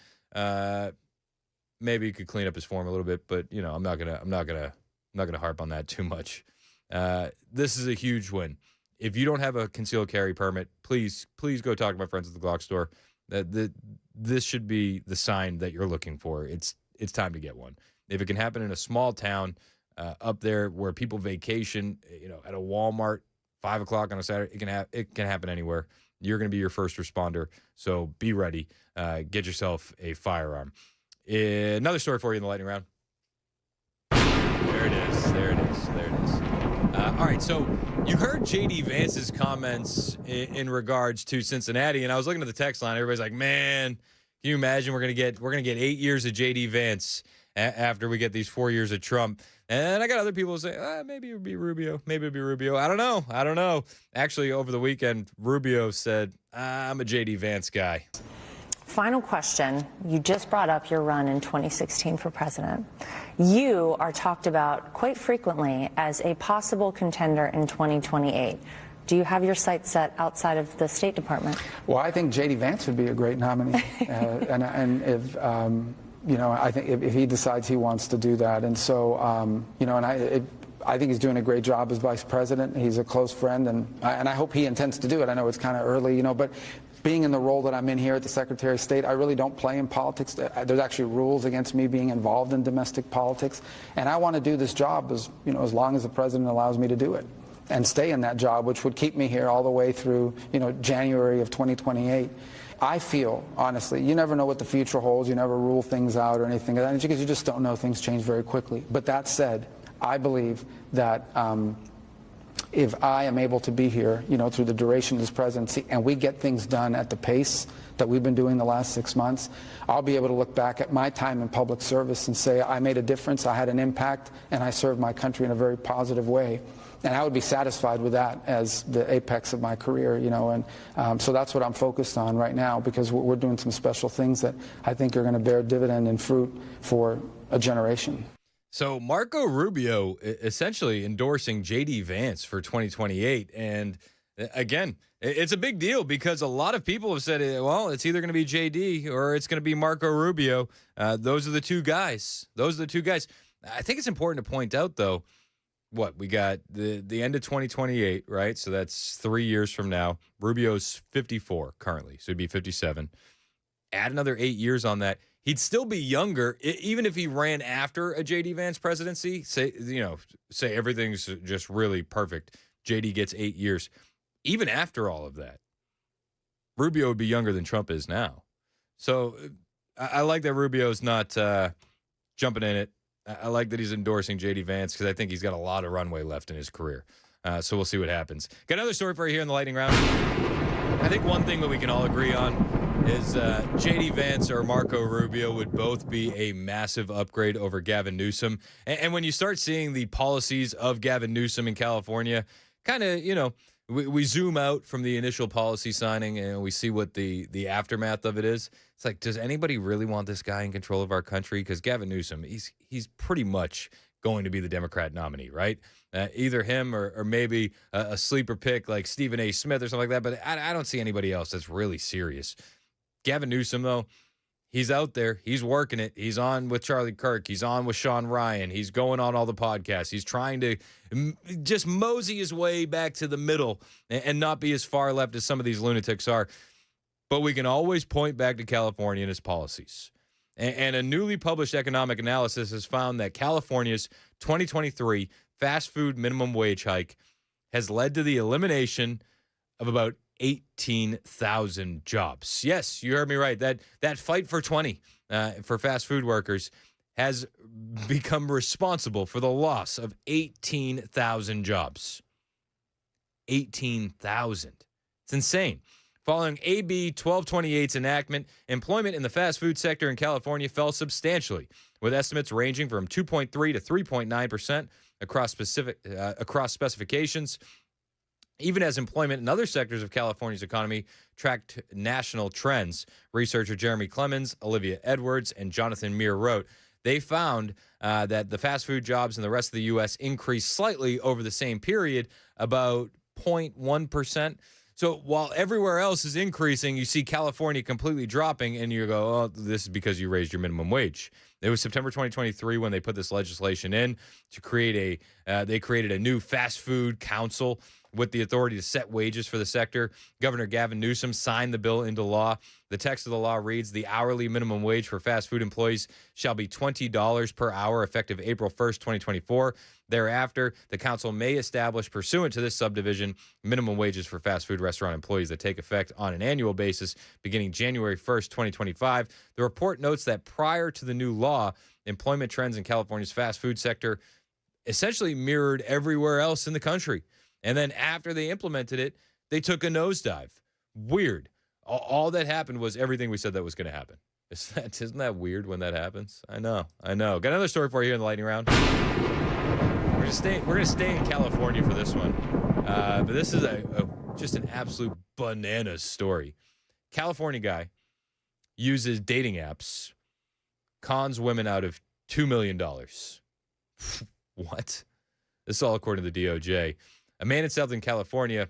Maybe you could clean up his form a little bit, but you know, I'm not gonna harp on that too much. This is a huge win. If you don't have a concealed carry permit, please go talk to my friends at the Glock store. This should be the sign that you're looking for. It's time to get one. If it can happen in a small town up there where people vacation, you know, at a Walmart, 5 o'clock on a Saturday, it can happen anywhere. You're going to be your first responder, so be ready. Get yourself a firearm. Another story for you in the lightning round. There it is. All right, so you heard J.D. Vance's comments in regards to Cincinnati, and I was looking at the text line. Everybody's like, "Man, can you imagine we're gonna get 8 years of J.D. Vance after we get these 4 years of Trump?" And I got other people say, "Maybe it would be Rubio. I don't know. Actually, over the weekend, Rubio said, "I'm a J.D. Vance guy." Final question. You just brought up your run in 2016 for president. You are talked about quite frequently as a possible contender in 2028. Do you have your sights set outside of the State Department? Well, I think J.D. Vance would be a great nominee. And if, you know, I think if he decides he wants to do that. And so, you know, and I think he's doing a great job as vice president. He's a close friend, and I hope he intends to do it. I know it's kind of early, you know, but being in the role that I'm in here at the Secretary of State, I really don't play in politics. There's actually rules against me being involved in domestic politics, and I want to do this job as long as the president allows me to do it, and stay in that job, which would keep me here all the way through, you know, January of 2028. I feel, honestly, you never know what the future holds. You never rule things out or anything like that, because you just don't know. Things change very quickly. But that said, I believe that if I am able to be here, through the duration of this presidency, and we get things done at the pace that we've been doing the last 6 months, I'll be able to look back at my time in public service and say I made a difference, I had an impact, and I served my country in a very positive way. And I would be satisfied with that as the apex of my career, and so that's what I'm focused on right now, because we're doing some special things that I think are going to bear dividend and fruit for a generation. So Marco Rubio essentially endorsing J.D. Vance for 2028. And again, it's a big deal because a lot of people have said, well, it's either going to be J.D. or it's going to be Marco Rubio. Those are the two guys. I think it's important to point out, though, we got the end of 2028, right? So that's 3 years from now. Rubio's 54 currently, so he'd be 57. Add another 8 years on that. He'd still be younger, even if he ran after a J.D. Vance presidency. Say everything's just really perfect. J.D. gets 8 years. Even after all of that, Rubio would be younger than Trump is now. So I like that Rubio's not jumping in it. I like that he's endorsing J.D. Vance because I think he's got a lot of runway left in his career. So we'll see what happens. Got another story for you here in the lightning round. I think one thing that we can all agree on is J.D. Vance or Marco Rubio would both be a massive upgrade over Gavin Newsom. And when you start seeing the policies of Gavin Newsom in California, kind of, we zoom out from the initial policy signing and we see what the aftermath of it is. It's like, does anybody really want this guy in control of our country? Because Gavin Newsom, he's pretty much going to be the Democrat nominee, right? Either him or maybe a sleeper pick like Stephen A. Smith or something like that. But I don't see anybody else that's really serious. Gavin Newsom, though, he's out there. He's working it. He's on with Charlie Kirk. He's on with Sean Ryan. He's going on all the podcasts. He's trying to just mosey his way back to the middle and not be as far left as some of these lunatics are. But we can always point back to California and its policies. And a newly published economic analysis has found that California's 2023 fast food minimum wage hike has led to the elimination of about 18,000 jobs. Yes, you heard me right. That fight for 20 for fast food workers has become responsible for the loss of 18,000 jobs. 18,000. It's insane. Following AB 1228's enactment, employment in the fast food sector in California fell substantially, with estimates ranging from 2.3 to 3.9% across specifications. Even as employment in other sectors of California's economy tracked national trends, researcher Jeremy Clemens, Olivia Edwards, and Jonathan Meir wrote, they found that the fast food jobs in the rest of the U.S. increased slightly over the same period, about 0.1%. So while everywhere else is increasing, you see California completely dropping, and you go, oh, this is because you raised your minimum wage. It was September 2023 when they put this legislation in to create they created a new fast food council with the authority to set wages for the sector. Governor Gavin Newsom signed the bill into law. The text of the law reads, the hourly minimum wage for fast food employees shall be $20 per hour effective April 1st, 2024. Thereafter, the council may establish, pursuant to this subdivision, minimum wages for fast food restaurant employees that take effect on an annual basis beginning January 1st, 2025. The report notes that prior to the new law, employment trends in California's fast food sector essentially mirrored everywhere else in the country. And then after they implemented it, they took a nosedive. Weird. All that happened was everything we said that was going to happen. Isn't that weird when that happens? I know. Got another story for you here in the lightning round. We're going to stay in California for this one. But this is just an absolute bananas story. California guy uses dating apps, cons women out of $2 million. What? This is all according to the DOJ. A man in Southern California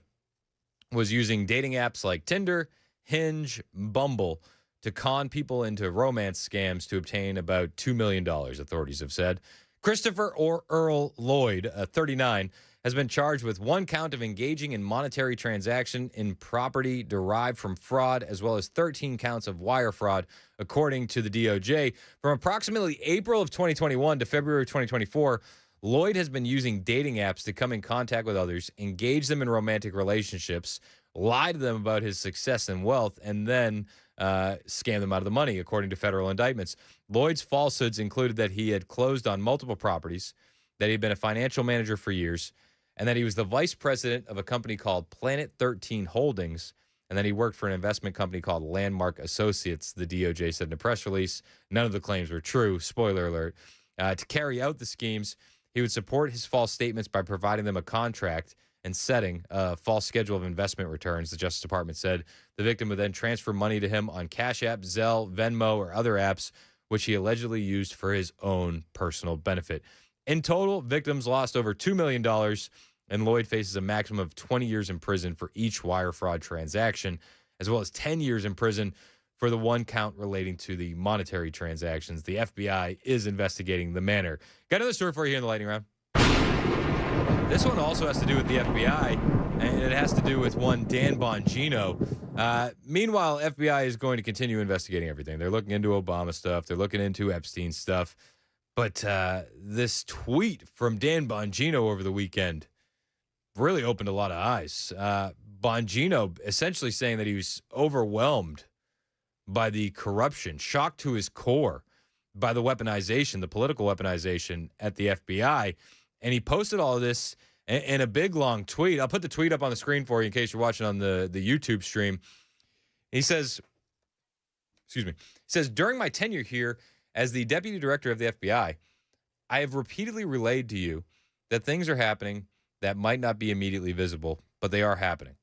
was using dating apps like Tinder, Hinge, Bumble to con people into romance scams to obtain about $2 million, authorities have said. Christopher Earl Lloyd, 39, has been charged with one count of engaging in monetary transaction in property derived from fraud, as well as 13 counts of wire fraud, according to the DOJ. From approximately April of 2021 to February 2024, Lloyd has been using dating apps to come in contact with others, engage them in romantic relationships, lie to them about his success and wealth, and then scam them out of the money, according to federal indictments. Lloyd's falsehoods included that he had closed on multiple properties, that he had been a financial manager for years, and that he was the vice president of a company called Planet 13 Holdings, and then he worked for an investment company called Landmark Associates, the DOJ said in a press release. None of the claims were true. Spoiler alert. To carry out the schemes, he would support his false statements by providing them a contract and setting a false schedule of investment returns, the Justice Department said. The victim would then transfer money to him on Cash App, Zelle, Venmo, or other apps, which he allegedly used for his own personal benefit. In total, victims lost over $2 million, and Lloyd faces a maximum of 20 years in prison for each wire fraud transaction, as well as 10 years in prison for the one count relating to the monetary transactions. The FBI is investigating the manner. Got another story for you here in the lightning round. This one also has to do with the FBI, and it has to do with one Dan Bongino. Meanwhile, FBI is going to continue investigating everything. They're looking into Obama stuff. They're looking into Epstein stuff. But this tweet from Dan Bongino over the weekend really opened a lot of eyes. Bongino essentially saying that he was overwhelmed by the corruption, shocked to his core by the weaponization, the political weaponization at the FBI. And he posted all of this in a big, long tweet. I'll put the tweet up on the screen for you in case you're watching on the YouTube stream. He says, during my tenure here as the deputy director of the FBI, I have repeatedly relayed to you that things are happening that might not be immediately visible, but they are happening.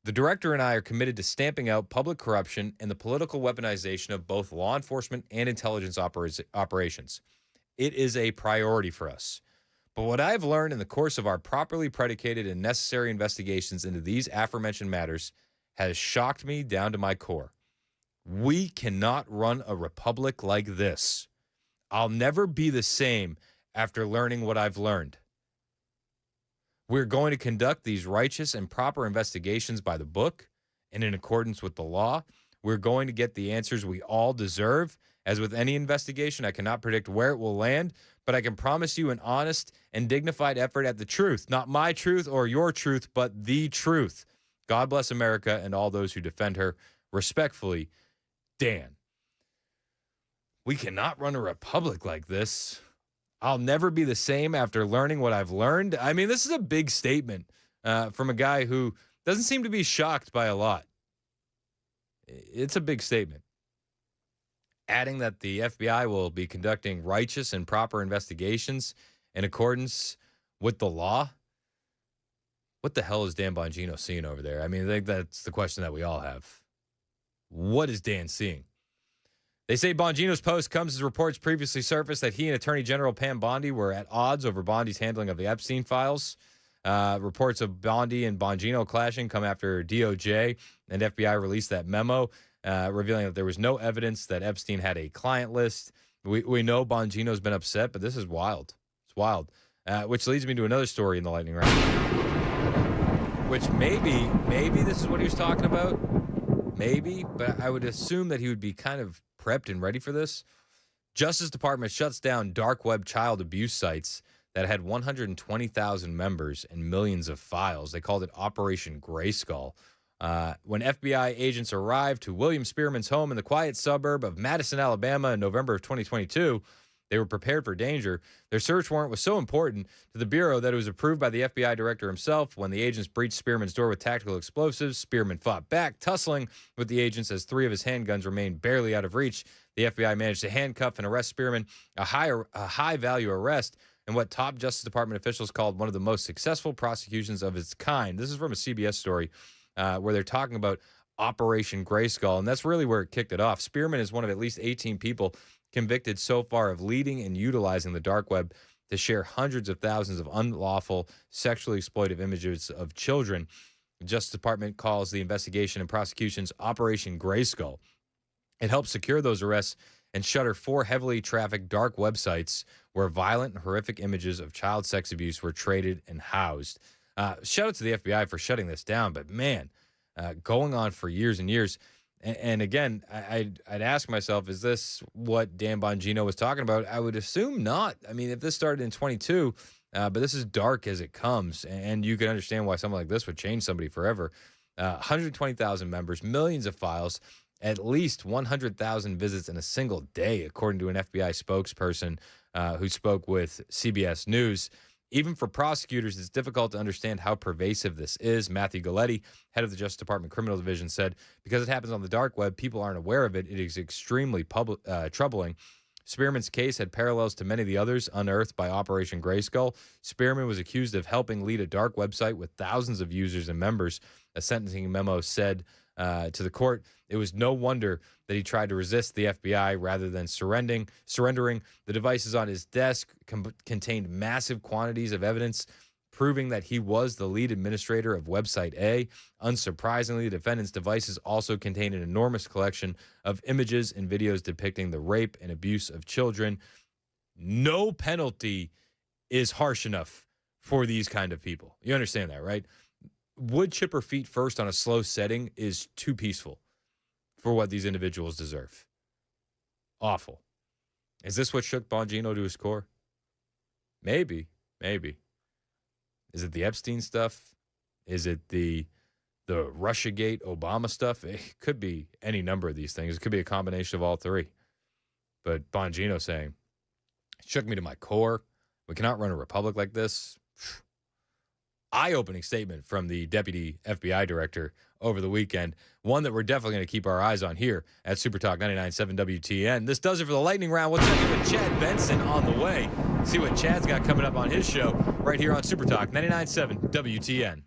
The director and I are committed to stamping out public corruption and the political weaponization of both law enforcement and intelligence operations. It is a priority for us. But what I've learned in the course of our properly predicated and necessary investigations into these aforementioned matters has shocked me down to my core. We cannot run a republic like this. I'll never be the same after learning what I've learned. We're going to conduct these righteous and proper investigations by the book and in accordance with the law. We're going to get the answers we all deserve. As with any investigation, I cannot predict where it will land, but I can promise you an honest and dignified effort at the truth. Not my truth or your truth, but the truth. God bless America and all those who defend her. Respectfully, Dan. We cannot run a republic like this. I'll never be the same after learning what I've learned. I mean, this is a big statement from a guy who doesn't seem to be shocked by a lot. It's a big statement. Adding that the FBI will be conducting righteous and proper investigations in accordance with the law. What the hell is Dan Bongino seeing over there? I mean, I think that's the question that we all have. What is Dan seeing? They say Bongino's post comes as reports previously surfaced that he and Attorney General Pam Bondi were at odds over Bondi's handling of the Epstein files. Reports of Bondi and Bongino clashing come after DOJ and FBI released that memo, revealing that there was no evidence that Epstein had a client list. We know Bongino's been upset, but this is wild. It's wild. Which leads me to another story in the lightning round. Which maybe this is what he was talking about. Maybe, but I would assume that he would be kind of prepped and ready for this. Justice Department shuts down dark web child abuse sites that had 120,000 members and millions of files. They called it Operation Grayskull. When FBI agents arrived to William Spearman's home in the quiet suburb of Madison, Alabama in November of 2022, they were prepared for danger. Their search warrant was so important to the Bureau that it was approved by the FBI director himself. When the agents breached Spearman's door with tactical explosives, Spearman fought back, tussling with the agents as 3 of his handguns remained barely out of reach. The FBI managed to handcuff and arrest Spearman, a high-value arrest, and what top Justice Department officials called one of the most successful prosecutions of its kind. This is from a CBS story where they're talking about Operation Grayskull, and that's really where it kicked it off. Spearman is one of at least 18 people convicted so far of leading and utilizing the dark web to share hundreds of thousands of unlawful sexually exploitive images of children. The Justice Department calls the investigation and prosecutions Operation Grayskull. It helped secure those arrests and shutter 4 heavily trafficked dark websites where violent and horrific images of child sex abuse were traded and housed. Shout out to the FBI for shutting this down, but man, going on for years and years. And again, I'd ask myself, is this what Dan Bongino was talking about? I would assume not. I mean, if this started in 22, but this is dark as it comes, and you can understand why something like this would change somebody forever. 120,000 members, millions of files, at least 100,000 visits in a single day, according to an FBI spokesperson who spoke with CBS News. Even for prosecutors, it's difficult to understand how pervasive this is. Matthew Galletti, head of the Justice Department Criminal Division, said, because it happens on the dark web, people aren't aware of it. It is extremely troubling. Spearman's case had parallels to many of the others unearthed by Operation Grayskull. Spearman was accused of helping lead a dark website with thousands of users and members. A sentencing memo said to the court, it was no wonder that he tried to resist the FBI rather than surrendering. The devices on his desk contained massive quantities of evidence proving that he was the lead administrator of Website A. Unsurprisingly, the defendant's devices also contained an enormous collection of images and videos depicting the rape and abuse of children. No penalty is harsh enough for these kind of people. You understand that, right? Wood chipper feet first on a slow setting is too peaceful for what these individuals deserve. Awful. Is this what shook Bongino to his core? Maybe. Is it the Epstein stuff? Is it the Russiagate Obama stuff? It could be any number of these things. It could be a combination of all three. But Bongino saying, it shook me to my core. We cannot run a republic like this. Eye-opening statement from the deputy FBI director over the weekend. One that we're definitely going to keep our eyes on here at Supertalk 99.7 WTN. This does it for the lightning round. We'll check in with Chad Benson on the way. See what Chad's got coming up on his show right here on Supertalk 99.7 WTN.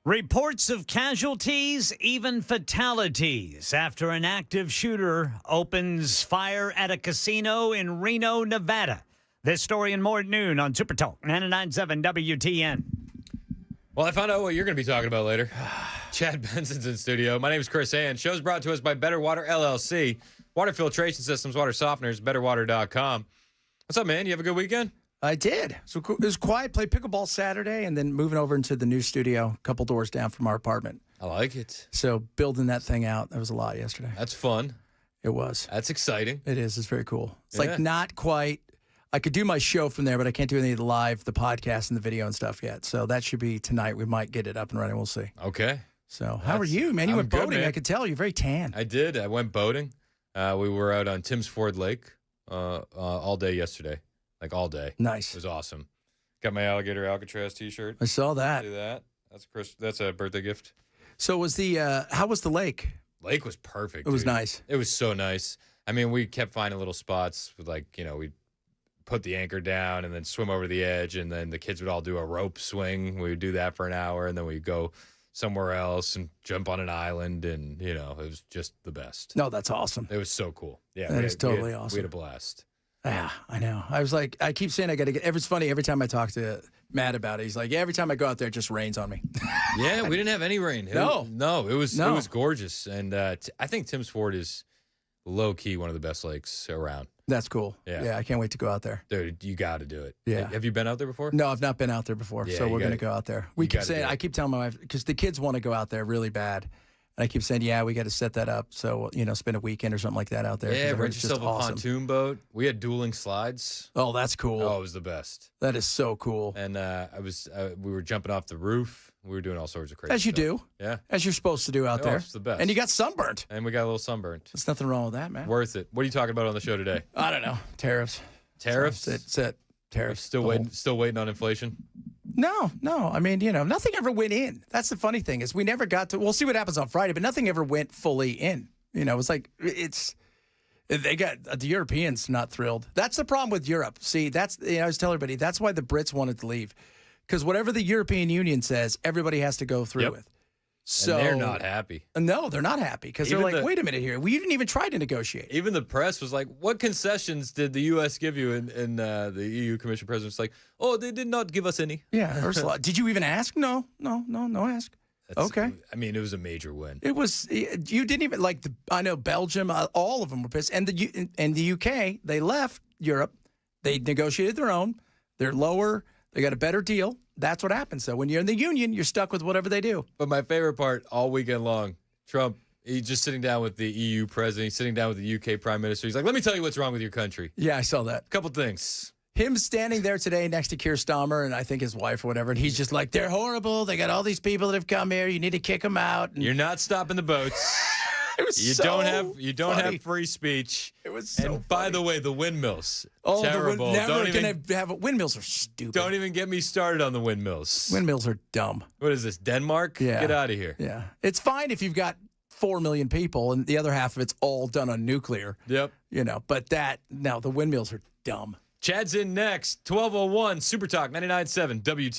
Reports of casualties, even fatalities, after an active shooter opens fire at a casino in Reno, Nevada. This story and more at noon on Super Talk 99.7 WTN. Well, I found out what you're going to be talking about later. Chad Benson's in studio. My name is Chris Hand. Show's brought to us by Better Water LLC. Water filtration systems, water softeners, betterwater.com. What's up, man? You have a good weekend? I did. So it was quiet. Played pickleball Saturday and then moving over into the new studio a couple doors down from our apartment. I like it. So building that thing out, that was a lot yesterday. That's fun. It was. That's exciting. It is. It's very cool. It's like not quite. I could do my show from there, but I can't do any of the live, the podcast, and the video and stuff yet. So that should be tonight. We might get it up and running. We'll see. Okay. So how are you, man? You went boating. Man. I could tell. You're very tan. I did. I went boating. We were out on Timms Ford Lake all day yesterday. Like all day. Nice. It was awesome. Got my alligator Alcatraz T-shirt. I saw that. See that? That's a birthday gift. So was how was the lake? Lake was perfect. It was dude. nice. It was so nice. I mean, we kept finding little spots with we'd put the anchor down and then swim over the edge, and then the kids would all do a rope swing. We would do that for an hour, and then we'd go somewhere else and jump on an island, and it was just the best. No, that's awesome. It was so cool. Yeah, that is totally awesome. We had a blast. Yeah, I know. I was like, I keep saying I got to get. It's funny every time I talk to Matt about it. He's like, yeah, every time I go out there, it just rains on me. Yeah, we didn't have any rain. It was gorgeous, and I think Timms Ford is low key one of the best lakes around. That's cool. Yeah, I can't wait to go out there. Dude, you got to do it. Yeah. Have you been out there before? No, I've not been out there before, so we're going to go out there. We keep saying, I keep telling my wife, because the kids want to go out there really bad. And I keep saying, yeah, we got to set that up. So, spend a weekend or something like that out there. Yeah, rent yourself a pontoon boat. We had dueling slides. Oh, that's cool. Oh, it was the best. That is so cool. And we were jumping off the roof. We were doing all sorts of crazy stuff. As you do. Yeah. As you're supposed to do out there. It's the best. And you got sunburnt. And we got a little sunburnt. There's nothing wrong with that, man. Worth it. What are you talking about on the show today? I don't know. Tariffs. Tariffs? It's it. Tariffs. Still waiting on inflation? No. I mean, nothing ever went in. That's the funny thing is we never got to. We'll see what happens on Friday, but nothing ever went fully in. It's like they got the Europeans not thrilled. That's the problem with Europe. See, that's I always tell everybody that's why the Brits wanted to leave, because whatever the European Union says, everybody has to go through with. So and they're not happy. No, they're not happy because they're like, wait a minute here. We didn't even try to negotiate. Even the press was like, what concessions did the U.S. give you? And the EU Commission president's like, oh, they did not give us any. Yeah, Ursula. Did you even ask? No ask. Okay. I mean, it was a major win. It was. You didn't even I know Belgium. All of them were pissed. And the UK, they left Europe. They negotiated their own. They're lower. They got a better deal. That's what happens. So when you're in the union, you're stuck with whatever they do. But my favorite part all weekend long, Trump, he's just sitting down with the EU president. He's sitting down with the UK prime minister. He's like, let me tell you what's wrong with your country. Yeah, I saw that. A couple things. Him standing there today next to Keir Starmer and I think his wife or whatever, and he's just like, they're horrible. They got all these people that have come here. You need to kick them out. And you're not stopping the boats. It was you don't have free speech. It was so And by the way, the windmills. Oh, terrible. Never going to have windmills are stupid. Don't even get me started on the windmills. Windmills are dumb. What is this, Denmark? Yeah. Get out of here. Yeah. It's fine if you've got 4 million people and the other half of it's all done on nuclear. Yep. But the windmills are dumb. Chad's in next. 12:01 Super Talk 99.7 WT.